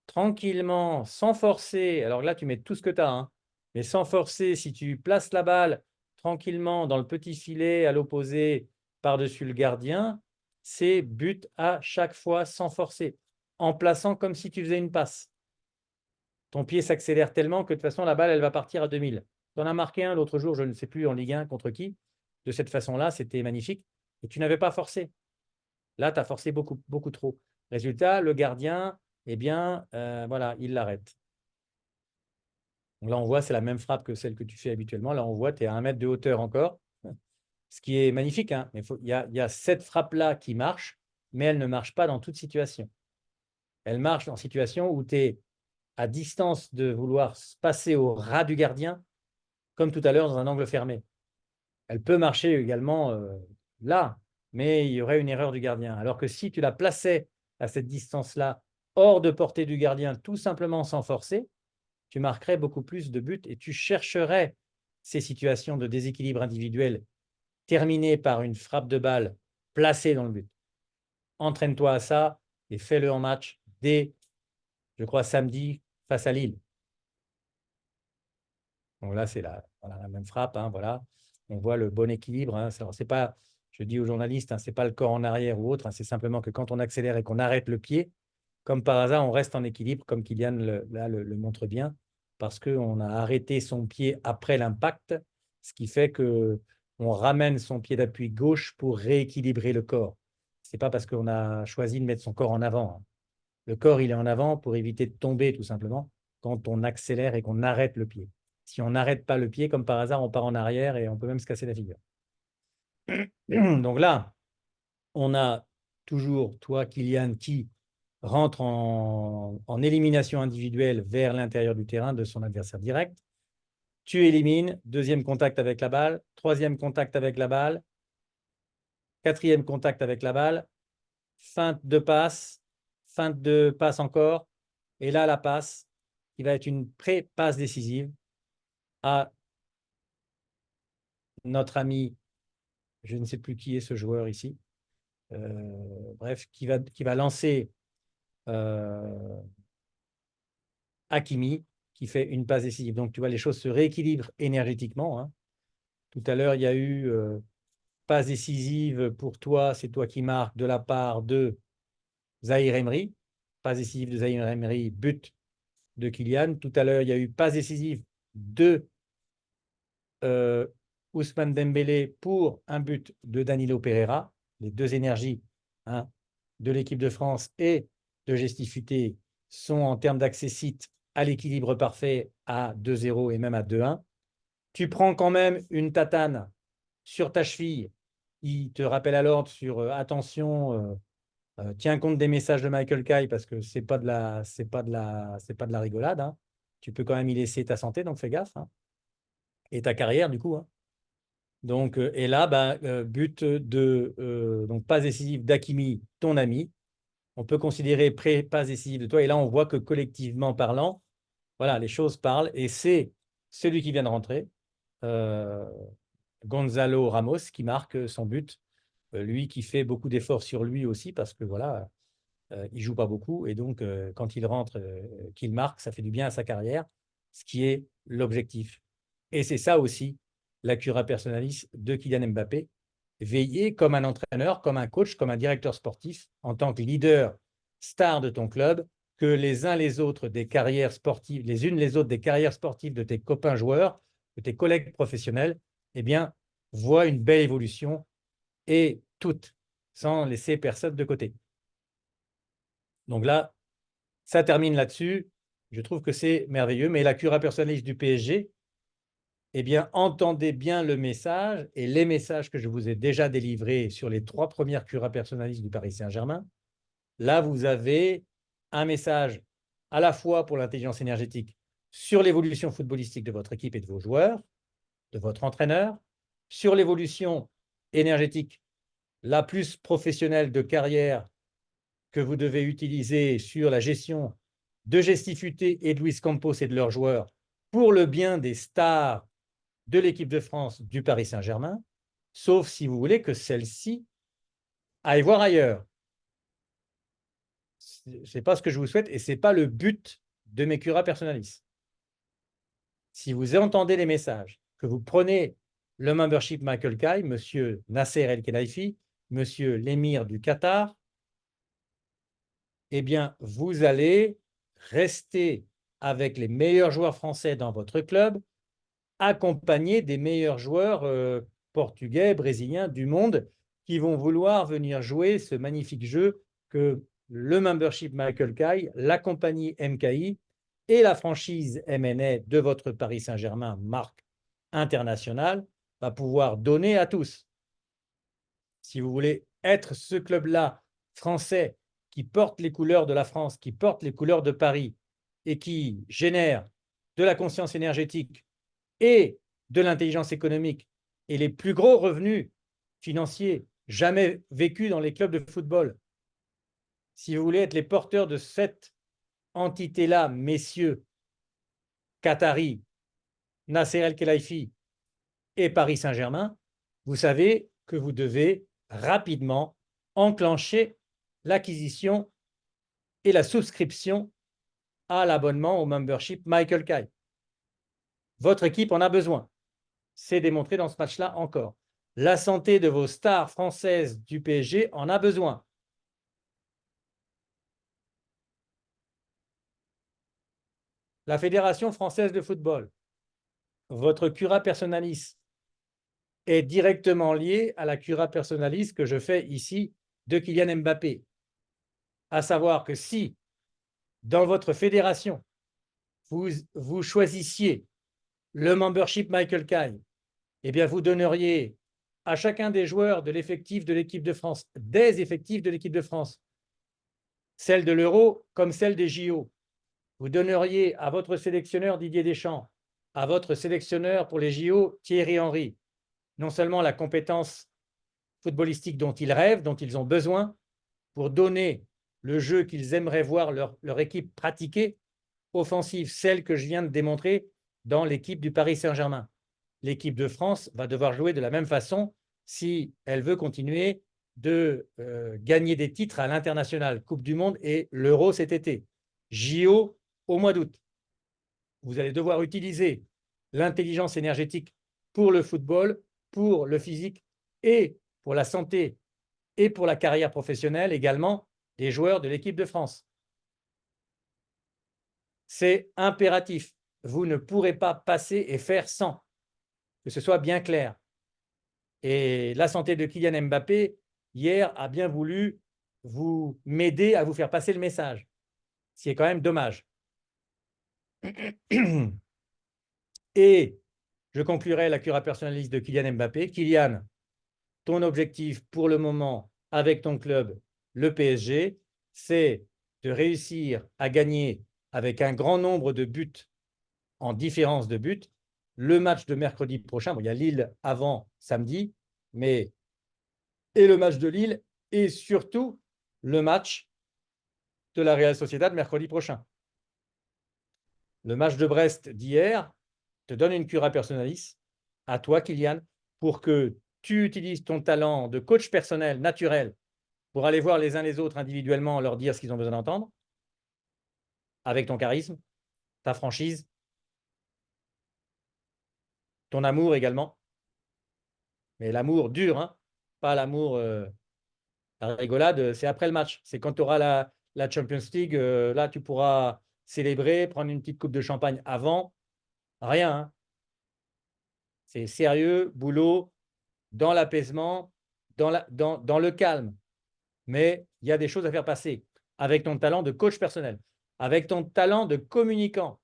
tranquillement, sans forcer, alors là, tu mets tout ce que tu as, hein, mais sans forcer, si tu places la balle tranquillement dans le petit filet à l'opposé, par-dessus le gardien, c'est but à chaque fois sans forcer, en plaçant comme si tu faisais une passe. Ton pied s'accélère tellement que de toute façon, la balle, elle va partir à 2000. Tu en as marqué un l'autre jour, je ne sais plus en Ligue 1 contre qui. De cette façon-là, c'était magnifique. Et tu n'avais pas forcé. Là, tu as forcé beaucoup, beaucoup trop. Résultat, le gardien, eh bien, voilà, il l'arrête. Donc là, on voit, c'est la même frappe que celle que tu fais habituellement. Là, on voit, tu es à 1 mètre de hauteur encore. Ce qui est magnifique. Hein. Mais il y a cette frappe-là qui marche, mais elle ne marche pas dans toute situation. Elle marche en situation où tu es à distance de vouloir passer au ras du gardien, comme tout à l'heure dans un angle fermé. Elle peut marcher également là, mais il y aurait une erreur du gardien. Alors que si tu la plaçais à cette distance-là, hors de portée du gardien, tout simplement sans forcer, tu marquerais beaucoup plus de buts et tu chercherais ces situations de déséquilibre individuel terminées par une frappe de balle placée dans le but. Entraîne-toi à ça et fais-le en match dès, je crois, samedi face à Lille. Donc là, c'est voilà, la même frappe. Hein, voilà. On voit le bon équilibre. Hein. C'est pas, Je dis aux journalistes, hein, ce n'est pas le corps en arrière ou autre, hein, c'est simplement que quand on accélère et qu'on arrête le pied, comme par hasard, on reste en équilibre, comme Kylian le montre bien, parce qu'on a arrêté son pied après l'impact, ce qui fait qu'on ramène son pied d'appui gauche pour rééquilibrer le corps. Ce n'est pas parce qu'on a choisi de mettre son corps en avant, hein. Le corps, il est en avant pour éviter de tomber, tout simplement, quand on accélère et qu'on arrête le pied. Si on n'arrête pas le pied, comme par hasard, on part en arrière et on peut même se casser la figure. Donc là, on a toujours toi, Kylian, qui rentre en élimination individuelle vers l'intérieur du terrain de son adversaire direct. Tu élimines, deuxième contact avec la balle, troisième contact avec la balle, quatrième contact avec la balle, feinte de passe encore, et là, la passe, qui va être une pré-passe décisive à notre ami, je ne sais plus qui est ce joueur ici, bref, qui va lancer Hakimi, qui fait une passe décisive. Donc, tu vois, les choses se rééquilibrent énergétiquement, hein. Tout à l'heure, il y a eu passe décisive pour toi, c'est toi qui marques de la part de Zahir Emery. Passe décisive de Zahir Emery, but de Kylian. Tout à l'heure, il y a eu passe décisive de Ousmane Dembélé pour un but de Danilo Pereira. Les deux énergies, hein, de l'équipe de France et de Gestifité sont en termes d'accessite à l'équilibre parfait à 2-0 et même à 2-1. Tu prends quand même une tatane sur ta cheville qui te rappelle à l'ordre sur attention, tiens compte des messages de Michael Kay parce que c'est pas de la rigolade, hein. Tu peux quand même y laisser ta santé, donc fais gaffe, hein. Et ta carrière du coup, hein. Donc, et là, bah, but de donc passe décisive d'Hakimi, ton ami. On peut considérer passe décisive de toi. Et là, on voit que collectivement parlant, voilà, les choses parlent. Et c'est celui qui vient de rentrer, euh, Gonzalo Ramos, qui marque son but. Lui qui fait beaucoup d'efforts sur lui aussi, parce que voilà, il joue pas beaucoup. Et donc, quand il rentre, qu'il marque, ça fait du bien à sa carrière, ce qui est l'objectif. Et c'est ça aussi la cura personalis de Kylian Mbappé. Veiller comme un entraîneur, comme un coach, comme un directeur sportif, en tant que leader star de ton club, que les uns les autres des carrières sportives, les unes les autres des carrières sportives de tes copains joueurs, de tes collègues professionnels, eh bien, voient une belle évolution et toutes, sans laisser personne de côté. Donc là, ça termine là-dessus. Je trouve que c'est merveilleux. Mais la cura personnaliste du PSG, eh bien, entendez bien le message et les messages que je vous ai déjà délivrés sur les 3 premières curas personnalistes du Paris Saint-Germain. Là, vous avez un message à la fois pour l'intelligence énergétique sur l'évolution footballistique de votre équipe et de vos joueurs, de votre entraîneur, sur l'évolution énergétique la plus professionnelle de carrière que vous devez utiliser sur la gestion de Gestifute et de Luis Campos et de leurs joueurs pour le bien des stars de l'équipe de France du Paris Saint-Germain, sauf si vous voulez que celle-ci aille voir ailleurs. Ce n'est pas ce que je vous souhaite et ce n'est pas le but de mes curas personnalistes. Si vous entendez les messages, que vous prenez le membership Michael Kay, monsieur Nasser El-Khelaifi, monsieur l'émir du Qatar, eh bien, vous allez rester avec les meilleurs joueurs français dans votre club, accompagné des meilleurs joueurs portugais, brésiliens du monde qui vont vouloir venir jouer ce magnifique jeu que le membership Michael Kay, la compagnie MKI et la franchise MNA de votre Paris Saint-Germain, marque internationale, va pouvoir donner à tous. Si vous voulez être ce club-là français qui porte les couleurs de la France, qui porte les couleurs de Paris et qui génère de la conscience énergétique et de l'intelligence économique et les plus gros revenus financiers jamais vécus dans les clubs de football, si vous voulez être les porteurs de cette entité-là, messieurs, Qatari, Nasser El-Khelaifi et Paris Saint-Germain, vous savez que vous devez rapidement enclencher l'acquisition et la souscription à l'abonnement au membership Michael Kay. Votre équipe en a besoin. C'est démontré dans ce match-là encore. La santé de vos stars françaises du PSG en a besoin. La Fédération française de football, votre cura personalis est directement lié à la cura personalis que je fais ici de Kylian Mbappé. À savoir que si, dans votre fédération, vous choisissiez le membership Michael Kay, eh bien, vous donneriez à chacun des joueurs de l'effectif de l'équipe de France, des effectifs de l'équipe de France, celle de l'Euro comme celle des JO. Vous donneriez à votre sélectionneur Didier Deschamps, à votre sélectionneur pour les JO Thierry Henry, non seulement la compétence footballistique dont ils rêvent, dont ils ont besoin pour donner le jeu qu'ils aimeraient voir leur équipe pratiquer, offensive, celle que je viens de démontrer dans l'équipe du Paris Saint-Germain. L'équipe de France va devoir jouer de la même façon si elle veut continuer de gagner des titres à l'international, Coupe du Monde et l'Euro cet été, JO au mois d'août. Vous allez devoir utiliser l'intelligence énergétique pour le football, pour le physique et pour la santé et pour la carrière professionnelle également des joueurs de l'équipe de France. C'est impératif. Vous ne pourrez pas passer et faire sans, que ce soit bien clair. Et la santé de Kylian Mbappé, hier, a bien voulu m'aider à vous faire passer le message, ce qui est quand même dommage. Et je conclurai la cura personnaliste de Kylian Mbappé. Kylian, ton objectif pour le moment avec ton club, le PSG, c'est de réussir à gagner avec un grand nombre de buts en différence de buts le match de mercredi prochain. Bon, il y a Lille avant samedi, mais et le match de Lille et surtout le match de la Real Sociedad mercredi prochain. Le match de Brest d'hier te donne une cura personalis à toi, Kylian, pour que tu utilises ton talent de coach personnel naturel pour aller voir les uns les autres individuellement, leur dire ce qu'ils ont besoin d'entendre, avec ton charisme, ta franchise, ton amour également. Mais l'amour dur, hein, pas l'amour, la rigolade, c'est après le match. C'est quand tu auras la Champions League, là, tu pourras célébrer, prendre une petite coupe de champagne avant. Rien, hein. C'est sérieux, boulot, dans l'apaisement, dans le calme. Mais il y a des choses à faire passer avec ton talent de coach personnel, avec ton talent de communicant.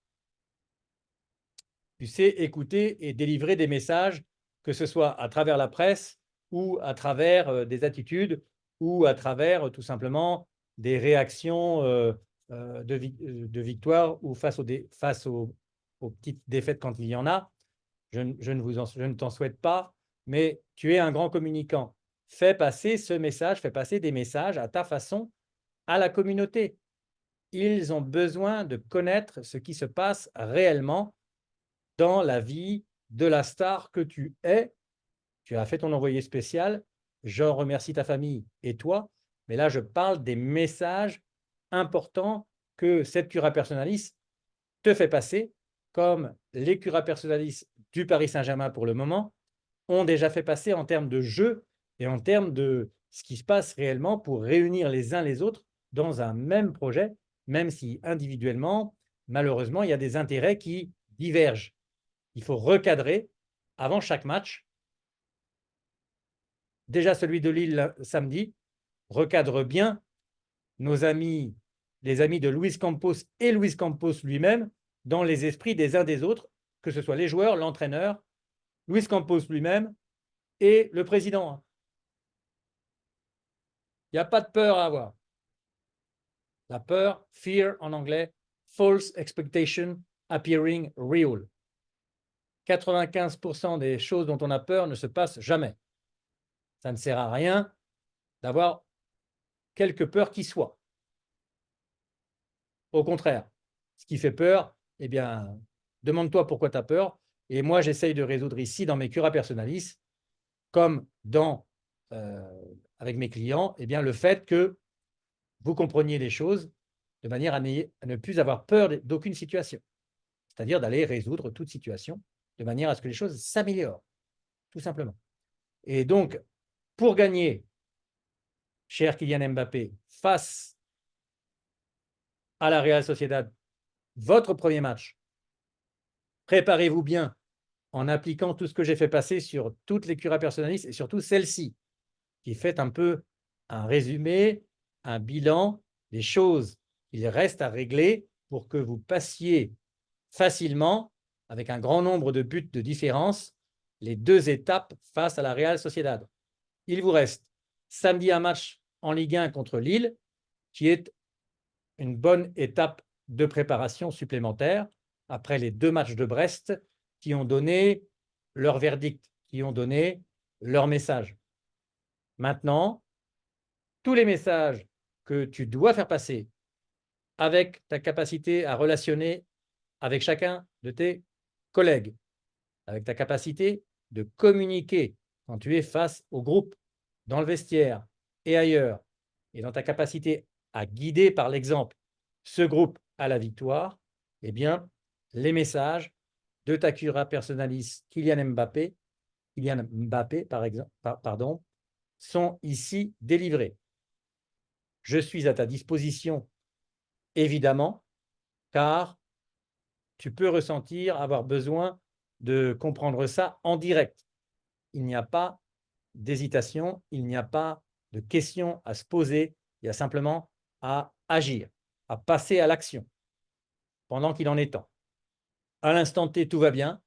Tu sais écouter et délivrer des messages, que ce soit à travers la presse ou à travers des attitudes ou à travers tout simplement des réactions de victoire ou face aux petites défaites quand il y en a. Je ne t'en souhaite pas, mais tu es un grand communicant. Fais passer ce message, fais passer des messages à ta façon à la communauté. Ils ont besoin de connaître ce qui se passe réellement dans la vie de la star que tu es. Tu as fait ton envoyé spécial. Je remercie ta famille et toi. Mais là, je parle des messages importants que cette cura personalis te fait passer, comme les curas personalis du Paris Saint-Germain pour le moment ont déjà fait passer en termes de jeu et en termes de ce qui se passe réellement pour réunir les uns les autres dans un même projet, même si individuellement, malheureusement, il y a des intérêts qui divergent. Il faut recadrer avant chaque match. Déjà celui de Lille samedi recadre bien nos amis, les amis de Luis Campos et Luis Campos lui-même dans les esprits des uns des autres, que ce soit les joueurs, l'entraîneur, Luis Campos lui-même et le président. Il n'y a pas de peur à avoir. La peur, fear en anglais, false expectation appearing real. 95% des choses dont on a peur ne se passent jamais. Ça ne sert à rien d'avoir quelque peur qui soit. Au contraire, ce qui fait peur, eh bien, demande-toi pourquoi tu as peur. Et moi, j'essaye de résoudre ici, dans mes curas personalis, comme avec mes clients, eh bien, le fait que vous compreniez les choses de manière à ne plus avoir peur d'aucune situation. C'est-à-dire d'aller résoudre toute situation de manière à ce que les choses s'améliorent, tout simplement. Et donc, pour gagner, cher Kylian Mbappé, face à la Real Sociedad, votre premier match, préparez-vous bien en appliquant tout ce que j'ai fait passer sur toutes les curas personnalistes et surtout celle-ci, qui fait un peu un résumé, un bilan des choses qu'il reste à régler pour que vous passiez facilement, avec un grand nombre de buts de différence, les 2 étapes face à la Real Sociedad. Il vous reste samedi un match en Ligue 1 contre Lille, qui est une bonne étape de préparation supplémentaire après les 2 matchs de Brest qui ont donné leur verdict, qui ont donné leur message. Maintenant, tous les messages que tu dois faire passer avec ta capacité à relationner avec chacun de tes collègues, avec ta capacité de communiquer quand tu es face au groupe, dans le vestiaire et ailleurs, et dans ta capacité à guider par l'exemple ce groupe à la victoire, eh bien, les messages de ta cura personnaliste Kylian Mbappé par exemple, pardon, sont ici délivrés. Je suis à ta disposition, évidemment, car tu peux ressentir avoir besoin de comprendre ça en direct. Il n'y a pas d'hésitation, il n'y a pas de questions à se poser, il y a simplement à agir, à passer à l'action pendant qu'il en est temps. À l'instant T, tout va bien.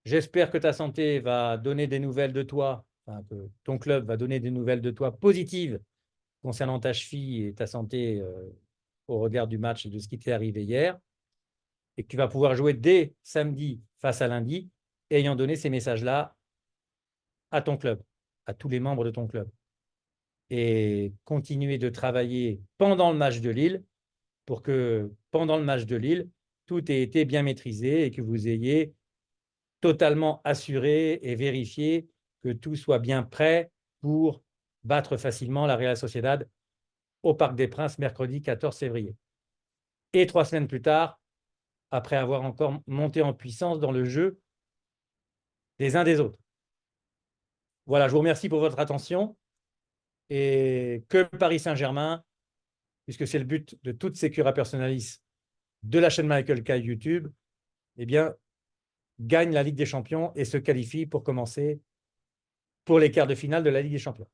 J'espère que ta santé va donner des nouvelles de toi, enfin, que ton club va donner des nouvelles de toi positives concernant ta cheville et ta santé au regard du match et de ce qui t'est arrivé hier, et que tu vas pouvoir jouer dès samedi face à lundi, ayant donné ces messages-là à ton club, à tous les membres de ton club. Et continuer de travailler pendant le match de Lille pour que pendant le match de Lille, tout ait été bien maîtrisé et que vous ayez totalement assuré et vérifié que tout soit bien prêt pour battre facilement la Real Sociedad au Parc des Princes mercredi 14 février. Et 3 semaines plus tard, après avoir encore monté en puissance dans le jeu des uns des autres. Voilà, je vous remercie pour votre attention et que Paris Saint-Germain, puisque c'est le but de toutes ces curas personnalistes de la chaîne Michael Kay YouTube, eh bien, gagne la Ligue des Champions et se qualifie pour commencer pour les quarts de finale de la Ligue des Champions.